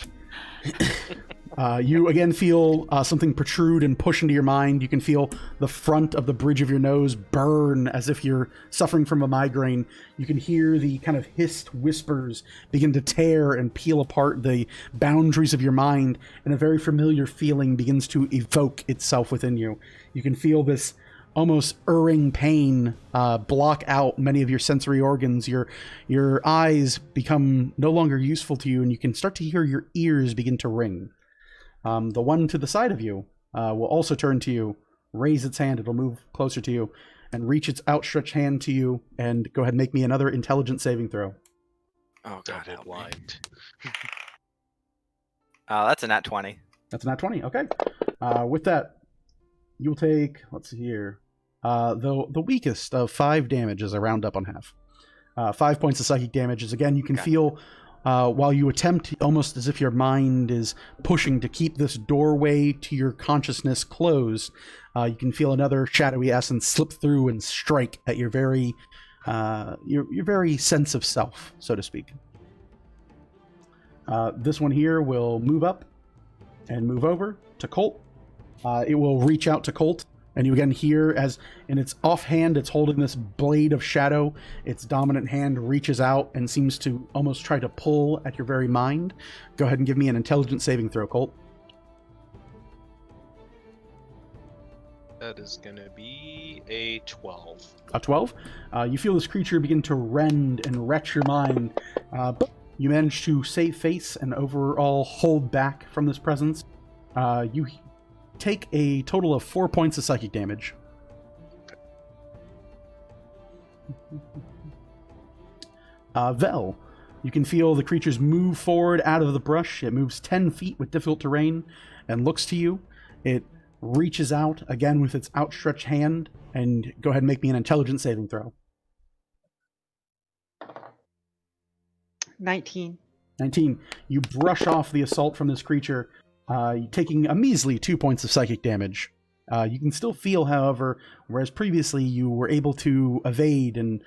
A: You again feel something protrude and push into your mind. You can feel the front of the bridge of your nose burn as if you're suffering from a migraine. You can hear the kind of hissed whispers begin to tear and peel apart the boundaries of your mind, and a very familiar feeling begins to evoke itself within you. You can feel this almost erring pain block out many of your sensory organs. Your eyes become no longer useful to you, and you can start to hear your ears begin to ring. The one to the side of you will also turn to you, raise its hand. It'll move closer to you and reach its outstretched hand to you, and go ahead and make me another intelligence saving throw.
C: Oh, God,
D: Dotted line.
C: That's a nat 20.
A: That's a nat 20. Okay. With that, you'll take, let's see here, the weakest of 5 damage as I round up on half. 5 points of psychic damage is, again, you can feel while you attempt, almost as if your mind is pushing to keep this doorway to your consciousness closed, you can feel another shadowy essence slip through and strike at your very sense of self, so to speak. This one here will move up and move over to Colt. It will reach out to Colt, and you again hear as in its offhand, it's holding this blade of shadow. Its dominant hand reaches out and seems to almost try to pull at your very mind. Go ahead and give me an intelligence saving throw, Colt.
D: That is going to be a 12.
A: A 12? You feel this creature begin to rend and retch your mind, but you manage to save face and overall hold back from this presence. You take a total of 4 points of psychic damage. Vel, you can feel the creatures move forward out of the brush. It moves 10 feet with difficult terrain and looks to you. It reaches out again with its outstretched hand, and go ahead and make me an intelligence saving throw.
B: 19.
A: 19. You brush off the assault from this creature, taking a measly 2 points of psychic damage. You can still feel, however, whereas previously you were able to evade and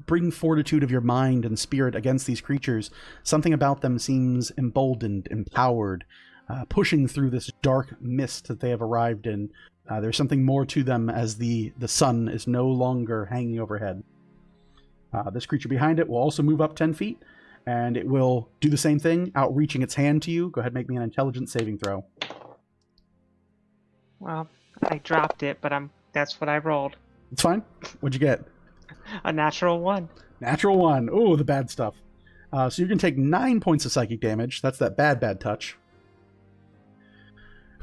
A: bring fortitude of your mind and spirit against these creatures, something about them seems emboldened, empowered, pushing through this dark mist that they have arrived in. There's something more to them as the sun is no longer hanging overhead. This creature behind it will also move up 10 feet, and it will do the same thing, outreaching its hand to you. Go ahead and make me an intelligence saving throw.
B: Well, I dropped it, but that's what I rolled.
A: It's fine. What'd you get?
B: A natural 1.
A: Natural 1. Oh, the bad stuff. So you're going to take 9 points of psychic damage. That's that bad touch.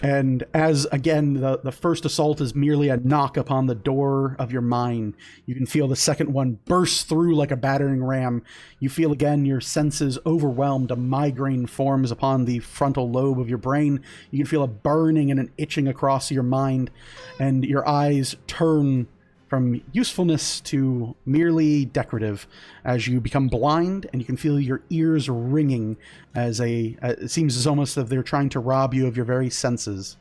A: And as, again, the first assault is merely a knock upon the door of your mind, you can feel the second one burst through like a battering ram. You feel, again, your senses overwhelmed. A migraine forms upon the frontal lobe of your brain. You can feel a burning and an itching across your mind, and your eyes turn from usefulness to merely decorative as you become blind, and you can feel your ears ringing as it seems as almost if they're trying to rob you of your very senses.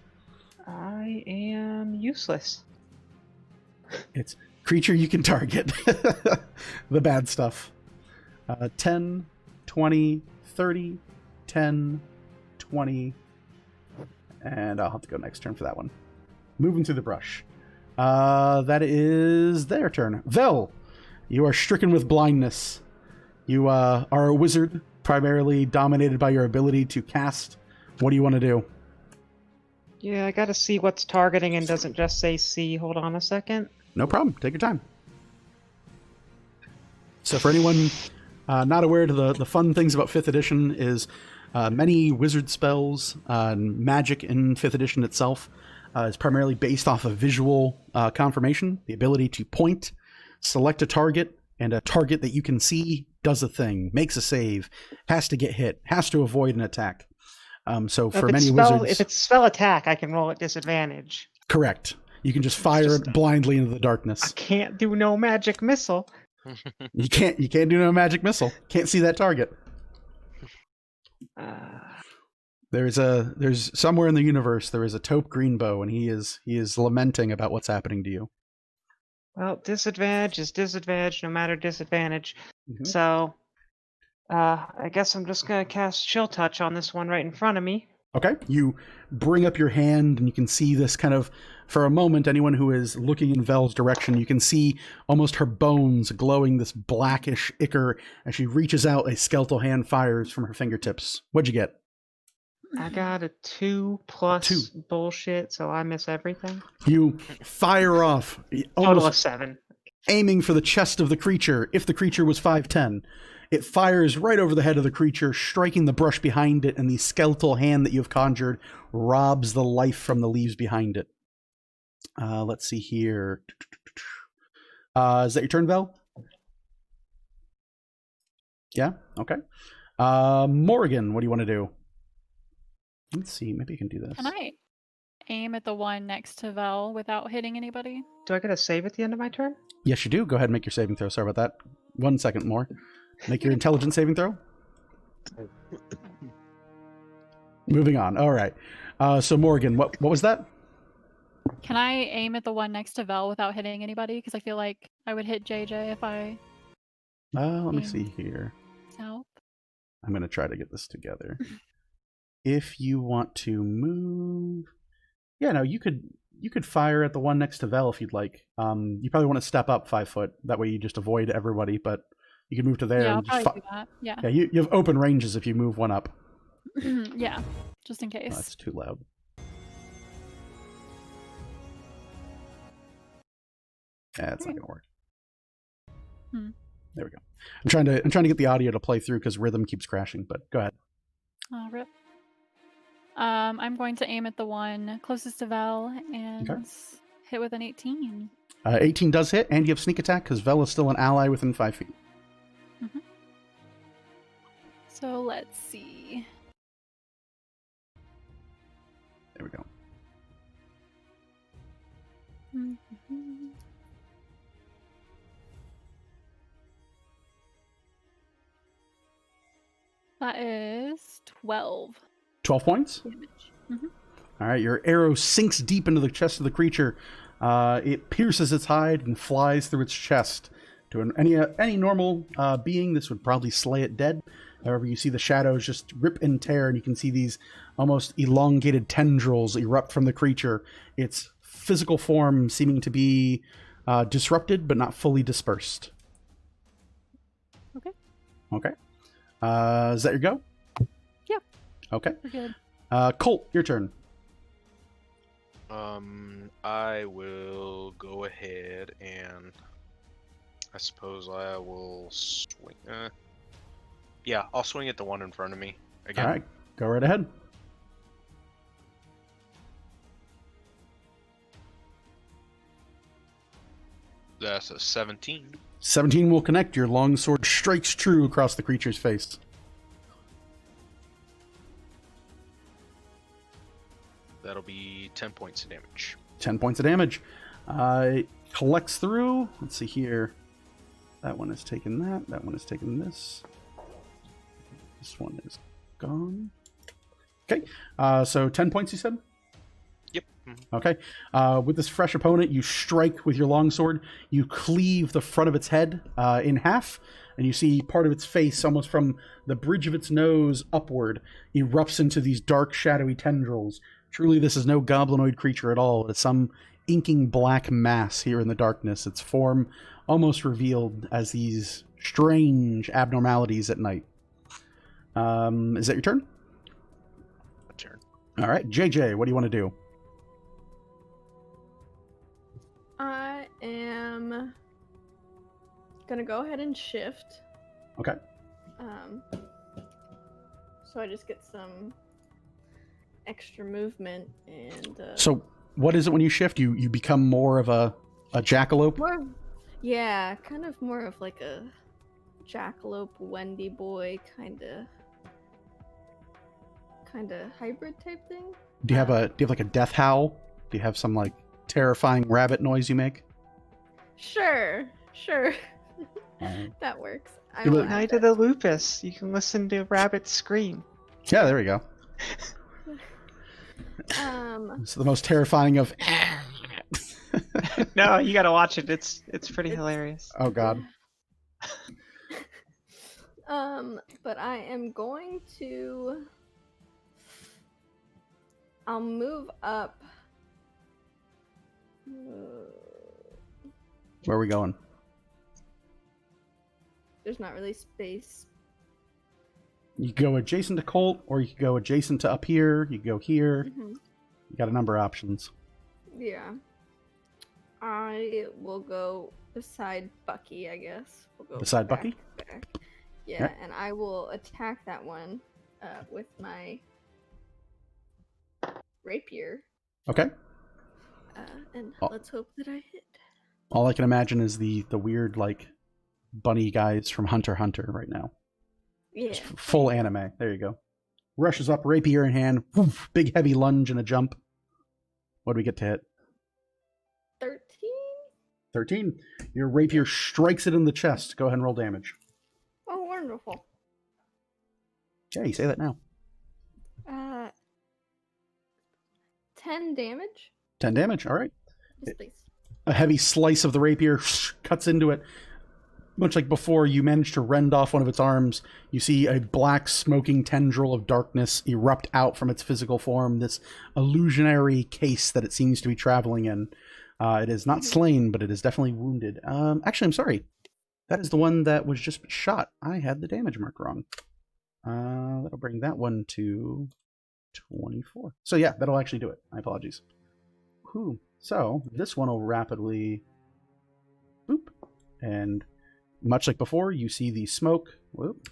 B: I am useless.
A: It's creature you can target. The bad stuff. 10, 20, 30, 10, 20, and I'll have to go next turn for that one. Moving through the brush. That is their turn. Vel, you are stricken with blindness. You are a wizard, primarily dominated by your ability to cast. What do you want to do?
B: Yeah, I gotta see what's targeting and doesn't just say C. Hold on a second.
A: No problem. Take your time. So for anyone not aware, the fun things about 5th edition is many wizard spells, magic in 5th edition itself, is primarily based off of visual confirmation, the ability to point, select a target, and a target that you can see does a thing, makes a save, has to get hit, has to avoid an attack. So for many wizards...
B: If it's spell attack, I can roll at disadvantage.
A: Correct. You can just fire it blindly into the darkness.
B: I can't do no magic missile.
A: You can't do no magic missile. Can't see that target. There's somewhere in the universe there is a taupe greenbow, and he is lamenting about what's happening to you.
B: Well, disadvantage is disadvantage no matter disadvantage.
A: Mm-hmm.
B: So I guess I'm just gonna cast Chill Touch on this one right in front of me.
A: Okay, you bring up your hand and you can see this kind of, for a moment, anyone who is looking in Vel's direction, you can see almost her bones glowing this blackish ichor as she reaches out, a skeletal hand fires from her fingertips. What'd you get?
B: I got a 2 plus
A: 2.
B: bullshit, so I miss everything.
A: You fire off,
B: Total of
A: almost
B: 7.
A: aiming for the chest of the creature. If the creature was 5'10", it fires right over the head of the creature, striking the brush behind it, and the skeletal hand that you've conjured robs the life from the leaves behind it. Let's see here. Is that your turn, Vel? Yeah? Okay. Morgan, what do you want to do? Let's see. Maybe you can do this.
G: Can I aim at the one next to Vel without hitting anybody?
B: Do I get a save at the end of my turn?
A: Yes, you do. Go ahead and make your saving throw. Sorry about that. 1 second more. Make your intelligence saving throw. Moving on. All right. So Morgan, what was that?
G: Can I aim at the one next to Vel without hitting anybody? Because I feel like I would hit JJ if I
A: Let me
G: aim
A: see here.
G: south.
A: I'm going to try to get this together. If you want to move, yeah, no, you could fire at the one next to Vel if you'd like. You probably want to step up 5 foot. That way you just avoid everybody. But you can move to there.
G: Yeah, I'll
A: and just
G: probably do that. Yeah.
A: Yeah, you have open ranges if you move one up.
G: Yeah, just in
A: Oh,
G: case.
A: that's too loud. Yeah, it's not gonna work. There we go. I'm trying to get the audio to play through because rhythm keeps crashing. But go ahead.
G: Rip. I'm going to aim at the one closest to Vel and hit with an 18.
A: 18 does hit, and you have sneak attack because Vel is still an ally within 5 feet.
G: So let's see.
A: There we go.
G: That is 12
A: 12 points.
G: damage.
A: All right, your arrow sinks deep into the chest of the creature. It pierces its hide and flies through its chest. To any normal being, this would probably slay it dead. However, you see the shadows just rip and tear, and you can see these almost elongated tendrils erupt from the creature. Its physical form seeming to be disrupted, but not fully dispersed.
G: Okay.
A: Okay. Is that your go?
G: Yeah.
A: Okay.
G: We're good.
A: Colt, your turn.
D: I will go ahead and I suppose I will swing. Yeah, I'll swing at the one in front of me again.
A: All right, go right ahead.
D: That's a 17.
A: 17 will connect. Your longsword strikes true across the creature's face.
D: That'll be 10 points of damage.
A: 10 points of damage. It collects through. Let's see here. That one has taken that. That one has taken this. This one is gone. Okay. So 10 points, you said?
D: Yep.
A: Okay. With this fresh opponent, you strike with your longsword. You cleave the front of its head in half, and you see part of its face, almost from the bridge of its nose upward, erupts into these dark, shadowy tendrils. Truly, this is no goblinoid creature at all. It's some inking black mass here in the darkness. Its form almost revealed as these strange abnormalities at night. Is that your turn?
D: My turn.
A: All right. JJ, what do you want to do?
F: I am gonna go ahead and shift.
A: Okay.
F: So I just get some extra movement and.
A: So, what is it when you shift? You become more of a jackalope?
F: More, yeah, kind of more of like a jackalope, Wendy boy kind of hybrid type thing.
A: Do you have like a death howl? Do you have some like terrifying rabbit noise you make?
F: Sure.
A: Alright.
F: That works. I
A: Yeah,
F: will
A: but-
F: add
B: Night
F: that.
B: of the Lupus. You can listen to rabbits scream.
A: Yeah, there we go. It's the most terrifying of.
B: No, you gotta watch it. It's pretty hilarious.
A: Oh God.
F: But I am going to. I'll move up.
A: Where are we going?
F: There's not really space.
A: You could go adjacent to Colt, or you could go adjacent to up here. You could go here.
F: Mm-hmm.
A: You got a number of options.
F: Yeah. I will go beside Bucky, I guess. We'll go
A: Beside
F: back
A: Bucky?
F: there. Yeah, and I will attack that one with my rapier.
A: Okay.
F: And
A: Oh.
F: let's hope that I hit.
A: All I can imagine is the weird, like, bunny guys from Hunter x Hunter right now.
F: Yeah.
A: Just full anime. There you go. Rushes up, rapier in hand. Woof, big heavy lunge and a jump. What do we get to hit?
F: 13?
A: 13. Your rapier strikes it in the chest. Go ahead and roll damage.
F: Oh, wonderful.
A: Yeah, you say that now.
F: 10 damage?
A: 10 damage. All right.
F: Yes, please.
A: A heavy slice of the rapier cuts into it. Much like before, you manage to rend off one of its arms. You see a black, smoking tendril of darkness erupt out from its physical form, this illusionary case that it seems to be traveling in. It is not slain, but it is definitely wounded. Actually, I'm sorry. That is the one that was just shot. I had the damage mark wrong. That'll bring that one to 24. So yeah, that'll actually do it. My apologies. Whew. So this one will rapidly... Boop. And... much like before, you see the smoke. Whoop.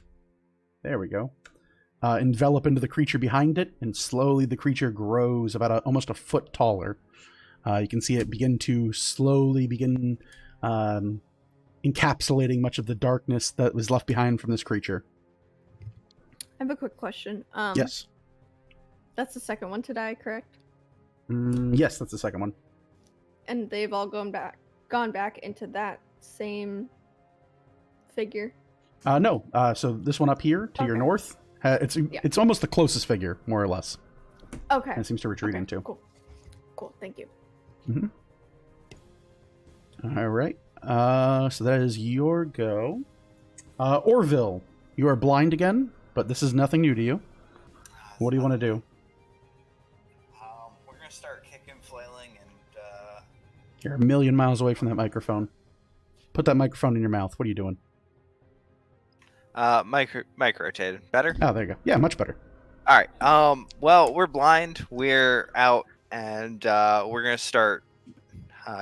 A: There we go. Envelop into the creature behind it, and slowly the creature grows about almost a foot taller. You can see it begin to slowly begin encapsulating much of the darkness that was left behind from this creature.
F: I have a quick question.
A: Yes.
F: That's the second one to die, correct?
A: Yes, that's the second one.
F: And they've all gone back into that same figure.
A: No. So this one up here to your
F: Okay.
A: north, it's almost the closest figure, more or less.
F: Okay.
A: And it seems to retreat
F: Okay,
A: into.
F: Cool. Cool. Thank you.
A: Mm-hmm. All right. So that is your go. Orville, you are blind again, but this is nothing new to you. What do you want to do?
C: We're gonna start kicking, flailing, and
A: You're a million miles away from that microphone. Put that microphone in your mouth. What are you doing?
C: mic rotated. Better?
A: Oh, there you go. Yeah, much better.
C: All right. Well, we're blind. We're out, and we're gonna start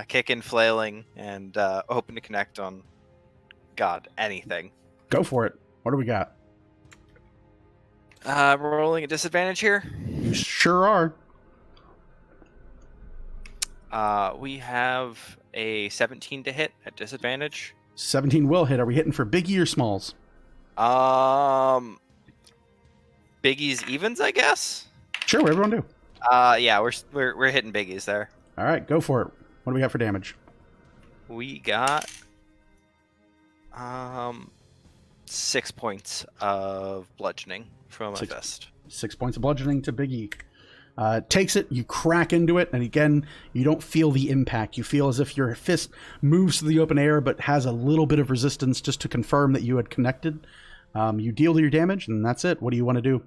C: kicking, flailing, and hoping to connect on God, anything.
A: Go for it. What do we got?
C: We're rolling a disadvantage here.
A: You sure are.
C: We have a 17 to hit at disadvantage.
A: 17 will hit. Are we hitting for biggie or smalls?
C: Biggies, evens, I guess.
A: Sure, what everyone do.
C: Yeah, we're hitting biggies there.
A: All right, go for it. What do we got for damage?
C: We got 6 points of bludgeoning from a fist.
A: 6 points of bludgeoning to biggie. Takes it, you crack into it, and again, you don't feel the impact. You feel as if your fist moves to the open air, but has a little bit of resistance just to confirm that you had connected. You deal your damage, and that's it. What do you want to do?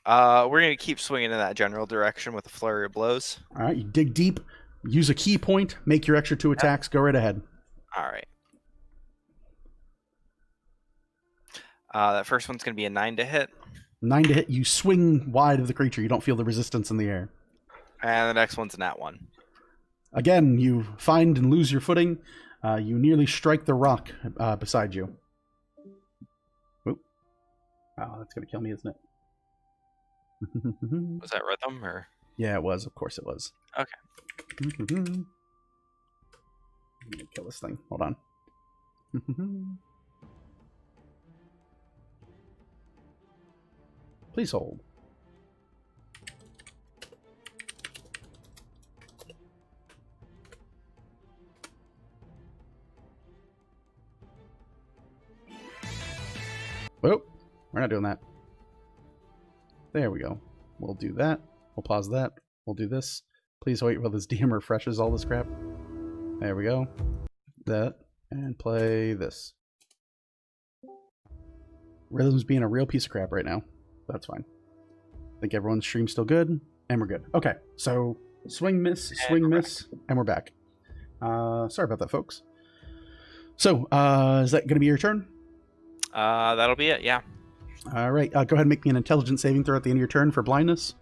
C: We're going to keep swinging in that general direction with a flurry of blows.
A: All right, you dig deep, use a key point, make your extra 2 attacks, go right ahead.
C: All right. That first one's going to be a 9 to hit.
A: 9 to hit, you swing wide of the creature. You don't feel the resistance in the air.
C: And the next one's a nat 1.
A: Again, you find and lose your footing. You nearly strike the rock beside you. Oop. Oh, that's going to kill me, isn't it?
C: Was that rhythm or?
A: Yeah, it was. Of course it was.
C: Okay.
A: Let me kill this thing. Hold on. Please hold. Oh, we're not doing that. There we go. We'll do that. We'll pause that. We'll do this. Please wait while this DM refreshes all this crap. There we go. That. And play this. Rhythm's being a real piece of crap right now. That's fine. I think everyone's stream's still good, and we're good. Okay, so swing, miss, and we're back. Sorry about that, folks. So, is that going to be your turn?
C: That'll be it, yeah.
A: All right, go ahead and make me an intelligence saving throw at the end of your turn for blindness.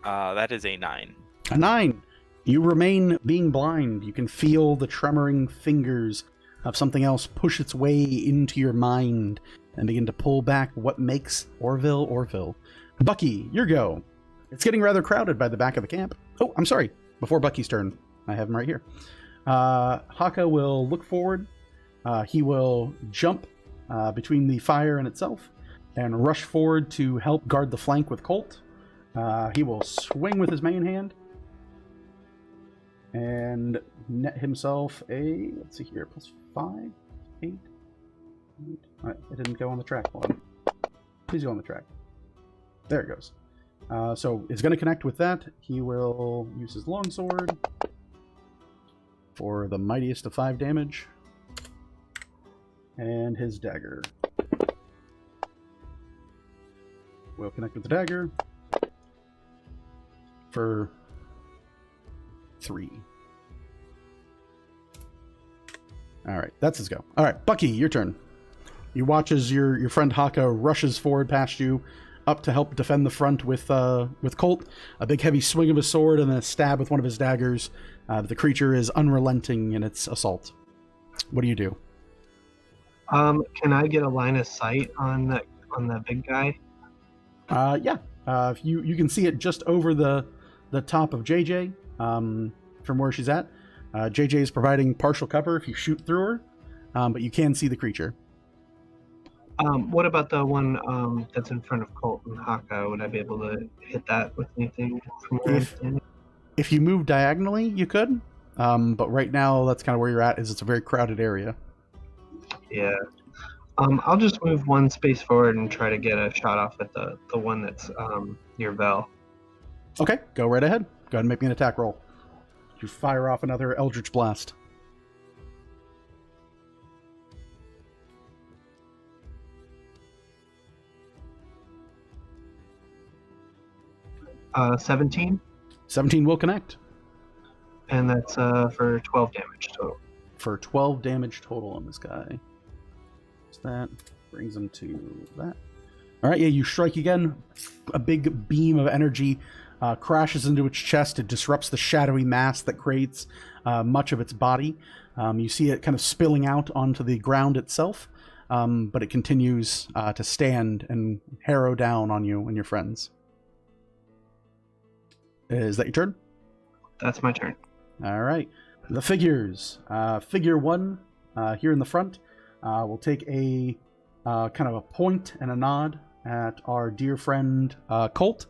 C: That is a 9.
A: A 9. You remain being blind. You can feel the tremoring fingers of something else push its way into your mind and begin to pull back what makes Orville. Bucky, your go. It's getting rather crowded by the back of the camp. Oh, I'm sorry. Before Bucky's turn, I have him right here. Haka will look forward. He will jump between the fire and itself and rush forward to help guard the flank with Colt. He will swing with his main hand and net himself a, let's see here, +5, 8. All right, it didn't go on the track. Hold on. Please go on the track. There it goes. So it's going to connect with that. He will use his longsword for the mightiest of 5 damage. And his dagger will connect with the dagger for 3. All right, that's his go. All right, Bucky, your turn. You watch as your friend Haka rushes forward past you, up to help defend the front with Colt. A big heavy swing of his sword and then a stab with one of his daggers. The creature is unrelenting in its assault. What do you do?
E: Can I get a line of sight on that big guy?
A: Yeah. You can see it just over the top of JJ from where she's at. JJ is providing partial cover if you shoot through her, but you can see the creature.
E: What about the one that's in front of Colt and Haka? Would I be able to hit that with anything from where I'm standing?
A: If you move diagonally, you could. But right now, that's kind of where you're at, is it's a very crowded area.
E: Yeah. I'll just move one space forward and try to get a shot off at the one that's near Vel.
A: Okay, go right ahead. Go ahead and make me an attack roll. You fire off another Eldritch Blast.
E: 17.
A: 17 will connect.
E: And that's for 12 damage total.
A: For 12 damage total on this guy. So that brings him to that. All right, yeah, you strike again. A big beam of energy crashes into its chest. It disrupts the shadowy mass that creates much of its body. You see it kind of spilling out onto the ground itself, but it continues to stand and harrow down on you and your friends. Is that your turn?
E: That's my turn.
A: All right. The figures. Figure 1 here in the front will take a kind of a point and a nod at our dear friend Colt.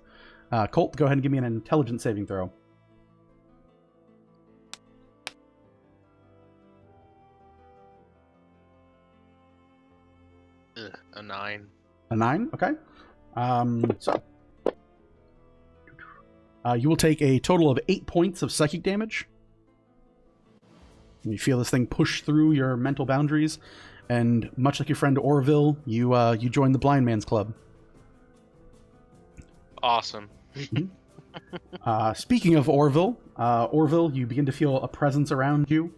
A: Colt, go ahead and give me an intelligence saving throw.
D: A 9.
A: A 9? Okay. So you will take a total of 8 points of psychic damage. You feel this thing push through your mental boundaries, and much like your friend Orville, you join the Blind Man's Club.
D: Awesome.
A: Speaking of Orville, you begin to feel a presence around you.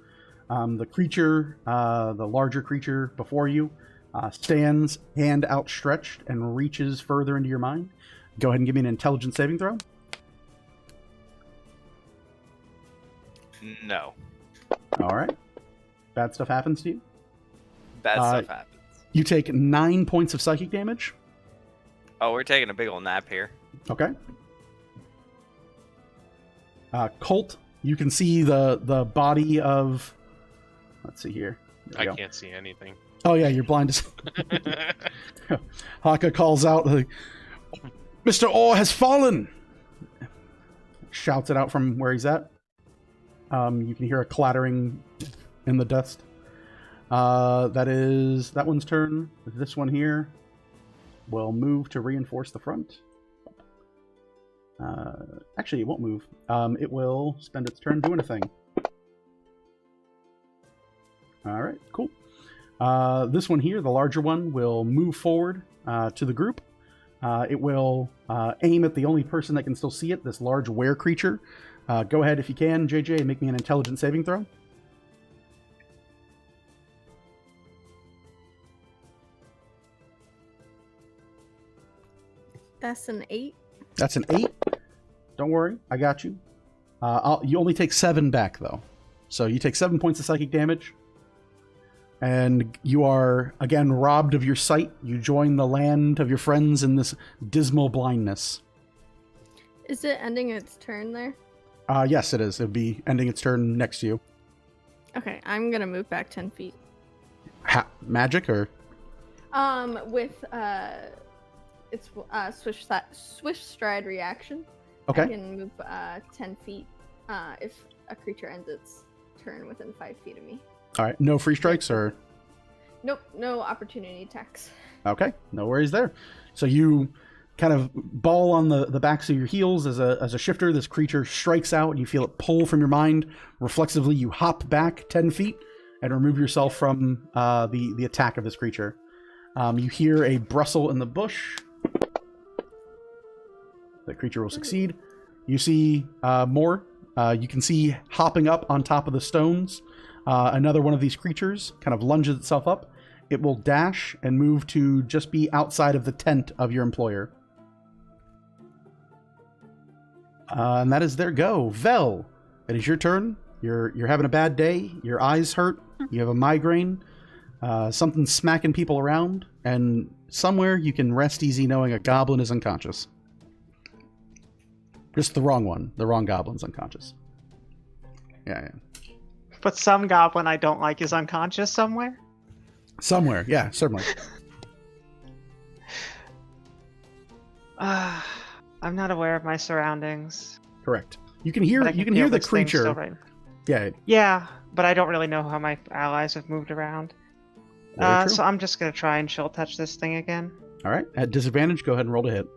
A: The creature, the larger creature before you, stands hand outstretched and reaches further into your mind. Go ahead and give me an intelligence saving throw.
C: No.
A: All right. Bad stuff happens to you.
C: Bad stuff happens.
A: You take 9 points of psychic damage.
C: Oh, we're taking a big old nap here.
A: Okay. Colt, you can see the body of... Let's see here.
D: I can't see anything.
A: Oh, yeah, you're blind as... Haka calls out, like, Mr. Orr has fallen! Shouts it out from where he's at. You can hear a clattering in the dust. That one's turn. This one here will move to reinforce the front. Actually, it won't move. It will spend its turn doing a thing. All right, cool. This one here, the larger one, will move forward to the group. It will aim at the only person that can still see it, this large were creature. Go ahead if you can, JJ, and make me an intelligence saving throw.
F: That's an 8.
A: That's an 8. Don't worry, I got you. You only take 7 back, though. So you take 7 points of psychic damage. And you are, again, robbed of your sight. You join the land of your friends in this dismal blindness.
F: Is it ending its turn there?
A: Yes, it is. It would be ending its turn next to you.
F: Okay, I'm gonna move back 10 feet.
A: Magic, or?
F: With it's swift stride reaction.
A: Okay.
F: I can move 10 feet if a creature ends its turn within 5 feet of me.
A: All right. No free strikes, or?
F: Nope, no opportunity attacks.
A: Okay, no worries there. So you kind of ball on the backs of your heels as a shifter. This creature strikes out, and you feel it pull from your mind. Reflexively, you hop back 10 feet and remove yourself from the attack of this creature. You hear a bristle in the bush. The creature will succeed. You see more. You can see hopping up on top of the stones. Another one of these creatures kind of lunges itself up. It will dash and move to just be outside of the tent of your employer. And that is their go. Vel, it is your turn. You're having a bad day. Your eyes hurt. You have a migraine. Something's smacking people around. And somewhere you can rest easy knowing a goblin is unconscious. Just the wrong one. The wrong goblin's unconscious. Yeah.
B: But some goblin I don't like is unconscious somewhere.
A: Somewhere, yeah, certainly.
B: I'm not aware of my surroundings.
A: Correct. You can hear
B: But I
A: you can
B: feel
A: hear the
B: this thing still
A: creature.
B: right-
A: Yeah.
B: Yeah, but I don't really know how my allies have moved around.
A: Very true.
B: So I'm just gonna try and chill touch this thing again.
A: All right. At disadvantage, go ahead and roll to hit.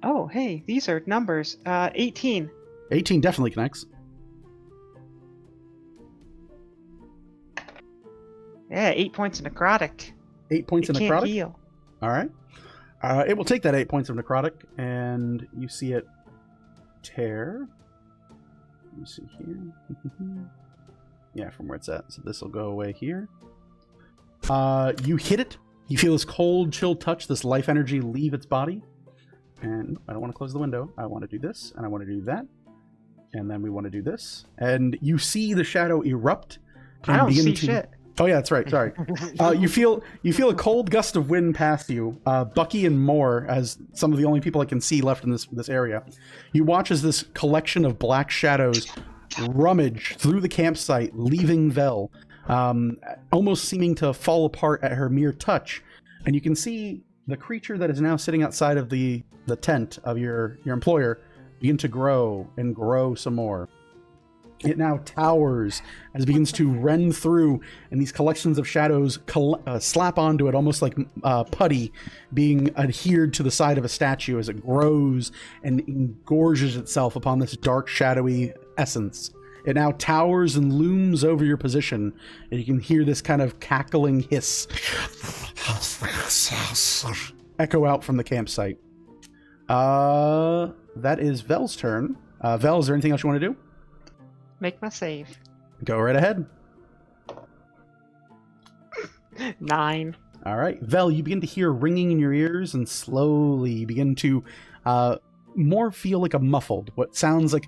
B: Oh, hey, these are numbers. 18.
A: 18 definitely connects.
B: Yeah, 8 points of necrotic.
A: 8 points
B: It
A: of
B: can't
A: necrotic.
B: heal.
A: All right. It will take that 8 points of necrotic, and you see it tear. Let me see here. Yeah, from where it's at. So this will go away here. You hit it. You feel this cold, chill touch, this life energy leave its body. And I don't want to close the window. I want to do this, and I want to do that. And then we want to do this. And you see the shadow erupt.
B: I don't
A: begin
B: see
A: to...
B: shit.
A: Oh yeah, that's right. Sorry. You feel a cold gust of wind past you. Bucky and Moore, as some of the only people I can see left in this area. You watch as this collection of black shadows rummage through the campsite, leaving Vel, almost seeming to fall apart at her mere touch. And you can see the creature that is now sitting outside of the tent of your employer begin to grow and grow some more. It now towers as it begins to rend through, and these collections of shadows slap onto it almost like putty being adhered to the side of a statue as it grows and engorges itself upon this dark, shadowy essence. It now towers and looms over your position, and you can hear this kind of cackling hiss echo out from the campsite. That is Vel's turn. Vel, is there anything else you want to do?
B: Make my save.
A: Go right ahead.
B: 9.
A: All right. Vel, you begin to hear ringing in your ears, and slowly you begin to more feel like a muffled, what sounds like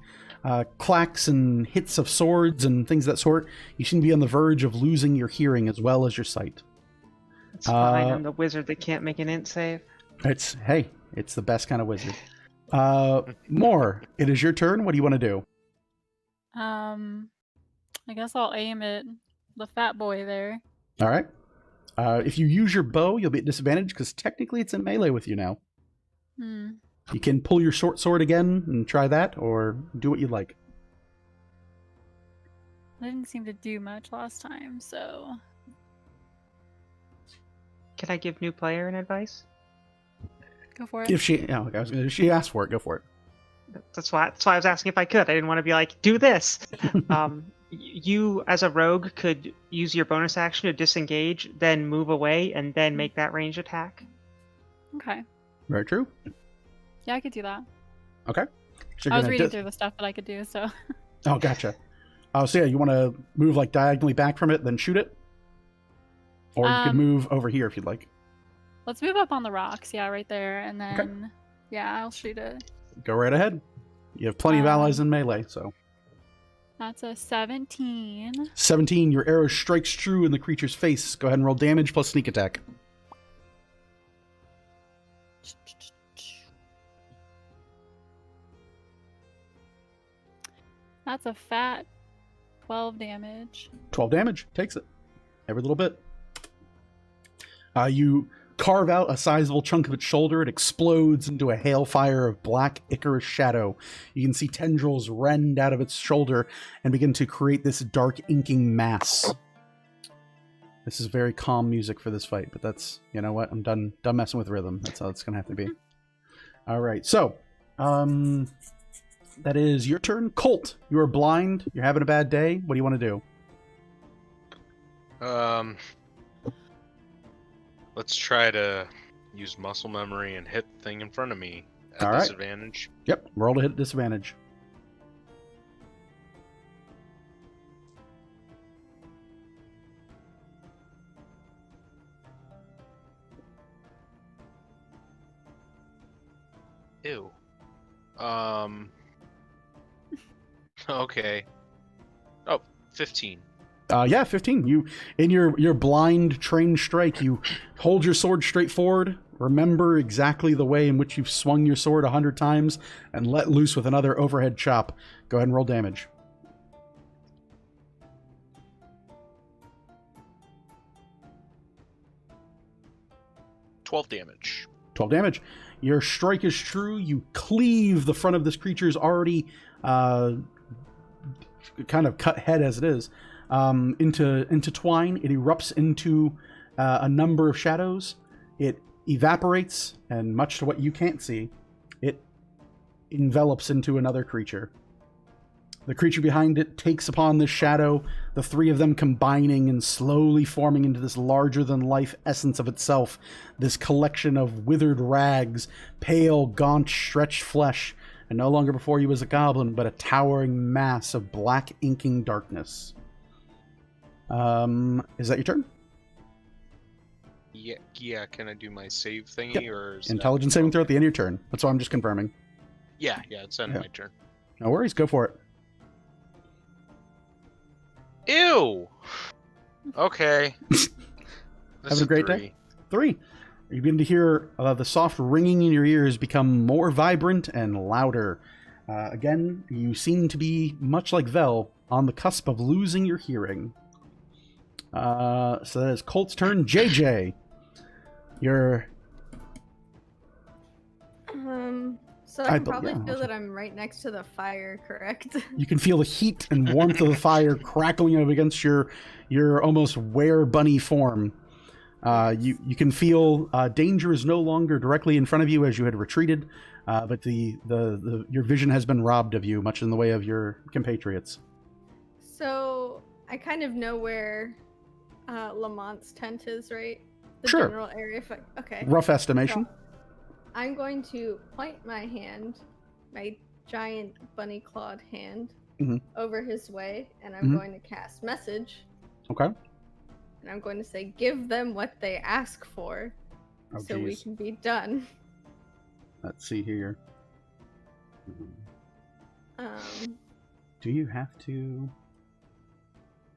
A: clacks and hits of swords and things of that sort. You seem to be on the verge of losing your hearing as well as your sight.
B: It's fine. I'm the wizard that can't make an int save.
A: It's the best kind of wizard. Moore, it is your turn. What do you want to do?
G: I guess I'll aim at the fat boy there.
A: All right. If you use your bow, you'll be at disadvantage because technically it's in melee with you now. You can pull your short sword again and try that, or do what you like.
G: I didn't seem to do much last time, so...
B: Can I give new player an advice?
G: Go for it.
A: If she asked for it, go for it.
B: That's why I was asking if I could. I didn't want to be like, do this. you as a rogue could use your bonus action to disengage, then move away, and then make that ranged attack.
G: Okay.
A: Very true.
G: Yeah, I could do that.
A: Okay. So
G: I
A: you're
G: was
A: gonna
G: reading through the stuff that I could do, so.
A: Oh, gotcha. So yeah, you want to move like diagonally back from it, then shoot it? Or you could move over here if you'd like.
G: Let's move up on the rocks, yeah, right there, and then, yeah, I'll shoot it.
A: Go right ahead. You have plenty of allies in melee, so.
G: That's a 17.
A: 17, your arrow strikes true in the creature's face. Go ahead and roll damage plus sneak attack.
G: That's a fat 12 damage.
A: 12 damage. Takes it. Every little bit. You carve out a sizable chunk of its shoulder. It explodes into a hailfire of black Icarus shadow. You can see tendrils rend out of its shoulder and begin to create this dark inking mass. This is very calm music for this fight, but that's, you know what? I'm done messing with rhythm. That's how it's going to have to be. All right. So, that is your turn. Colt, you are blind. You're having a bad day. What do you want to do?
D: Let's try to use muscle memory and hit the thing in front of me at
A: All right.
D: disadvantage.
A: Yep. Roll to hit at disadvantage.
D: Ew. Okay. Oh, 15.
A: Yeah, 15. You, in your blind trained strike, you hold your sword straight forward, remember exactly the way in which you've swung your sword 100 times, and let loose with another overhead chop. Go ahead and roll damage.
D: $12 damage.
A: 12 damage. Your strike is true. You cleave the front of this creature's already kind of cut head as it is into twine. It erupts into a number of shadows. It evaporates, and much to what you can't see, it envelops into another creature. The creature behind it takes upon this shadow, the three of them combining and slowly forming into this larger-than-life essence of itself, this collection of withered rags, pale, gaunt, stretched flesh, and no longer before you as a goblin, but a towering mass of black inking darkness. Is that your turn?
D: Yeah. Can I do my save thingy?
A: Yep.
D: Or is
A: Intelligence saving throw at the end of your turn. That's what I'm just confirming.
D: Yeah, it's end of my turn.
A: No worries, go for it.
D: Ew! Okay.
A: Have a great day. 3. You begin to hear the soft ringing in your ears become more vibrant and louder. Again, you seem to be, much like Vel, on the cusp of losing your hearing. So that is Colt's turn. JJ, you're...
F: So I can probably feel that I'm right next to the fire, correct?
A: You can feel the heat and warmth of the fire crackling up against your almost were-bunny form. You can feel danger is no longer directly in front of you as you had retreated, but your vision has been robbed of you, much in the way of your compatriots.
F: So I kind of know where Lamont's tent is, right? The
A: Sure.
F: general area. Okay.
A: Rough estimation.
F: So I'm going to point my hand, my giant bunny-clawed hand, over his way, and I'm going to cast message.
A: Okay.
F: And I'm going to say, give them what they ask for, so we can be done.
A: Let's see here. Do you have to?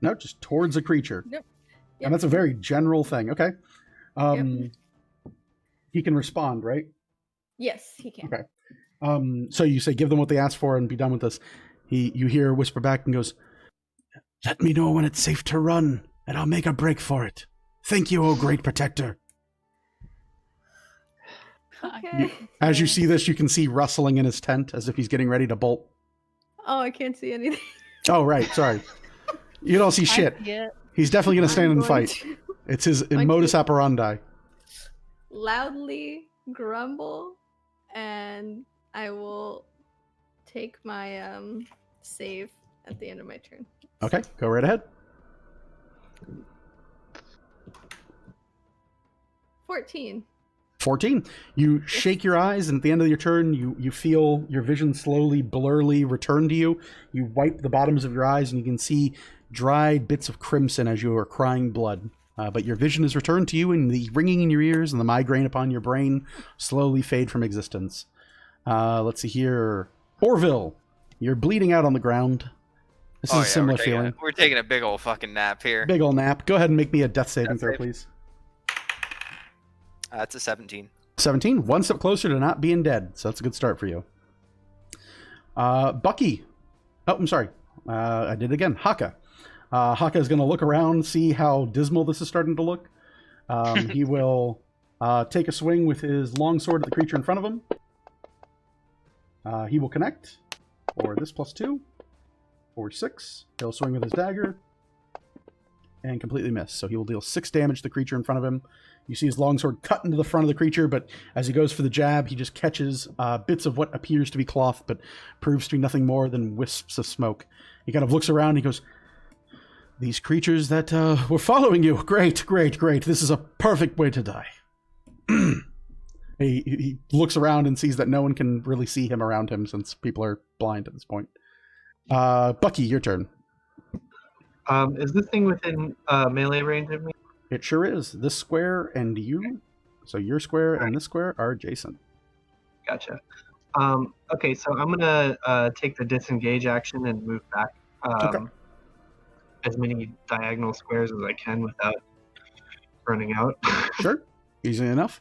A: No, just towards a creature.
F: Yep.
A: And that's a very general thing. Okay. He can respond, right?
F: Yes, he can.
A: Okay. So you say, give them what they ask for and be done with this. You hear whisper back and goes, let me know when it's safe to run, and I'll make a break for it. Thank you, O great protector.
F: Okay.
A: As you see this, you can see rustling in his tent as if he's getting ready to bolt.
F: Oh, I can't see anything.
A: Oh, right. Sorry. You don't see shit. He's definitely going to stand and fight. It's his modus operandi.
F: Loudly grumble, and I will take my save at the end of my turn.
A: Okay, go right ahead.
F: 14.
A: 14. You shake your eyes, and at the end of your turn, you feel your vision slowly, blurrily return to you. You wipe the bottoms of your eyes, and you can see dried bits of crimson as you are crying blood. But your vision is returned to you, and the ringing in your ears and the migraine upon your brain slowly fade from existence. Let's see here. Orville, you're bleeding out on the ground. This is a similar feeling.
C: We're taking a big old fucking nap here.
A: Big ol' nap. Go ahead and make me a death saving throw, please.
C: That's a 17.
A: 17. One step closer to not being dead, so that's a good start for you. Bucky. Oh, I'm sorry. I did it again. Haka. Haka is going to look around, see how dismal this is starting to look. He will take a swing with his longsword at the creature in front of him. He will connect for this +2 for 6. He'll swing with his dagger and completely miss. So he will deal 6 damage to the creature in front of him. You see his longsword cut into the front of the creature, but as he goes for the jab, he just catches bits of what appears to be cloth, but proves to be nothing more than wisps of smoke. He kind of looks around and he goes, "These creatures that were following you, great, great, great. This is a perfect way to die." He looks around and sees that no one can really see him around him since people are blind at this point. Bucky, your turn.
E: Is this thing within melee range of me?
A: It sure is. This square and you, so your square and this square are adjacent.
E: Gotcha. Okay, so I'm gonna take the disengage action and move back as many diagonal squares as I can without running out.
A: Sure, easy enough.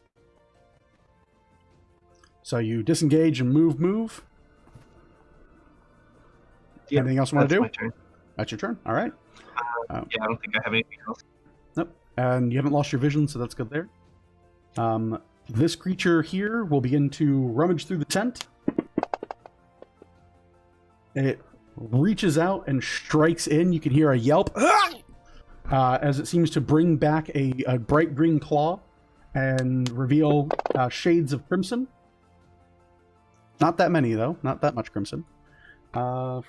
A: So you disengage and move.
E: Yep,
A: anything else you want to do?
E: My turn.
A: That's your turn. All right.
E: Yeah, I don't think I have anything else.
A: Nope. And you haven't lost your vision, so that's good there. This creature here will begin to rummage through the tent. It reaches out and strikes in. You can hear a yelp as it seems to bring back a bright green claw and reveal shades of crimson. Not that many, though. Not that much crimson. You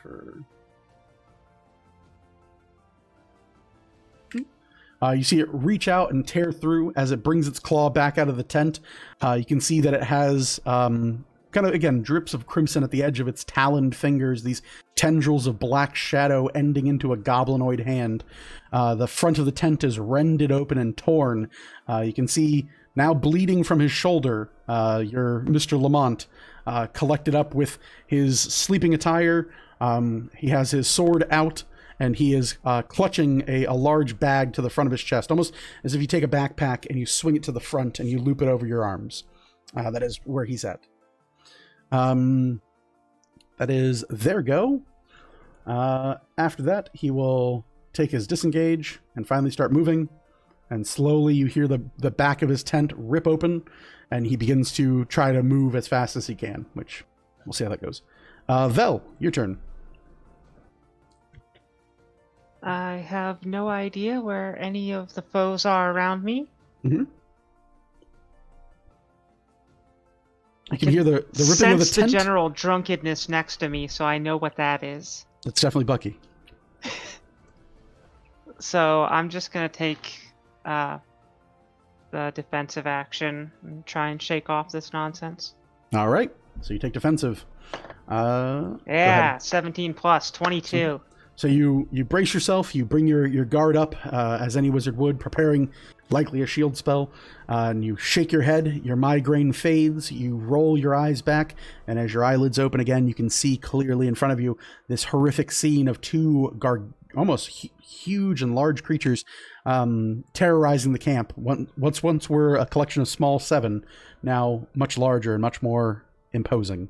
A: see it reach out and tear through as it brings its claw back out of the tent. You can see that it has kind of, again, drips of crimson at the edge of its taloned fingers, these tendrils of black shadow ending into a goblinoid hand. The front of the tent is rended open and torn. You can see now bleeding from his shoulder, your Mr. Lamont, collected up with his sleeping attire. He has his sword out, and he is clutching a large bag to the front of his chest, almost as if you take a backpack and you swing it to the front and you loop it over your arms. That is where he's at. That is their go. After that, he will take his disengage and finally start moving. And slowly you hear the back of his tent rip open, and he begins to try to move as fast as he can, which we'll see how that goes. Vel, your turn.
B: I have no idea where any of the foes are around me.
A: Mm-hmm. You can hear the ripping of the tent.
B: Sense the general drunkenness next to me, so I know what that is.
A: It's definitely Bucky.
B: So I'm just gonna take the defensive action and try and shake off this nonsense.
A: All right. So you take defensive.
B: Yeah, 17 plus 22.
A: So you brace yourself, you bring your guard up as any wizard would, preparing likely a shield spell, and you shake your head, your migraine fades, you roll your eyes back, and as your eyelids open again, you can see clearly in front of you this horrific scene of two almost huge and large creatures terrorizing the camp. Once were a collection of small 7, now much larger and much more imposing.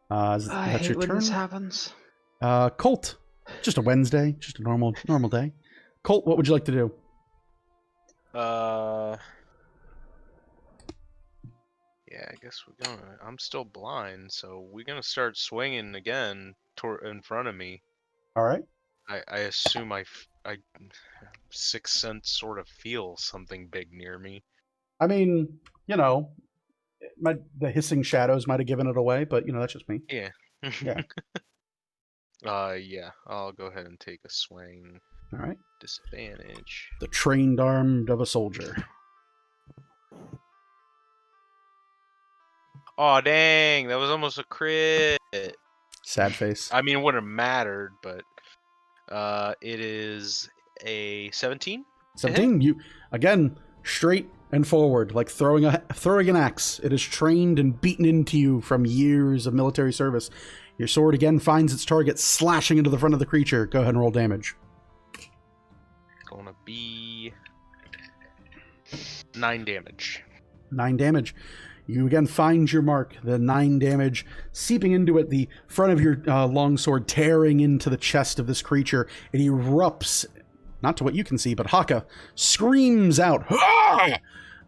B: I
A: that's
B: hate
A: your
B: when
A: turn.
B: this happens.
A: Colt. Just a Wednesday, just a normal day. Colt, what would you like to do?
D: Yeah, I guess I'm still blind, so we're gonna start swinging again in front of me.
A: All right.
D: I assume I sixth sense sort of feel something big near me.
A: I mean, the hissing shadows might have given it away, but that's just me.
D: Yeah.
A: Yeah.
D: Yeah, I'll go ahead and take a swing.
A: All right.
D: Disadvantage.
A: The trained arm of a soldier.
D: Oh dang, that was almost a crit.
A: Sad face.
D: I mean, it wouldn't have mattered, but it is a 17.
A: 17. You again straight and forward, like throwing an axe. It is trained and beaten into you from years of military service. Your sword again finds its target, slashing into the front of the creature. Go ahead and roll damage.
D: Gonna be 9 damage.
A: 9 damage. You again find your mark. The 9 damage seeping into it. The front of your longsword tearing into the chest of this creature. It erupts. Not to what you can see, but Haka screams out, "Ah!"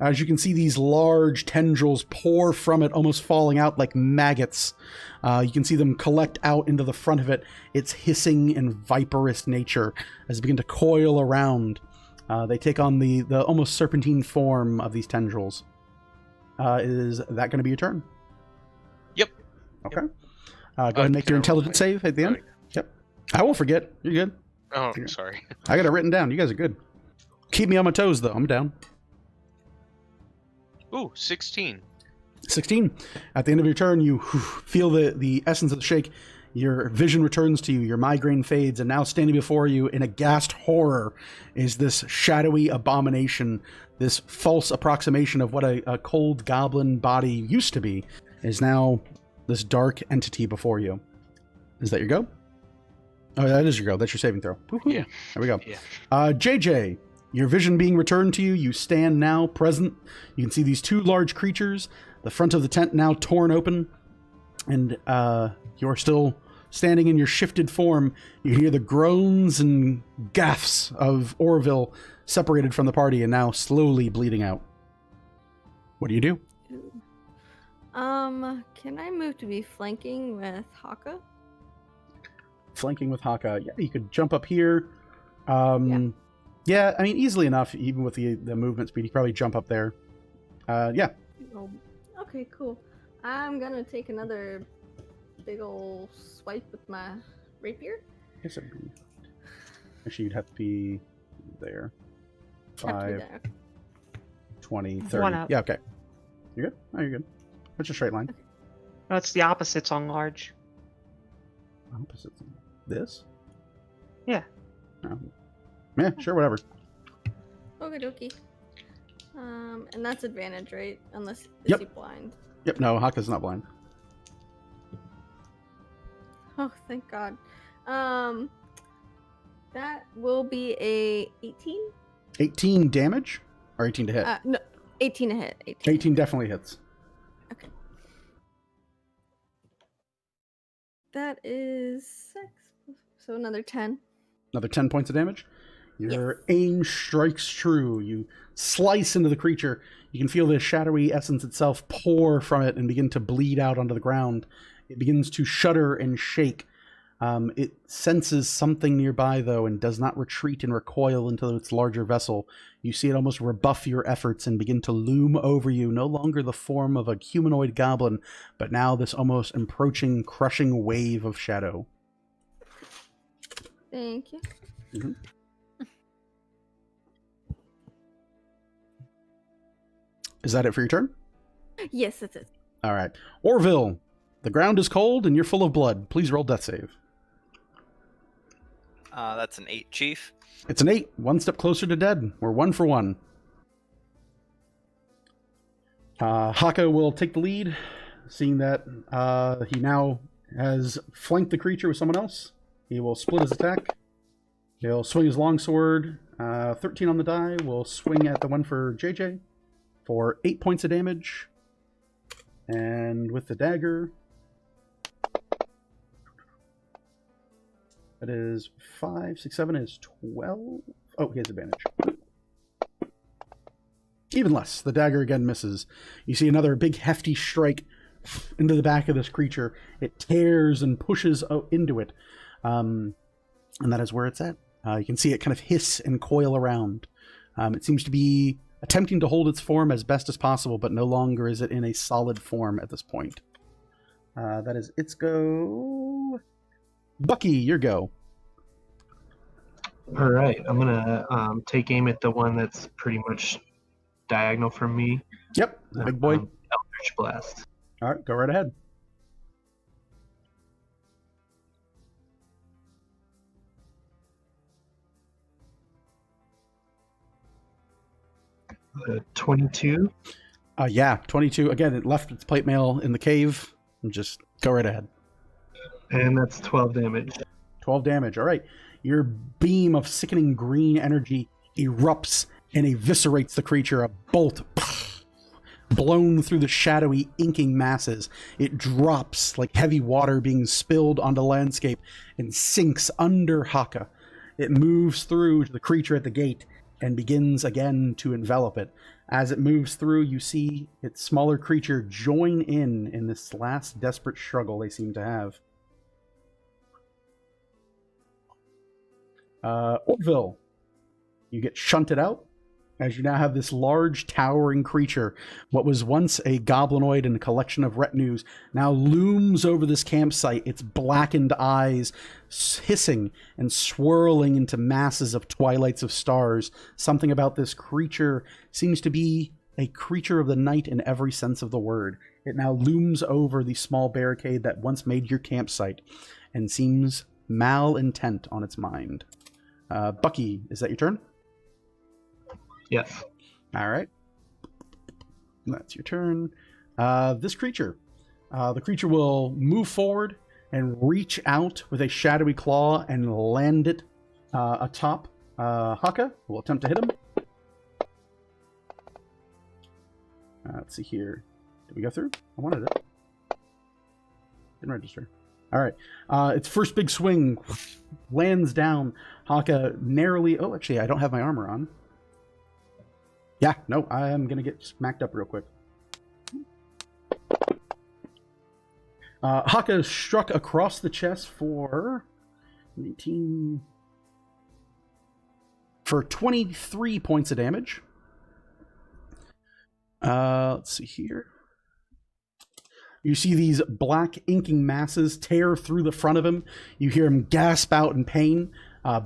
A: As you can see these large tendrils pour from it, almost falling out like maggots. You can see them collect out into the front of it, its hissing and viperous nature as they begin to coil around. They take on the almost serpentine form of these tendrils. Is that going to be your turn?
D: Yep.
A: Okay. Go ahead and make
D: can
A: your
D: I roll
A: intelligence
D: my-
A: save at the end.
D: Right.
A: Yep. I won't forget. You're good.
D: Oh, sorry.
A: I got it written down. You guys are good. Keep me on my toes, though. I'm down.
D: Ooh, 16.
A: 16. At the end of your turn, you feel the essence of the shake. Your vision returns to you. Your migraine fades, and now standing before you in aghast horror is this shadowy abomination, this false approximation of what a cold goblin body used to be, is now this dark entity before you. Is that your go? Oh, that is your go. That's your saving throw. Woo-hoo.
D: Yeah.
A: There we go.
D: Yeah.
A: JJ, your vision being returned to you, you stand now present. You can see these two large creatures, the front of the tent now torn open, and you're still standing in your shifted form. You hear the groans and gaffs of Orville separated from the party and now slowly bleeding out. What do you do?
F: Can I move to be flanking with Haka?
A: Flanking with Haka. Yeah, you could jump up here.
F: Yeah.
A: Yeah, I mean, easily enough, even with the movement speed, you could probably jump up there. Yeah.
F: Oh, okay, cool. I'm gonna take another big ol' swipe with my rapier.
A: I guess it'd be... Actually, you'd have to be there.
F: Have to be
A: 5,
F: there.
A: 20, 30.
B: One up.
A: Yeah, okay. You're good? Oh, you're good. What's your straight line?
B: No, it's the opposites on large.
A: Opposite. This?
B: Yeah.
A: Oh. Yeah, sure, whatever.
F: Okie dokie. And that's advantage, right? Unless is
A: Yep.
F: he blind?
A: Yep, no, Haka's not blind.
F: Oh, thank God. That will be a 18.
A: 18 damage? Or 18 to hit?
F: No, 18 to hit. 18.
A: 18 definitely hits.
F: Okay. That is 6. So another 10.
A: Another 10 points of damage. Your aim strikes true. You slice into the creature. You can feel the shadowy essence itself pour from it and begin to bleed out onto the ground. It begins to shudder and shake. It senses something nearby, though, and does not retreat and recoil into its larger vessel. You see it almost rebuff your efforts and begin to loom over you, no longer the form of a humanoid goblin, but now this almost approaching, crushing wave of shadow.
F: Thank you.
A: Mm-hmm. Is that it for your turn?
F: Yes, it is.
A: All right. Orville, the ground is cold and you're full of blood. Please roll death save.
C: That's an 8, Chief.
A: It's an 8. One step closer to dead. We're 1 for 1. Haka will take the lead, seeing that he now has flanked the creature with someone else. He will split his attack. He'll swing his longsword. 13 on the die. Will swing at the one for JJ for 8 points of damage. And with the dagger, that is 5, 6, 7 is 12. Oh, he has advantage. Even less. The dagger again misses. You see another big hefty strike into the back of this creature. It tears and pushes into it. And that is where it's at. You can see it kind of hiss and coil around. It seems to be attempting to hold its form as best as possible, but no longer is it in a solid form at this point. That is its go. Bucky, your go.
E: All right, I'm gonna take aim at the one that's pretty much diagonal from me.
A: Yep, the big boy.
E: Eldritch Blast.
A: All right, go right ahead.
E: Uh, 22.
A: Yeah, 22. Again, it left its plate mail in the cave. And just go right ahead.
E: And that's 12 damage.
A: 12 damage. All right. Your beam of sickening green energy erupts and eviscerates the creature. A bolt blown through the shadowy, inking masses. It drops like heavy water being spilled onto the landscape and sinks under Haka. It moves through to the creature at the gate and begins again to envelop it. As it moves through, you see its smaller creature join in this last desperate struggle they seem to have. Orville, you get shunted out as you now have this large towering creature. What was once a goblinoid and a collection of retinues now looms over this campsite, its blackened eyes hissing and swirling into masses of twilights of stars. Something about this creature seems to be a creature of the night in every sense of the word. It now looms over the small barricade that once made your campsite and seems malintent on its mind. Bucky, is that your turn?
E: Yes.
A: All right. That's your turn. This creature. The creature will move forward and reach out with a shadowy claw and land it atop Haka. We'll attempt to hit him. Let's see here. Did we go through? I wanted it. Didn't register. All right. Its first big swing lands down. Haka narrowly... Oh, actually, I don't have my armor on. Yeah, no, I am going to get smacked up real quick. Haka struck across the chest for 19... for 23 points of damage. Let's see here. You see these black inking masses tear through the front of him. You hear him gasp out in pain.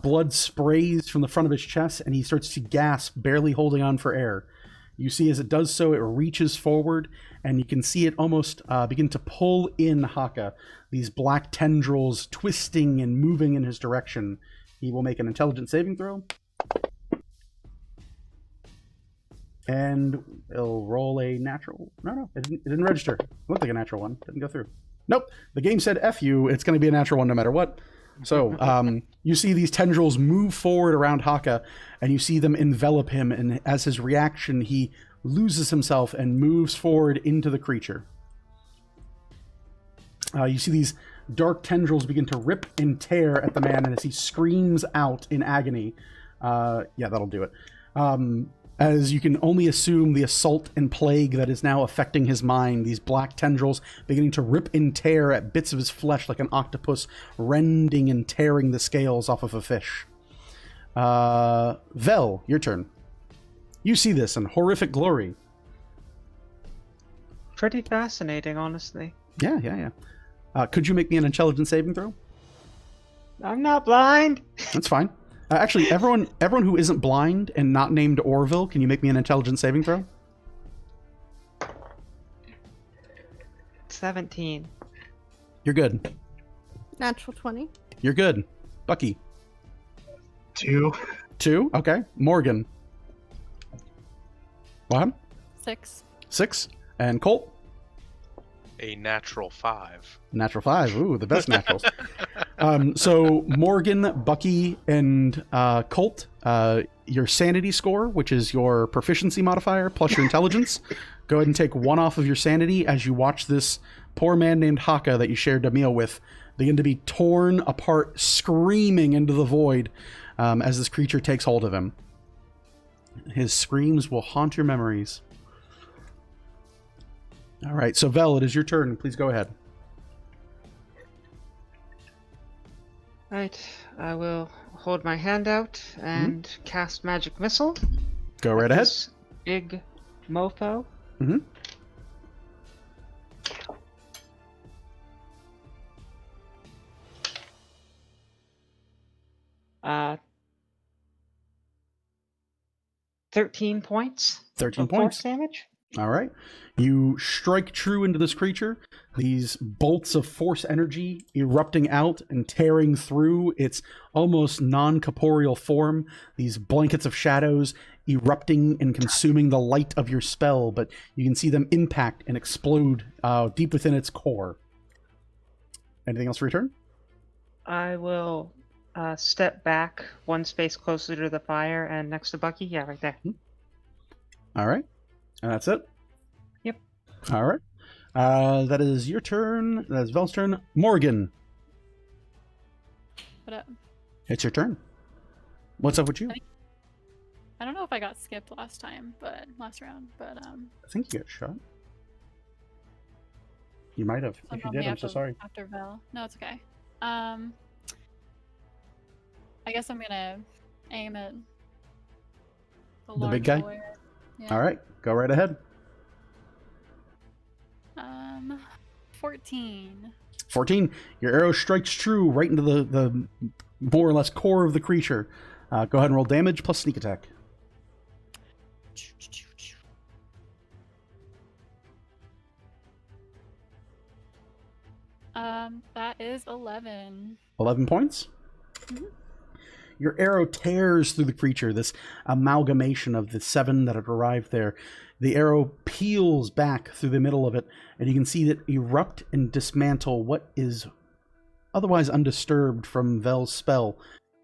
A: Blood sprays from the front of his chest, and he starts to gasp, barely holding on for air. You see as it does so, it reaches forward, and you can see it almost begin to pull in Haka, these black tendrils twisting and moving in his direction. He will make an intelligence saving throw. And it'll roll a natural... No, it didn't register. It looked like a natural one. Didn't go through. Nope. The game said F you. It's going to be a natural one no matter what. So you see these tendrils move forward around Haka, and you see them envelop him, and as his reaction, he loses himself and moves forward into the creature. You see these dark tendrils begin to rip and tear at the man, and as he screams out in agony, yeah, that'll do it. As you can only assume the assault and plague that is now affecting his mind, these black tendrils beginning to rip and tear at bits of his flesh like an octopus rending and tearing the scales off of a fish. Vel, your turn. You see this in horrific glory.
B: Pretty fascinating, honestly.
A: Yeah. Could you make me an intelligence saving throw?
B: I'm not blind.
A: That's fine. Actually, everyone who isn't blind and not named Orville, can you make me an intelligence saving throw?
B: 17.
A: You're good.
F: Natural 20.
A: You're good. Bucky.
E: 2.
A: 2? Okay. Morgan. What?
G: 6.
A: 6. And Colt?
D: A natural 5.
A: Natural 5. Ooh, the best naturals. So Morgan, Bucky, and Colt, your sanity score, which is your proficiency modifier plus your intelligence, go ahead and take 1 off of your sanity as you watch this poor man named Haka that you shared a meal with begin to be torn apart, screaming into the void as this creature takes hold of him. His screams will haunt your memories. All right, so Vel, it is your turn. Please go ahead.
B: Right, I will hold my hand out and cast Magic Missile.
A: Go right ahead.
B: This big mofo.
A: Mm-hmm.
B: Uh, 13 points.
A: 13
B: of force
A: points.
B: damage.
A: All right. You strike true into this creature. These bolts of force energy erupting out and tearing through its almost non-corporeal form. These blankets of shadows erupting and consuming the light of your spell, but you can see them impact and explode deep within its core. Anything else for your turn?
B: I will step back one space closer to the fire and next to Bucky. Yeah, right there.
A: All right. And that's it?
B: Yep.
A: All right. That is your turn. That is Vel's turn. Morgan,
G: What up?
A: it's your turn. What's up with you?
G: I don't know if I got skipped last round, but
A: I think you got shot. You might have. If you did, I'm so sorry.
G: After Vel. No, it's okay. I guess I'm gonna aim at
A: The big guy?
G: lawyer. Yeah.
A: All right. Go right ahead.
G: 14.
A: 14. Your arrow strikes true right into the more or less core of the creature. Go ahead and roll damage plus sneak attack.
G: That is 11.
A: 11 points.
G: Mhm.
A: Your arrow tears through the creature, this amalgamation of the 7 that had arrived there. The arrow peels back through the middle of it, and you can see that erupt and dismantle what is otherwise undisturbed from Vel's spell.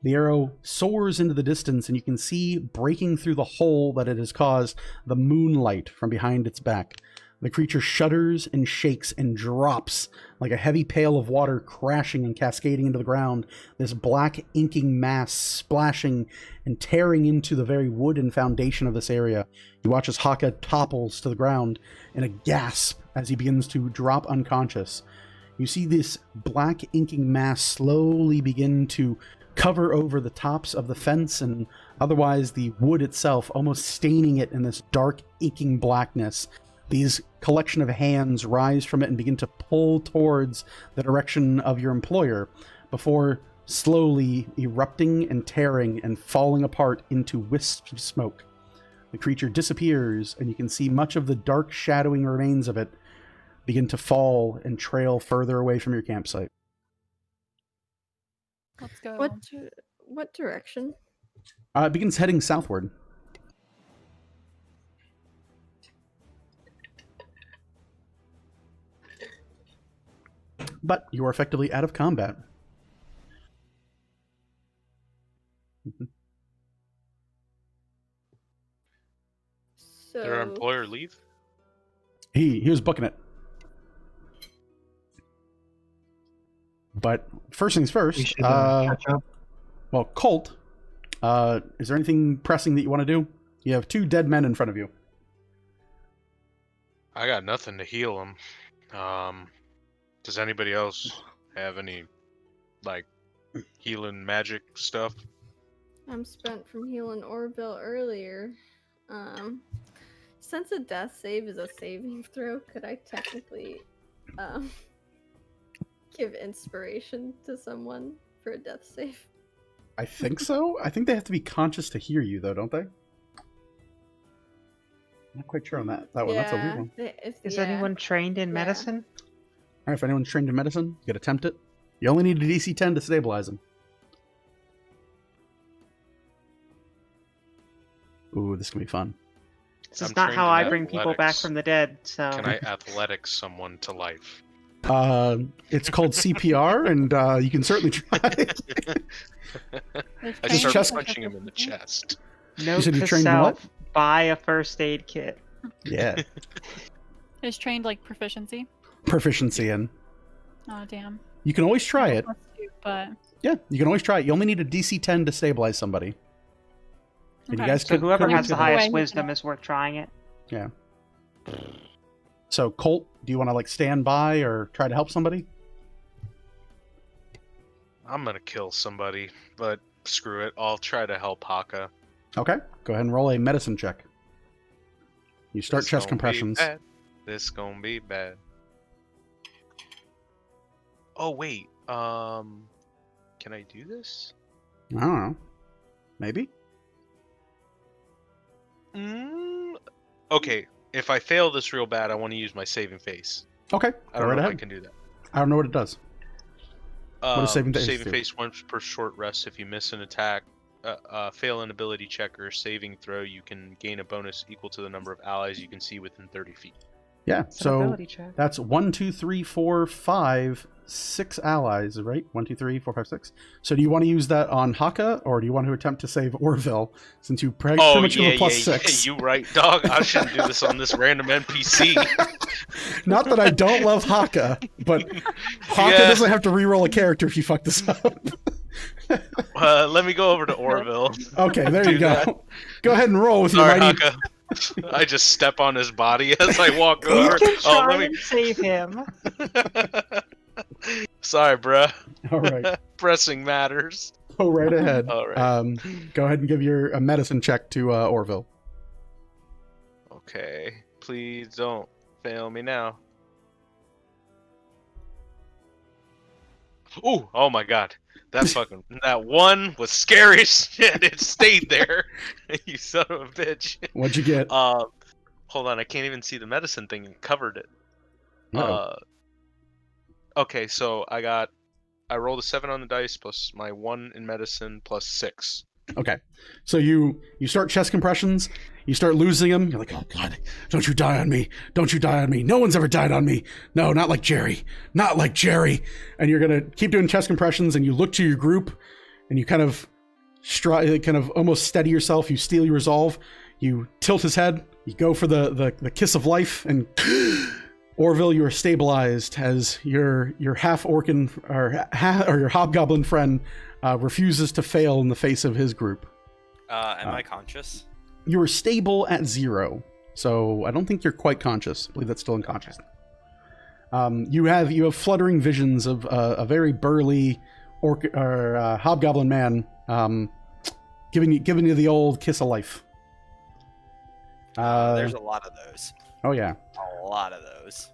A: The arrow soars into the distance, and you can see, breaking through the hole that it has caused, the moonlight from behind its back. The creature shudders and shakes and drops like a heavy pail of water, crashing and cascading into the ground, this black inking mass splashing and tearing into the very wood and foundation of this area. You watch as Haka topples to the ground in a gasp as he begins to drop unconscious. You see this black inking mass slowly begin to cover over the tops of the fence and otherwise the wood itself, almost staining it in this dark inking blackness. These collection of hands rise from it and begin to pull towards the direction of your employer before slowly erupting and tearing and falling apart into wisps of smoke. The creature disappears, and you can see much of the dark shadowing remains of it begin to fall and trail further away from your campsite.
G: Let's go.
F: What direction?
A: It begins heading southward. But you are effectively out of combat.
F: So
D: Did our employer leave?
A: He was booking it. But first things
E: We
A: first,
E: should catch up.
A: well, Colt, is there anything pressing that you want to do? You have 2 dead men in front of you.
D: I got nothing to heal him. Does anybody else have any, like, healing magic stuff?
F: I'm spent from healing Orville earlier. Since a death save is a saving throw, could I technically give inspiration to someone for a death save?
A: I think so. I think they have to be conscious to hear you, though, don't they? Not quite sure on that one. That's a weird one.
B: Is anyone trained in
F: Yeah.
B: medicine?
A: All right, if anyone's trained in medicine, you could attempt it. You only need a DC 10 to stabilize them. Ooh, this can be fun.
B: This is
D: I'm
B: not
D: trained
B: how
D: in
B: I bring people back
D: athletics.
B: from the dead, so...
D: Can I athletics someone to life?
A: It's called CPR, and you can certainly try.
G: There's
D: I
A: Just
D: start
A: chest-
D: punching him in the chest.
B: Note
A: said you
B: to
A: trained in what?
B: self, buy a first aid kit.
A: Yeah,
G: Is trained like proficiency?
A: proficiency in.
G: Oh damn.
A: You can always try it.
G: But
A: Yeah, you can always try it. You only need a DC 10 to stabilize somebody. And you
G: Okay.
A: guys
B: So
A: could-
B: whoever
A: could
B: has the
A: do that.
B: highest
G: Way.
B: wisdom is worth trying it.
A: Yeah. So, Colt, do you want to like stand by or try to help somebody?
D: I'm gonna kill somebody, but screw it. I'll try to help Haka.
A: Okay, go ahead and roll a medicine check. You start
D: This
A: chest
D: gonna be
A: compressions.
D: bad. This gonna be bad. Oh wait, can I do this?
A: I don't know. Maybe?
D: Okay, if I fail this real bad, I want to use my saving face.
A: Okay.
D: I
A: Go
D: don't
A: right
D: know
A: ahead.
D: if I can do that.
A: I don't know what it does. does saving face
D: Saving
A: do?
D: face once per short rest. If you miss an attack, fail an ability check or saving throw, you can gain a bonus equal to the number of allies you can see within 30 feet.
A: Yeah,
B: It's an
A: so
B: ability check.
A: that's 1, 2, 3, 4, 5, 6 allies, right? 1, 2, 3, 4, 5, 6. So do you want to use that on Haka, or do you want to attempt to save Orville, since you pretty much give a plus 6?
D: You right, dog. I shouldn't do this on this random NPC.
A: Not that I don't love Haka, but Haka doesn't have to reroll a character if you fuck this up.
D: Let me go over to Orville.
A: Okay, there you
D: Do
A: go.
D: that.
A: Go ahead and roll with your
D: Sorry,
A: mighty...
D: Haka. I just step on his body as I walk
B: You
D: over.
B: can
D: Oh,
B: try
D: let me.
B: and save him.
D: Sorry, bruh.
A: All right.
D: Pressing matters.
A: Go right ahead.
D: All right.
A: Go ahead and give your a medicine check to Orville.
D: Okay. Please don't fail me now. Ooh, oh my god. That one was scary as shit. It stayed there. You son of a bitch.
A: What'd you get?
D: Hold on, I can't even see the medicine thing. It covered it.
A: Uh-oh.
D: Okay, so I rolled a 7 on the dice plus my 1 in medicine plus 6.
A: Okay, so you start chest compressions, you start losing them. You're like, oh god, don't you die on me! Don't you die on me! No one's ever died on me. No, not like Jerry. Not like Jerry. And you're gonna keep doing chest compressions, and you look to your group, and you kind of almost steady yourself. You steel your resolve. You tilt his head. You go for the kiss of life, and Orville, you are stabilized as your half orcan or your hobgoblin friend refuses to fail in the face of his group.
C: Am I conscious?
A: You are stable at 0, so I don't think you're quite conscious. I believe that's still unconscious. You have fluttering visions of a very burly hobgoblin man giving you the old kiss of life.
C: There's a lot of those.
A: Oh yeah.
C: A lot of those.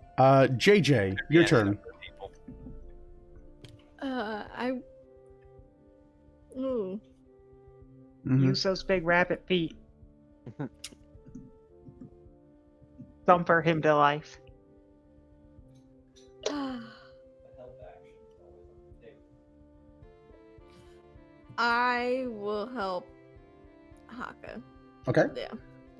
A: JJ, your turn.
F: Ooh.
A: Mhm.
B: Use those big rabbit feet. Thumper him to life.
F: I will help Haka.
A: Okay.
F: Yeah.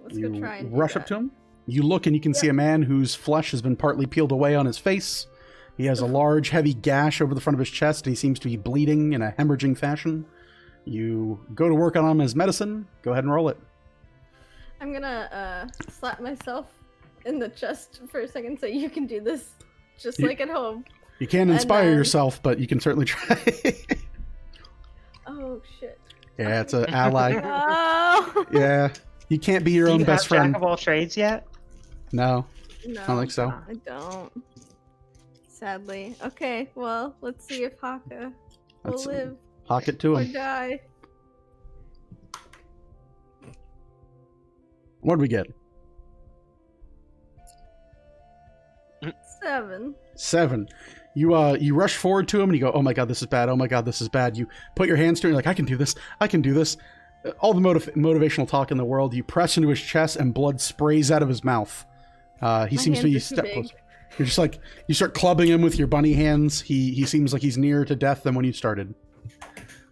F: Let's
A: You
F: go try and do
A: rush up
F: that.
A: to him. You look and you can see a man whose flesh has been partly peeled away on his face. He has a large, heavy gash over the front of his chest, and he seems to be bleeding in a hemorrhaging fashion. You go to work on him as medicine. Go ahead and roll it.
F: I'm gonna slap myself in the chest for a second so you can do this just
A: You-
F: like at home.
A: You can inspire yourself, but you can certainly try.
F: Oh shit.
A: Yeah, it's an ally.
F: No.
A: Yeah, you can't be your
B: Do
A: own
B: you
A: best
B: have
A: friend.
B: Jack of all trades yet?
A: No,
F: No.
A: I don't think so.
F: I don't. Sadly. Okay, well, let's see if Haka will
A: Let's
F: live
A: Hawk it to
F: or
A: him.
F: die.
A: What do we get?
F: 7.
A: 7. You rush forward to him and you go, oh my god, this is bad. Oh my god, this is bad. You put your hands to it. You're like, I can do this. I can do this. All the motivational talk in the world. You press into his chest and blood sprays out of his mouth. He seems to be a
F: hands are too
A: step
F: big.
A: closer. You're just like, you start clubbing him with your bunny hands. He seems like he's nearer to death than when you started.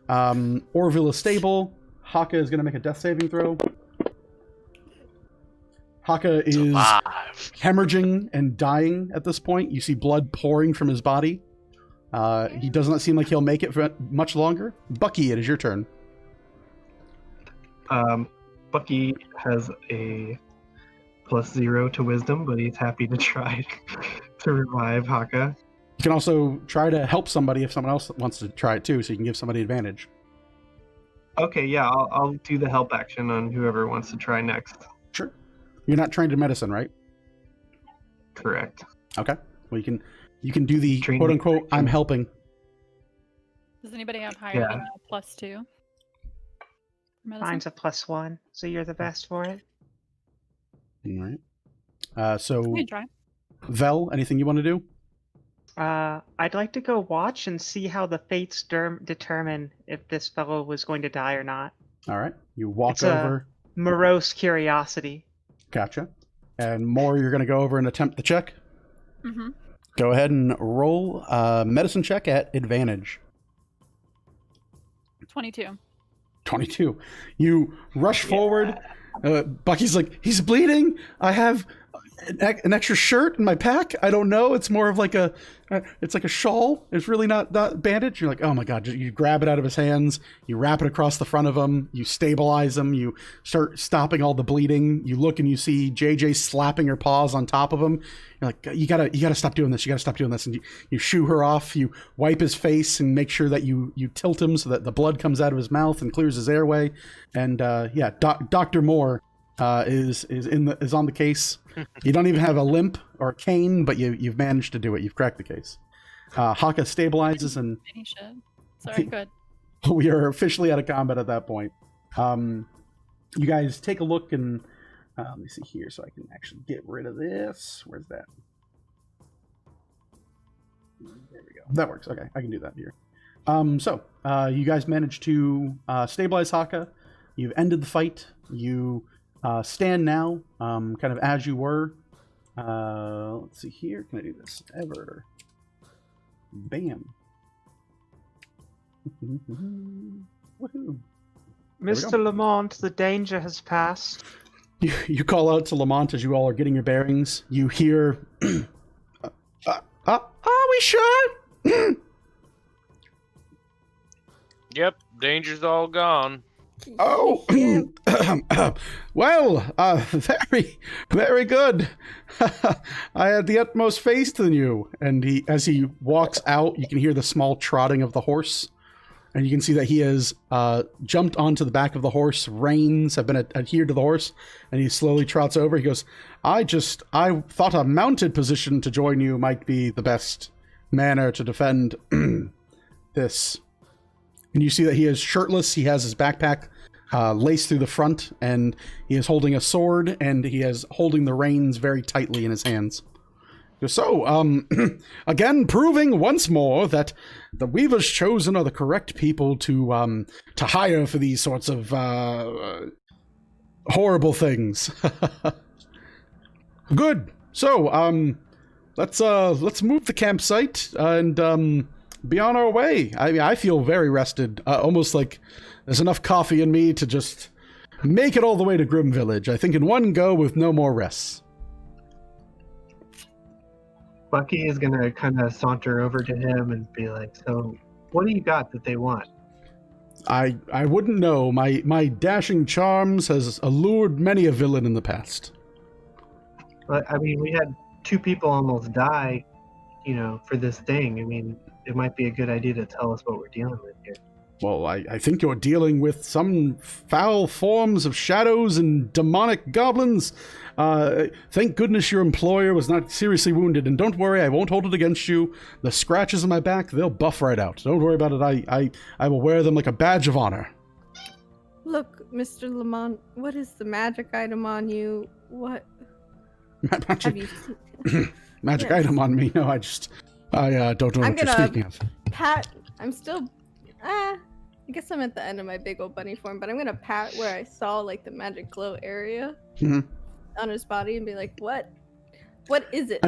A: Orville is stable. Haka is going to make a death saving throw. Haka is hemorrhaging and dying at this point. You see blood pouring from his body. He does not seem like he'll make it for much longer. Bucky, it is your turn.
E: Bucky has a +0 to wisdom, but he's happy to try to revive Haka.
A: You can also try to help somebody if someone else wants to try it too, so you can give somebody advantage.
E: Okay, yeah, I'll do the help action on whoever wants to try next.
A: Sure. You're not trained in medicine, right?
E: Correct.
A: Okay. Well, you can do the
E: Trained
A: quote
E: in
A: unquote
E: medicine.
A: I'm helping.
G: Does anybody have higher
E: Yeah.
G: than a +2? Medicine?
B: Mine's a +1, so you're the best for it.
A: All right. So
G: You can try.
A: Vel, anything you want to do?
B: I'd like to go watch and see how the fates determine if this fellow was going to die or not.
A: All right. You walk
B: It's a-
A: over.
B: Morose curiosity.
A: Gotcha. And more, you're going to go over and attempt the check.
G: Mm-hmm.
A: Go ahead and roll a medicine check at advantage.
G: 22.
A: 22. You rush forward. Bucky's like, he's bleeding. I have an extra shirt in my pack. I don't know. It's more of like it's like a shawl. It's really not bandage. You're like, oh my God. You grab it out of his hands. You wrap it across the front of him. You stabilize him. You start stopping all the bleeding. You look and you see JJ slapping her paws on top of him. You're like, you gotta stop doing this. You gotta stop doing this. And you shoo her off. You wipe his face and make sure that you tilt him so that the blood comes out of his mouth and clears his airway. And Dr. Moore is on the case. You don't even have a limp or a cane, but you've managed to do it. You've cracked the case. Haka stabilizes, and
G: Any shit. Sorry, good.
A: we are officially out of combat at that point. You guys take a look, and let me see here so I can actually get rid of this. Where's that? There we go. That works. Okay, I can do that here. So you guys managed to stabilize Haka. You've ended the fight. You stand now, kind of as you were. Let's see here. Can I do this? Ever. Bam. Woohoo.
B: Mr. Lamont, the danger has passed.
A: You call out to Lamont as you all are getting your bearings. You hear, are we sure?
D: Yep, danger's all gone.
A: Oh, well, very, very good. I had the utmost faith in you. And as he walks out, you can hear the small trotting of the horse. And you can see that he has jumped onto the back of the horse. Reins have been adhered to the horse. And he slowly trots over. He goes, I thought a mounted position to join you might be the best manner to defend this. And you see that he is shirtless. He has his backpack laced through the front, and he is holding a sword, and he is holding the reins very tightly in his hands. So, again, proving once more that the Weavers chosen are the correct people to hire for these sorts of horrible things. Good. So, let's move the campsite and be on our way. I feel very rested, almost like there's enough coffee in me to just make it all the way to Grim Village. I think in one go with no more rests.
E: Bucky is going to kind of saunter over to him and be like, so what do you got that they want?
A: I wouldn't know. My dashing charms has allured many a villain in the past.
E: But, I mean, we had 2 people almost die, for this thing. I mean, it might be a good idea to tell us what we're dealing with here.
A: Well, I think you're dealing with some foul forms of shadows and demonic goblins. Thank goodness your employer was not seriously wounded, and don't worry, I won't hold it against you. The scratches on my back, they'll buff right out. Don't worry about it. I will wear them like a badge of honor.
F: Look, Mr. Lamont, what is the magic item on you? What have you seen?
A: Magic
F: Yes.
A: item on me? No, I don't know what you're speaking of.
F: Pat, I'm still, I guess I'm at the end of my big old bunny form, but I'm gonna pat where I saw like the magic glow area on his body and be like, what is it?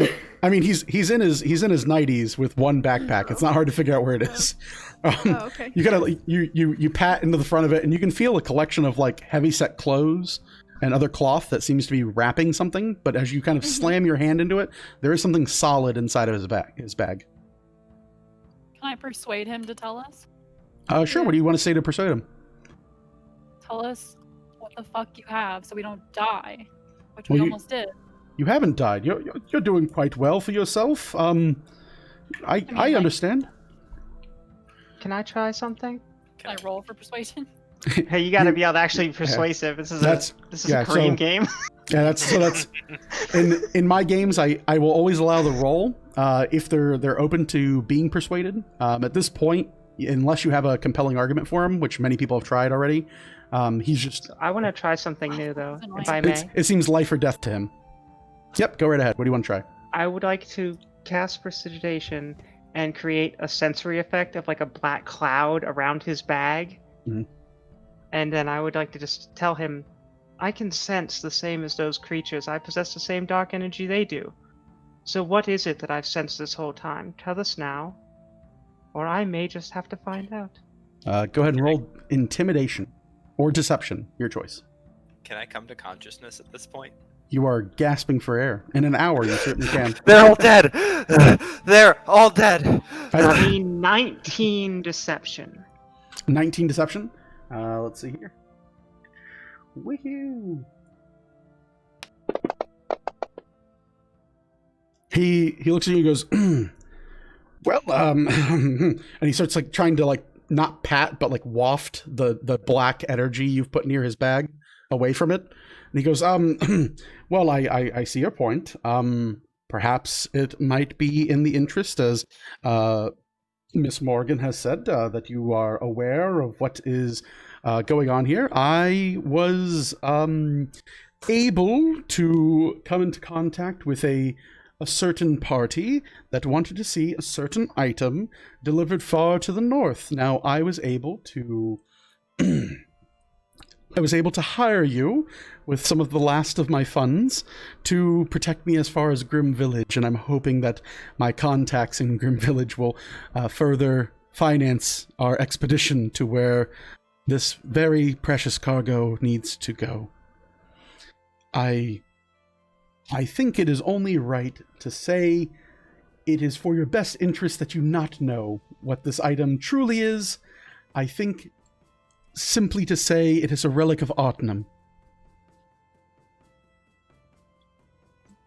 A: I mean, he's in his 90s with one backpack. It's not hard to figure out where it is.
F: Okay.
A: You gotta you pat into the front of it, and you can feel a collection of like heavy set clothes and other cloth that seems to be wrapping something. But as you kind of slam your hand into it, there is something solid inside of his bag.
G: Can I persuade him to tell us?
A: Sure. What do you want to say to persuade him?
G: Tell us what the fuck you have so we don't die, which
A: Well,
G: we
A: you-
G: almost did.
A: You haven't died. You're doing quite well for yourself. I
G: like-
A: understand.
B: Can I try something?
G: Can I roll for persuasion?
B: Hey, you gotta be able to actually be persuasive. This is a Korean game.
A: Yeah, that's in my games. I will always allow the roll if they're open to being persuaded. At this point, unless you have a compelling argument for him, which many people have tried already, he's just.
B: I want to try something new though,
G: That's
B: if I may.
A: It seems life or death to him. Yep, go right ahead. What do you want to try?
B: I would like to cast prestidigitation and create a sensory effect of like a black cloud around his bag.
A: Mhm.
B: And then I would like to just tell him, I can sense the same as those creatures. I possess the same dark energy they do. So what is it that I've sensed this whole time? Tell us now, or I may just have to find out.
A: Go ahead and roll intimidation or deception, your choice.
C: Can I come to consciousness at this point?
A: You are gasping for air. In an hour, you certainly can.
H: They're all dead. They're all dead.
B: I mean, 19 deception.
A: 19 deception. Let's see here. Woohoo! He looks at you and goes, well, and he starts like trying to like not pat but like waft the black energy you've put near his bag away from it. And he goes, well, I see your point. Perhaps it might be in the interest, as Miss Morgan has said, that you are aware of what is going on here. I was able to come into contact with a certain party that wanted to see a certain item delivered far to the north. Now, I was able to hire you with some of the last of my funds to protect me as far as Grim Village, and I'm hoping that my contacts in Grim Village will further finance our expedition to where this very precious cargo needs to go. I think it is only right to say it is for your best interest that you not know what this item truly is. I think simply to say it is a relic of Otnam.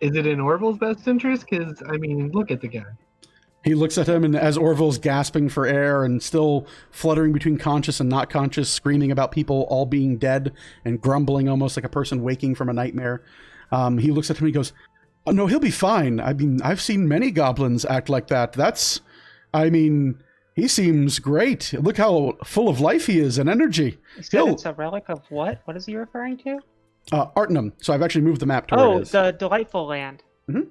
E: Is it in Orville's best interest? Because, I mean, look at the guy.
A: He looks at him, and as Orville's gasping for air and still fluttering between conscious and not conscious, screaming about people all being dead and grumbling almost like a person waking from a nightmare, he looks at him and he goes, oh, no, he'll be fine. I mean, I've seen many goblins act like that. He seems great. Look how full of life he is and energy.
B: You said it's a relic of what? What is he referring to?
A: Artnam. So I've actually moved the map to where it is.
B: The Delightful Land.
A: Mm-hmm.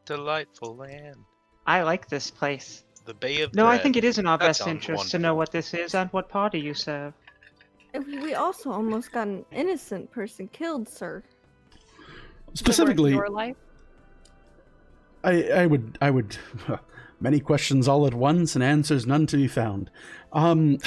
D: Delightful land.
B: I like this place.
D: The Bay of
B: No, I
D: Dread.
B: think it is in our
D: That
B: best
D: sounds
B: interest to know what this is and what party you serve.
F: We also almost got an innocent person killed, sir.
A: Specifically,
G: Your life?
A: I would many questions all at once and answers none to be found. Well,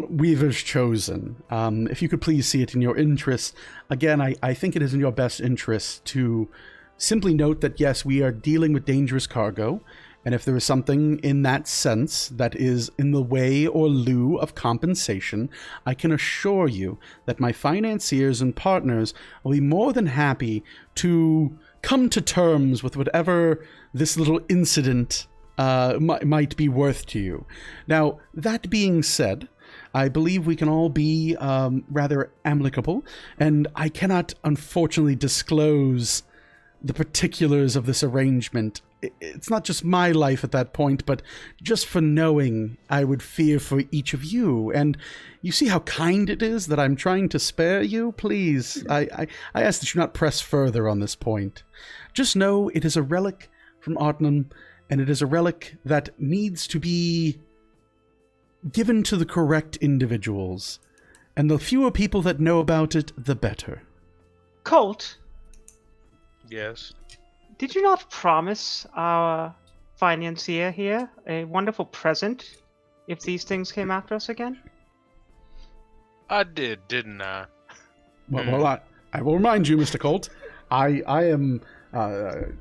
A: Weaver's chosen. If you could please see it in your interest. Again, I think it is in your best interest to simply note that yes, we are dealing with dangerous cargo, and if there is something in that sense that is in the way or lieu of compensation, I can assure you that my financiers and partners will be more than happy to come to terms with whatever this little incident might be worth to you. Now, that being said, I believe we can all be rather amicable, and I cannot unfortunately disclose the particulars of this arrangement. It's not just my life at that point, but just for knowing I would fear for each of you. And you see how kind it is that I'm trying to spare you? Please, I ask that you not press further on this point. Just know it is a relic from Otnam, and it is a relic that needs to be given to the correct individuals. And the fewer people that know about it, the better.
B: Colt,
D: Yes.
B: did you not promise our financier here a wonderful present if these things came after us again?
D: I did, didn't I?
A: Well, I will remind you, Mr. Colt, I am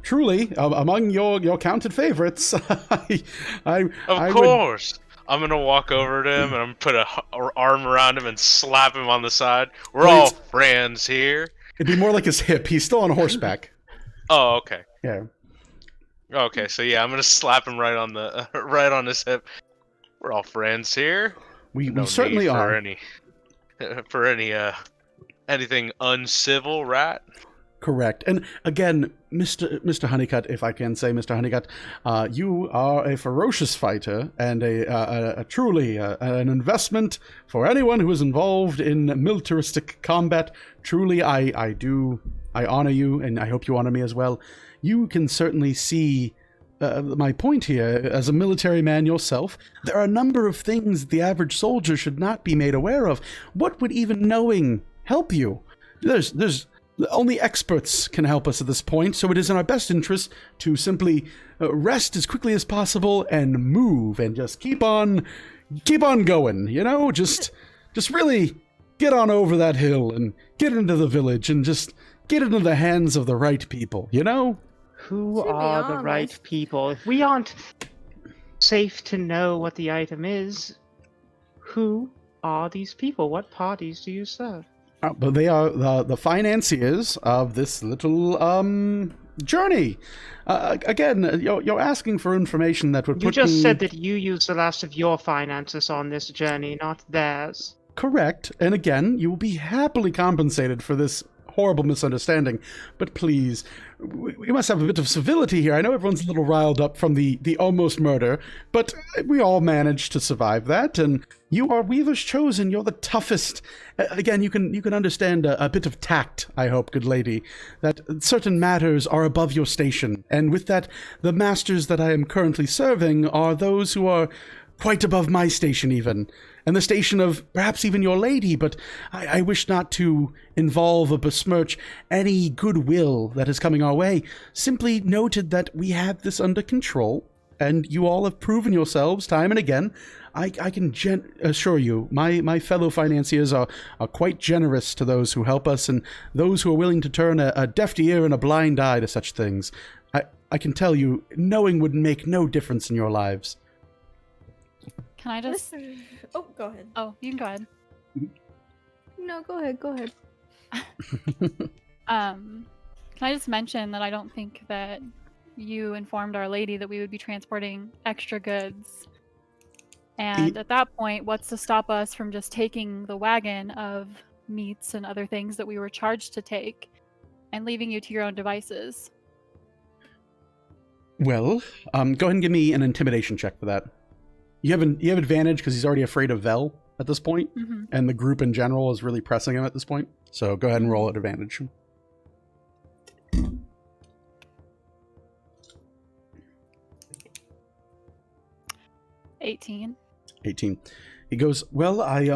A: truly among your counted favorites.
D: Of course. I'm gonna walk over to him and I'm gonna put an arm around him and slap him on the side. We're all friends here.
A: It'd be more like his hip. He's still on horseback.
D: Oh, okay.
A: Yeah.
D: Okay, so yeah, I'm gonna slap him right on the right on his hip. We're all friends here.
A: We
D: No
A: certainly
D: need for
A: are.
D: Anything uncivil, right?
A: Correct. And again, Mr. Honeycutt, if I can say, Mr. Honeycutt, you are a ferocious fighter and a truly an investment for anyone who is involved in militaristic combat. Truly, I honor you, and I hope you honor me as well. you can certainly see my point here. As a military man yourself, there are a number of things the average soldier should not be made aware of. What would even knowing help you? There's only experts can help us at this point, so it is in our best interest to simply rest as quickly as possible and move and just keep on going, you know? Just really get on over that hill and get into the village and just get into the hands of the right people, you know?
B: Who
F: To be
B: are the right
F: honest-
B: people? If we aren't safe to know what the item is, who are these people? What parties do you serve?
A: But they are the financiers of this little journey. Again, you're asking for information that would
B: You
A: put
B: just
A: me...
B: said that you used the last of your finances on this journey, not theirs.
A: Correct. And again, you will be happily compensated for this horrible misunderstanding. But please, we must have a bit of civility here. I know everyone's a little riled up from the almost murder, but we all managed to survive that, and you are Weaver's chosen. You're the toughest. Again, you can understand a bit of tact, I hope, good lady, that certain matters are above your station. And with that, the masters that I am currently serving are those who are quite above my station even, and the station of perhaps even your lady, but I wish not to involve or besmirch any goodwill that is coming our way. Simply noted that we have this under control, and you all have proven yourselves time and again. I can assure you, my fellow financiers are quite generous to those who help us, and those who are willing to turn a deaf ear and a blind eye to such things. I can tell you, knowing would make no difference in your lives.
G: Can I just...
F: Oh, go ahead.
G: Oh, you can go ahead.
F: No, go ahead. Go ahead.
G: Can I just mention that I don't think that you informed Our Lady that we would be transporting extra goods. And at that point, what's to stop us from just taking the wagon of meats and other things that we were charged to take and leaving you to your own devices?
A: Well, go ahead and give me an intimidation check for that. You have advantage because he's already afraid of Vel at this point, and the group in general is really pressing him at this point. So go ahead and roll at advantage.
G: 18.
A: 18. He goes, well, I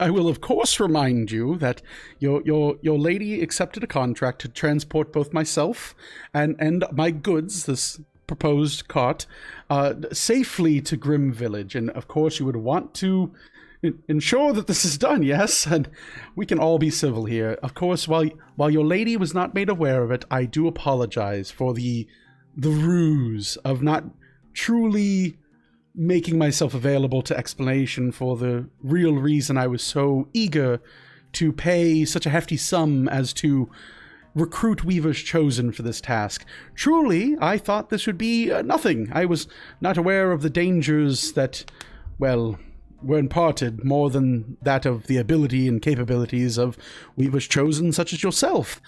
A: will of course remind you that your lady accepted a contract to transport both myself and my goods, this proposed cart, safely to Grim Village, and of course you would want to ensure that this is done, yes, and we can all be civil here. Of course, while your lady was not made aware of it, I do apologize for the ruse of not truly making myself available to explanation for the real reason I was so eager to pay such a hefty sum as to recruit Weaver's Chosen for this task. Truly, I thought this would be nothing. I was not aware of the dangers that, well, were imparted more than that of the ability and capabilities of Weaver's Chosen such as yourself.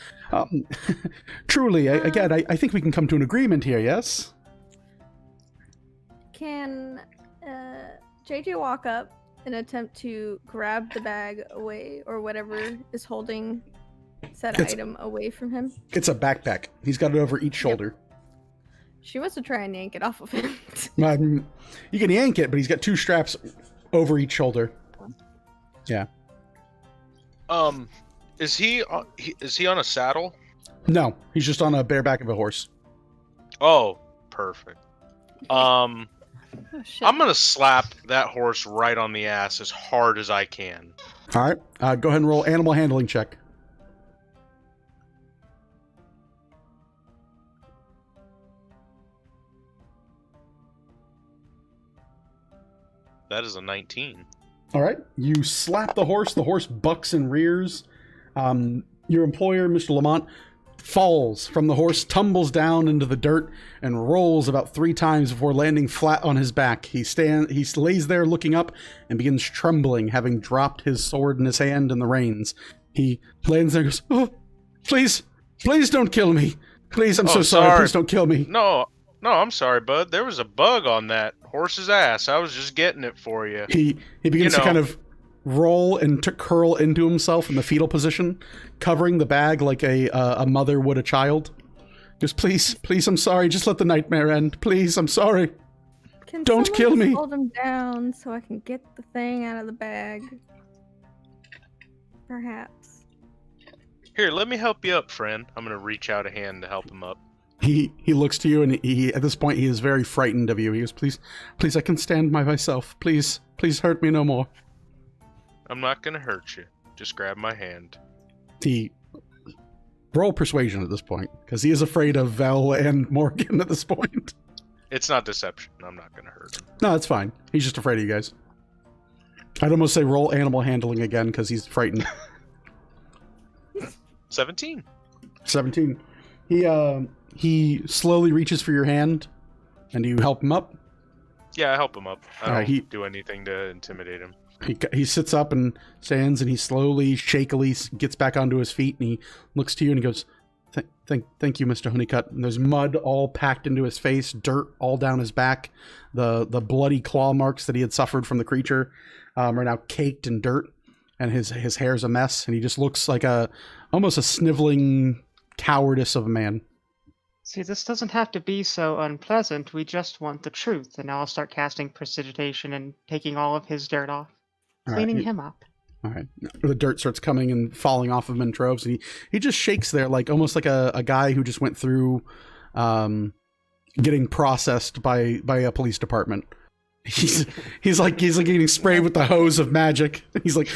A: Truly, I think we can come to an agreement here, yes?
F: Can JJ walk up and attempt to grab the bag away, or whatever is holding said item away from him?
A: It's a backpack. He's got it over each shoulder.
F: She wants to try and yank it off of him.
A: You can yank it, but he's got two straps over each shoulder. Yeah.
D: Is he on a saddle?
A: No, he's just on a bare back of a horse.
D: Oh, perfect.
G: Oh, shit.
D: I'm gonna slap that horse right on the ass as hard as I can.
A: All right, go ahead and roll animal handling check.
D: That is a 19.
A: All right, you slap the horse bucks and rears. Your employer, Mr. Lamont, falls from the horse, tumbles down into the dirt, and rolls about 3 times before landing flat on his back. He lays there looking up and begins trembling, having dropped his sword in his hand and the reins. He lands there and goes, "Oh, please don't kill me. Please, I'm so sorry. Please don't kill me."
D: No, I'm sorry, bud. There was a bug on that horse's ass. I was just getting it for you.
A: He begins to kind of roll and to curl into himself in the fetal position, covering the bag like a mother would a child. Just please, I'm sorry. Just let the nightmare end. Please, I'm sorry.
F: Can
A: Don't
F: someone
A: kill
F: just
A: me.
F: Hold him down so I can get the thing out of the bag. Perhaps.
D: Here, let me help you up, friend. I'm gonna reach out a hand to help him up.
A: He looks to you, and he at this point he is very frightened of you. He goes, please, I can stand by myself. Please hurt me no more.
D: I'm not gonna hurt you. Just grab my hand.
A: He roll persuasion at this point because he is afraid of Vel and Morgan at this point.
D: It's not deception. I'm not gonna hurt him.
A: No, it's fine. He's just afraid of you guys. I'd almost say roll animal handling again because he's frightened.
D: 17.
A: 17. He slowly reaches for your hand, and you help him up.
D: Yeah, I help him up. I don't
A: he-
D: do anything to intimidate him.
A: He sits up and stands, and he slowly, shakily gets back onto his feet, and he looks to you and he goes, Thank you, Mr. Honeycutt. And there's mud all packed into his face, dirt all down his back. The bloody claw marks that he had suffered from the creature are now caked in dirt, and his hair's a mess, and he just looks like almost a sniveling cowardice of a man.
B: See, this doesn't have to be so unpleasant. We just want the truth. And now I'll start casting precipitation and taking all of his dirt off.
A: All
B: Cleaning
A: right.
B: him up.
A: All right. The dirt starts coming and falling off of him in droves, and he just shakes there like almost like a guy who just went through getting processed by a police department. He's like getting sprayed with the hose of magic. He's like,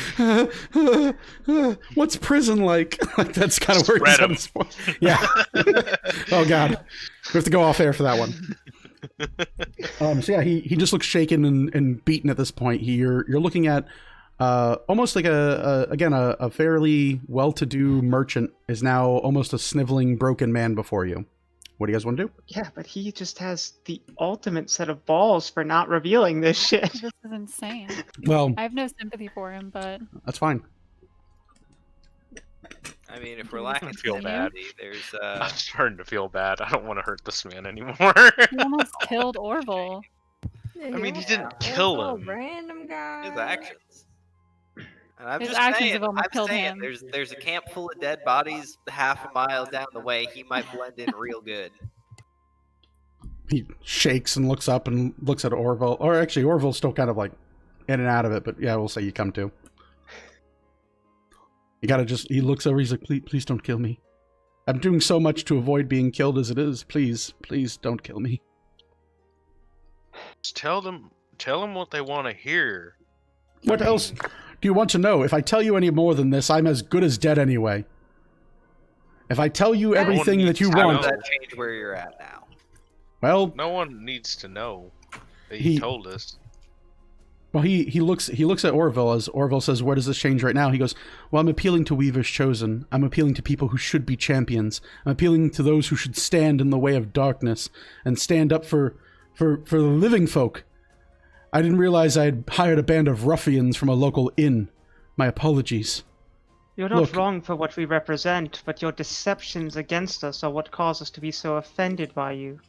A: what's prison like? Like that's kind of where he's at this point. Yeah. Oh god, we have to go off air for that one. So yeah, he just looks shaken and beaten at this point. You're looking at almost like a fairly well-to-do merchant is now almost a sniveling broken man before you. What do you guys want to do?
B: Yeah, but he just has the ultimate set of balls for not revealing this shit.
G: This is insane.
A: Well,
G: I have no sympathy for him, but
A: that's fine.
C: I mean, if we're lacking
D: feel bad.
C: sympathy, there's
D: I'm starting to feel bad. I don't want to hurt this man anymore.
G: he almost killed Orville.
D: I mean, he didn't kill him.
F: Random guy.
C: his actions. And I'm
G: His
C: just
G: actions
C: saying,
G: have almost
C: I'm
G: killed
C: saying
G: him.
C: there's a camp full of dead bodies half a mile down the way. He might blend in real good.
A: He shakes and looks up and looks at Orville. Or actually, Orville's still kind of like in and out of it, but yeah, we'll say you come to. You gotta he looks over, he's like, please don't kill me. I'm doing so much to avoid being killed as it is. Please don't kill me.
D: Just tell them what they want to hear.
A: What else do you want to know? If I tell you any more than this, I'm as good as dead anyway. If I tell you everything that you
C: How
A: want,
C: does that change where you're at now?
A: well,
D: No one needs to know that
A: He-
D: he told us.
A: well, he looks at Orville as Orville says, "Where does this change right now?" He goes, "Well, I'm appealing to Weaver's Chosen. I'm appealing to people who should be champions. I'm appealing to those who should stand in the way of darkness and stand up for the living folk. I didn't realize I had hired a band of ruffians from a local inn. My apologies."
B: You're not
A: Look.
B: wrong for what we represent, but your deceptions against us are what cause us to be so offended by you.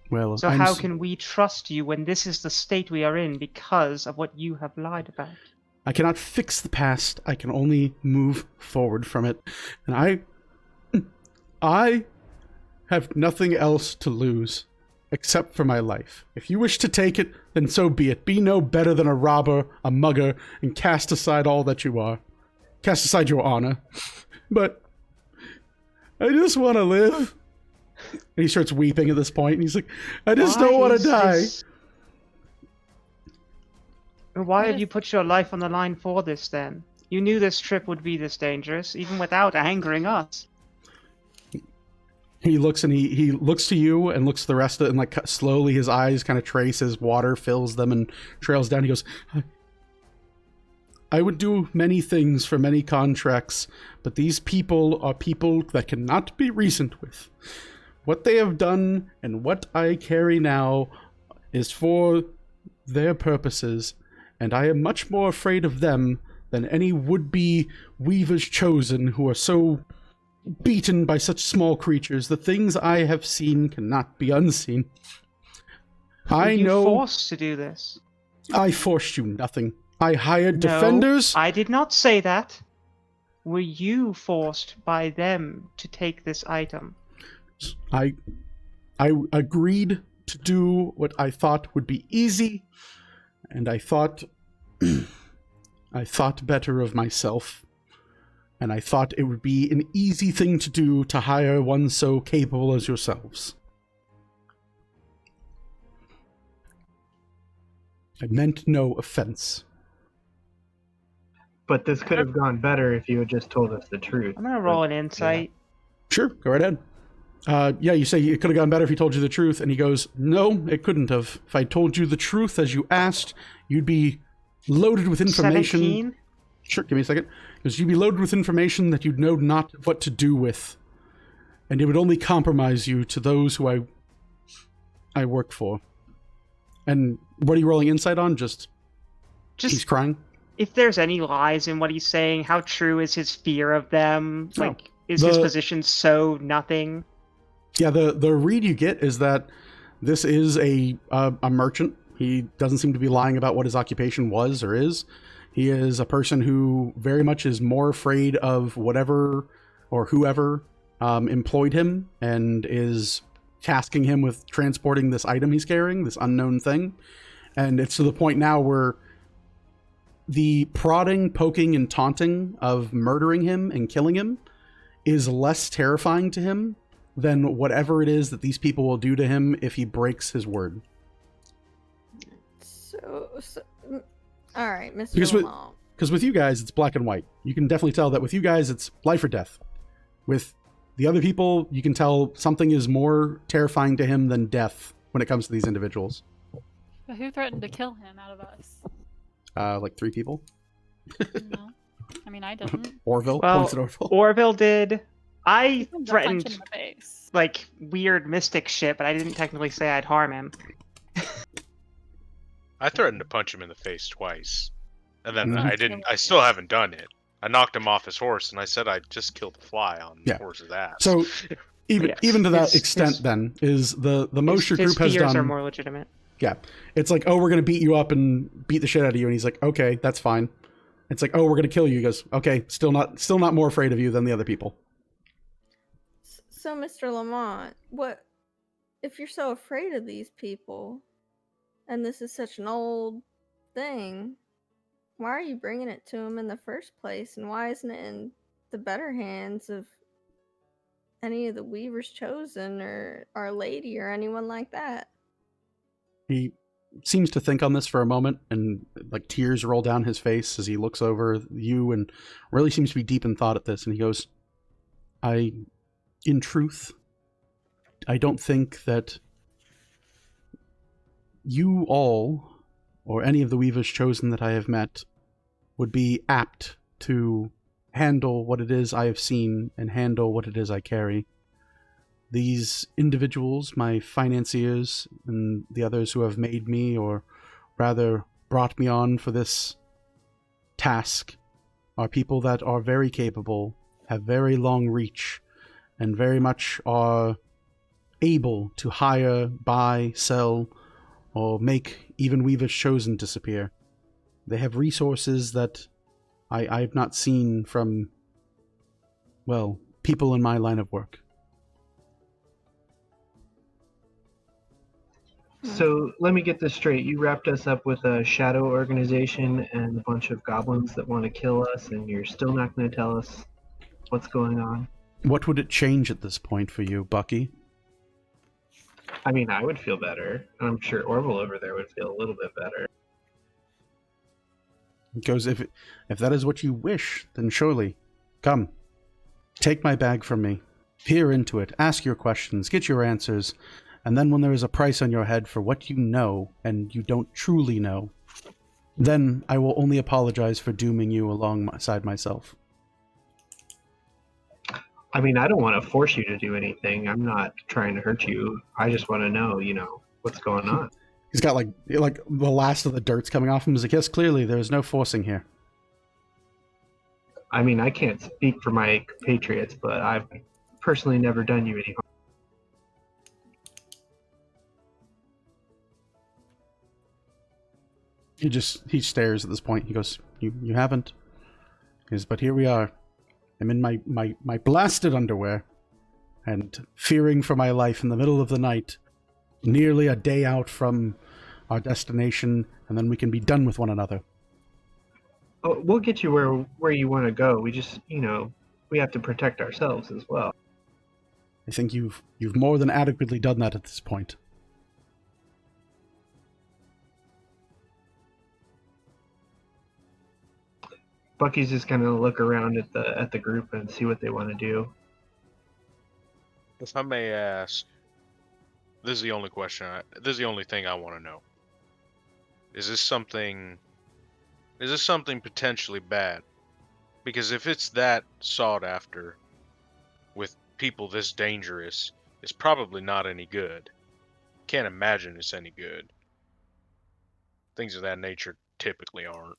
A: Well,
B: So how can we trust you when this is the state we are in because of what you have lied about?
A: I cannot fix the past. I can only move forward from it. And I have nothing else to lose except for my life. If you wish to take it, then so be it. Be no better than a robber, a mugger, and cast aside all that you are. Cast aside your honor. But I just want to live. And he starts weeping at this point, and he's like, I just don't want to die.
B: Why have you put your life on the line for this then? You knew this trip would be this dangerous, even without angering us.
A: He looks and he looks to you and looks to the rest of it, and like slowly his eyes kind of trace as water fills them and trails down. He goes, I would do many things for many contracts, but these people are people that cannot be reasoned with. What they have done and what I carry now is for their purposes, and I am much more afraid of them than any would-be Weaver's Chosen who are so beaten by such small creatures. The things I have seen cannot be unseen. I
B: Were you
A: know
B: forced to do this?
A: I forced you nothing. I hired
B: No,
A: defenders.
B: I did not say that. Were you forced by them to take this item?
A: I agreed to do what I thought would be easy, and I thought I thought better of myself, and I thought it would be an easy thing to do to hire one so capable as yourselves. I meant no offense.
E: But this could have gone better if you had just told us the truth.
B: I'm gonna roll an insight.
A: Sure, go right ahead. Yeah, you say it could have gone better if he told you the truth, and he goes, no, it couldn't have. If I told you the truth as you asked, you'd be loaded with information.
B: 17?
A: Sure, give me a second. Because you'd be loaded with information that you'd know not what to do with. And it would only compromise you to those who I work for. And what are you rolling insight on? Just he's crying?
B: If there's any lies in what he's saying, how true is his fear of them?
A: No.
B: Like, is his position so nothing?
A: Yeah, the read you get is that this is a merchant. He doesn't seem to be lying about what his occupation was or is. He is a person who very much is more afraid of whatever or whoever employed him and is tasking him with transporting this item he's carrying, this unknown thing. And it's to the point now where the prodding, poking, and taunting of murdering him and killing him is less terrifying to him than whatever it is that these people will do to him if he breaks his word.
F: So all right, Mr.
A: Because with you guys, it's black and white. You can definitely tell that with you guys, it's life or death. With the other people, you can tell something is more terrifying to him than death when it comes to these individuals.
G: But who threatened to kill him out of us?
A: Like 3 people.
G: No. I mean, I didn't.
A: Orville
B: Well,
A: points at Orville.
B: Orville did. I
G: I punch him
B: threatened
G: in the face.
B: like weird mystic shit, but I didn't technically say I'd harm him.
D: I threatened to punch him in the face twice, and then
A: Mhm.
D: I didn't. I still haven't done it. I knocked him off his horse, and I said I just killed a fly on the
A: Yeah.
D: horse's ass.
A: So even
B: Yes.
A: even to that
B: His-
A: extent,
B: his-
A: then is the most your
B: his
A: group has
B: fears
A: done.
B: are more legitimate.
A: Yeah, it's like, oh, we're gonna beat you up and beat the shit out of you, and he's like, okay, that's fine. It's like, oh, we're gonna kill you. He goes, okay, still not more afraid of you than the other people.
F: So, Mr. Lamont, what if you're so afraid of these people, and this is such an old thing? Why are you bringing it to him in the first place, and why isn't it in the better hands of any of the Weavers Chosen or Our Lady or anyone like that?
A: He seems to think on this for a moment, and like tears roll down his face as he looks over you and really seems to be deep in thought at this. And he goes, in truth, I don't think that you all, or any of the Weavers Chosen that I have met, would be apt to handle what it is I have seen and handle what it is I carry. These individuals, my financiers, and the others who have made me, or rather brought me on for this task, are people that are very capable, have very long reach, and very much are able to hire, buy, sell, or make even Weavers Chosen disappear. They have resources that I've not seen from, well, people in my line of work.
E: So let me get this straight. You wrapped us up with a shadow organization and a bunch of goblins that want to kill us, and you're still not going to tell us what's going on?
A: What would it change at this point for you, Bucky?
E: I mean, I would feel better. I'm sure Orville over there would feel a little bit better.
A: Because if that is what you wish, then surely, come, take my bag from me, peer into it, ask your questions, get your answers, and then when there is a price on your head for what you know and you don't truly know, then I will only apologize for dooming you alongside myself.
E: I mean, I don't want to force you to do anything. I'm not trying to hurt you. I just want to know, what's going on.
A: He's got like the last of the dirt's coming off him. He's like, yes, clearly there's no forcing here.
E: I mean, I can't speak for my compatriots, but I've personally never done you any harm.
A: He stares at this point. He goes, You haven't? He goes, but here we are. I'm in my blasted underwear, and fearing for my life in the middle of the night, nearly a day out from our destination, and then we can be done with one another.
E: Oh, we'll get you where you want to go. We just, we have to protect ourselves as well.
A: I think you've more than adequately done that at this point.
E: Bucky's just gonna look around at the group and see what they want to do.
D: If I may ask, this is the only question. This is the only thing I want to know. Is this something potentially bad? Because if it's that sought after, with people this dangerous, it's probably not any good. Can't imagine it's any good. Things of that nature typically aren't.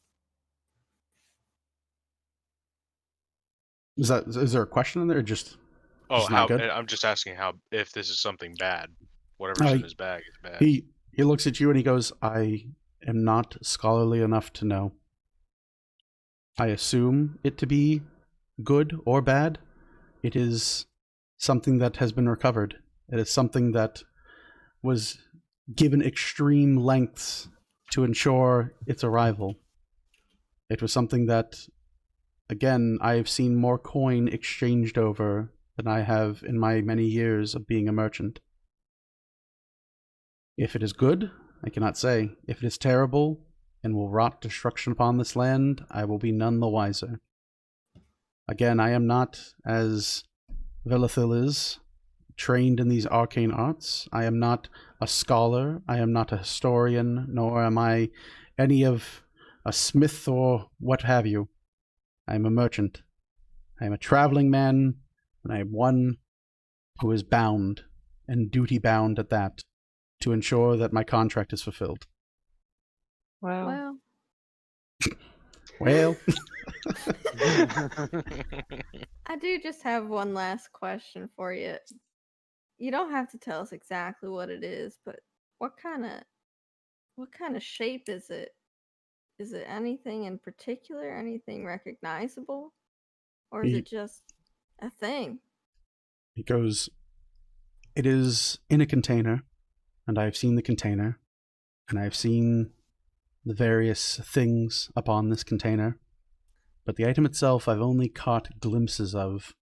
A: Is there a question in there, or just
D: Oh,
A: not good?
D: I'm just asking if this is something bad. Whatever's in his bag is bad.
A: He looks at you and he goes, I am not scholarly enough to know. I assume it to be good or bad. It is something that has been recovered. It is something that was given extreme lengths to ensure its arrival. It was something that, again, I have seen more coin exchanged over than I have in my many years of being a merchant. If it is good, I cannot say. If it is terrible and will wrought destruction upon this land, I will be none the wiser. Again, I am not, as Velithil is, trained in these arcane arts. I am not a scholar. I am not a historian, nor am I any of a smith or what have you. I am a merchant. I am a traveling man, and I am one who is bound, and duty-bound at that, to ensure that my contract is fulfilled.
B: Well.
A: Well.
F: I do just have one last question for you. You don't have to tell us exactly what it is, but what kind of shape is it? Is it anything in particular? Anything recognizable? Or is it just a thing?
A: He goes, it is in a container, and I have seen the container, and I have seen the various things upon this container, but the item itself I've only caught glimpses of,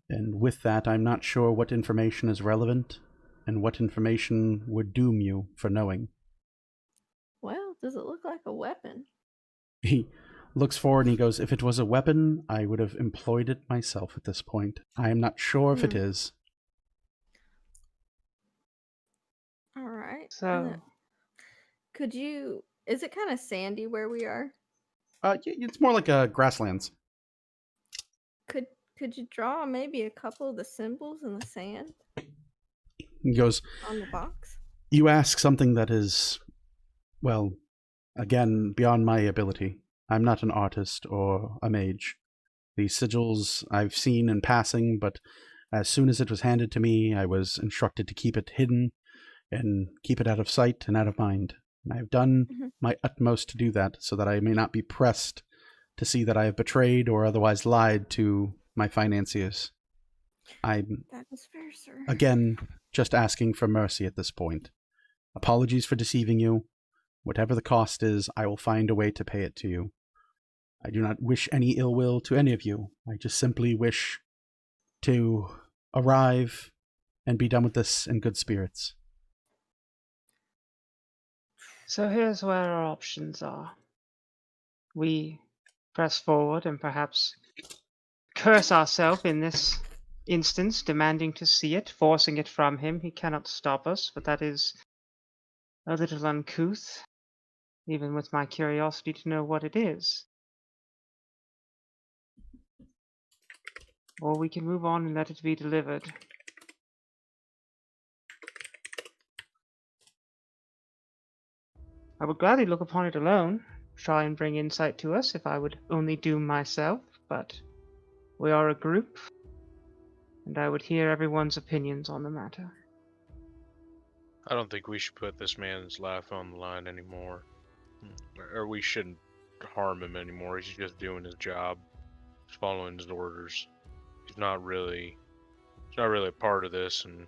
A: and with that I'm not sure what information is relevant, and what information would doom you for knowing.
F: Well, does it look like a weapon?
A: He looks forward and he goes, if it was a weapon, I would have employed it myself at this point. I am not sure if it is.
F: All right.
B: So,
F: is it kind of sandy where we are?
A: It's more like grasslands.
F: Could you draw maybe a couple of the symbols in the sand?
A: He goes,
F: on the box?
A: You ask something that is, well, again, beyond my ability. I'm not an artist or a mage. These sigils I've seen in passing, but as soon as it was handed to me, I was instructed to keep it hidden and keep it out of sight and out of mind. And I have done my utmost to do that, so that I may not be pressed to see that I have betrayed or otherwise lied to my financiers.
F: That is fair, sir.
A: Again, just asking for mercy at this point. Apologies for deceiving you. Whatever the cost is, I will find a way to pay it to you. I do not wish any ill will to any of you. I just simply wish to arrive and be done with this in good spirits.
B: So here's where our options are. We press forward and perhaps curse ourselves in this instance, demanding to see it, forcing it from him. He cannot stop us, but that is a little uncouth, even with my curiosity to know what it is. Or we can move on and let it be delivered. I would gladly look upon it alone, try and bring insight to us if I would only doom myself, but we are a group, and I would hear everyone's opinions on the matter.
D: I don't think we should put this man's life on the line anymore. Or we shouldn't harm him anymore. He's just doing his job. He's following his orders. He's not really a part of this, and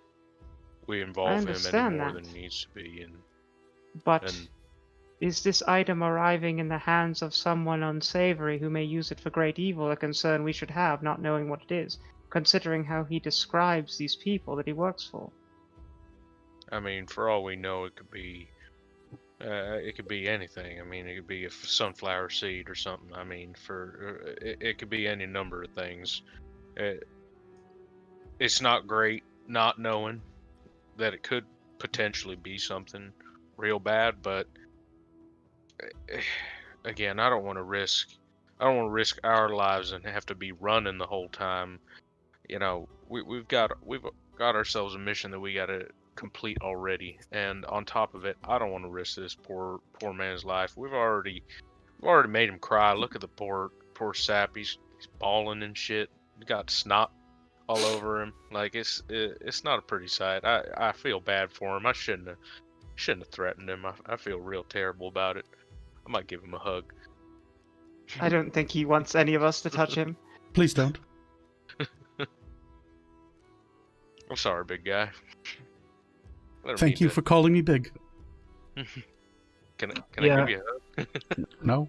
D: we involve him any
B: understand
D: more
B: that.
D: than he needs to be.
B: But
D: And
B: is this item arriving in the hands of someone unsavory who may use it for great evil a concern we should have, not knowing what it is, considering how he describes these people that he works for?
D: I mean, for all we know, it could be anything. I mean, it could be a sunflower seed or something. I mean, it could be any number of things. It's not great not knowing that it could potentially be something real bad, but again, I don't want to risk our lives and have to be running the whole time. You know, we've got ourselves a mission that we got to complete already, and on top of it, I don't want to risk this poor man's life. We've already made him cry. Look at the poor sap. He's bawling and shit. He's got snot all over him. Like it's not a pretty sight. I feel bad for him. I shouldn't have threatened him. I feel real terrible about it. I might give him a hug.
B: I don't think he wants any of us to touch him.
A: Please don't.
D: I'm sorry, big guy.
A: Thank you for calling me big.
D: Can I give you a hug?
A: No.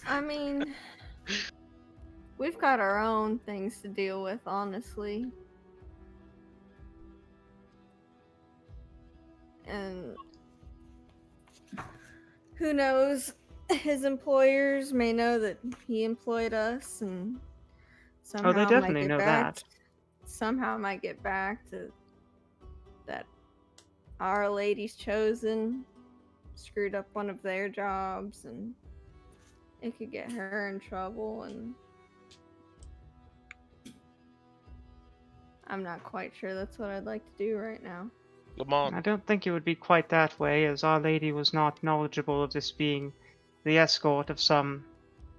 F: I mean, we've got our own things to deal with, honestly. And who knows, his employers may know that he employed us, and somehow
B: they definitely know that.
F: Somehow might get back to that our lady's chosen screwed up one of their jobs, and it could get her in trouble, and I'm not quite sure that's what I'd like to do right now.
D: Lamont,
B: I don't think it would be quite that way, as Our Lady was not knowledgeable of this being the escort of some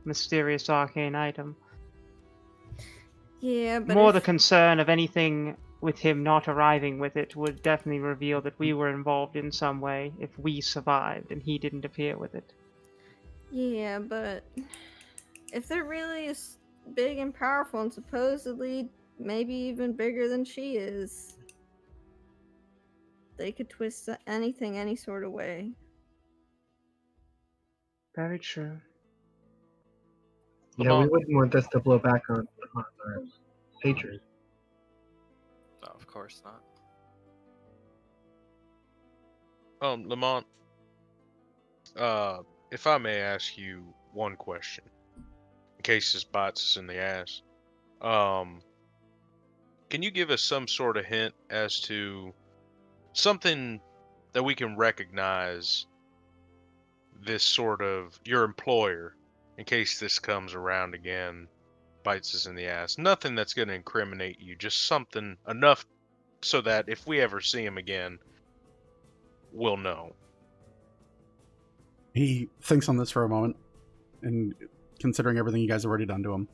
B: mysterious arcane item.
F: Yeah, but
B: More the concern of anything with him not arriving with it would definitely reveal that we were involved in some way if we survived and he didn't appear with it.
F: Yeah, but if they're really as big and powerful and supposedly maybe even bigger than she is, they could twist anything any sort of way.
B: Very true.
E: Yeah, we wouldn't want this to blow back on our patron.
C: No, of course not.
D: Lamont, if I may ask you one question, in case this bites us in the ass, can you give us some sort of hint as to something that we can recognize this sort of your employer, in case this comes around again, bites us in the ass? Nothing that's going to incriminate you, just something enough so that if we ever see him again, we'll know.
A: He thinks on this for a moment, and considering everything you guys have already done to him,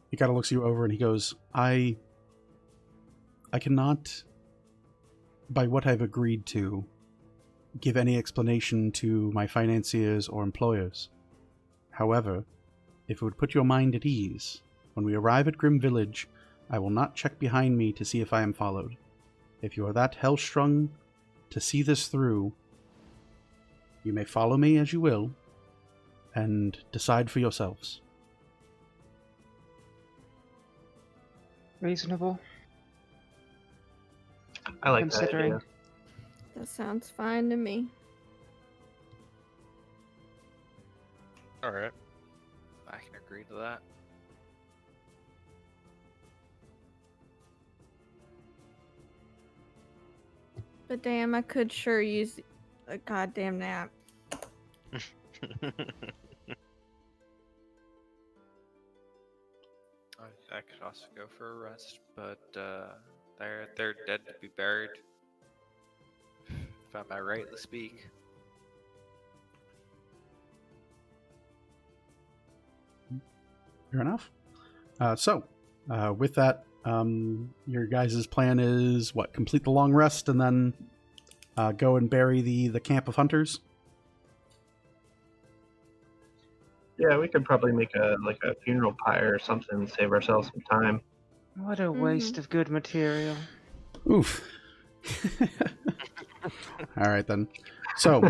A: he kind of looks you over and he goes, I cannot, by what I've agreed to, give any explanation to my financiers or employers. However, if it would put your mind at ease, when we arrive at Grim Village, I will not check behind me to see if I am followed. If you are that hell-strung to see this through, you may follow me as you will, and decide for yourselves.
B: Reasonable.
E: I like
B: Considering.
E: that idea.
F: That sounds fine to me.
D: All right.
C: I can agree to that.
F: But damn, I could sure use a goddamn nap.
C: I could also go for a rest, but they're dead to be buried. If I'm right to speak.
A: Fair enough. So, with that, your guys' plan is what? Complete the long rest and then go and bury the camp of hunters?
E: Yeah, we could probably make a funeral pyre or something and save ourselves some time.
B: What a waste of good material.
A: Oof. All right, then. So,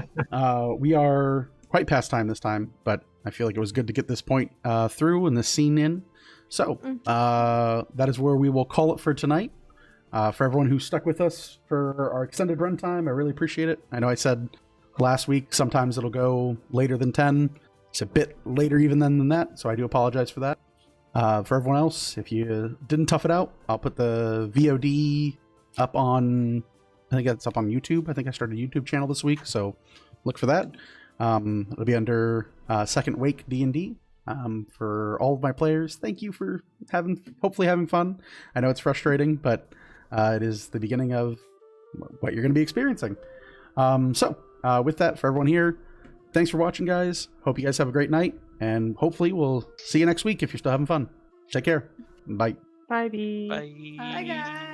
A: we are quite past time this time, but I feel like it was good to get this point through and this scene in. So, that is where we will call it for tonight. For everyone who stuck with us for our extended runtime, I really appreciate it. I know I said last week sometimes it'll go later than 10. It's a bit later even than that, so I do apologize for that. For everyone else, if you didn't tough it out, I'll put the VOD up on, I think it's up on YouTube. I think I started a YouTube channel this week, so look for that. It'll be under Second Wake D&D. For all of my players, thank you for hopefully having fun. I know it's frustrating, but it is the beginning of what you're going to be experiencing. With that, for everyone here, thanks for watching, guys. Hope you guys have a great night, and hopefully we'll see you next week if you're still having fun. Take care. Bye.
B: Bye.
C: Bye.
F: Bye, guys.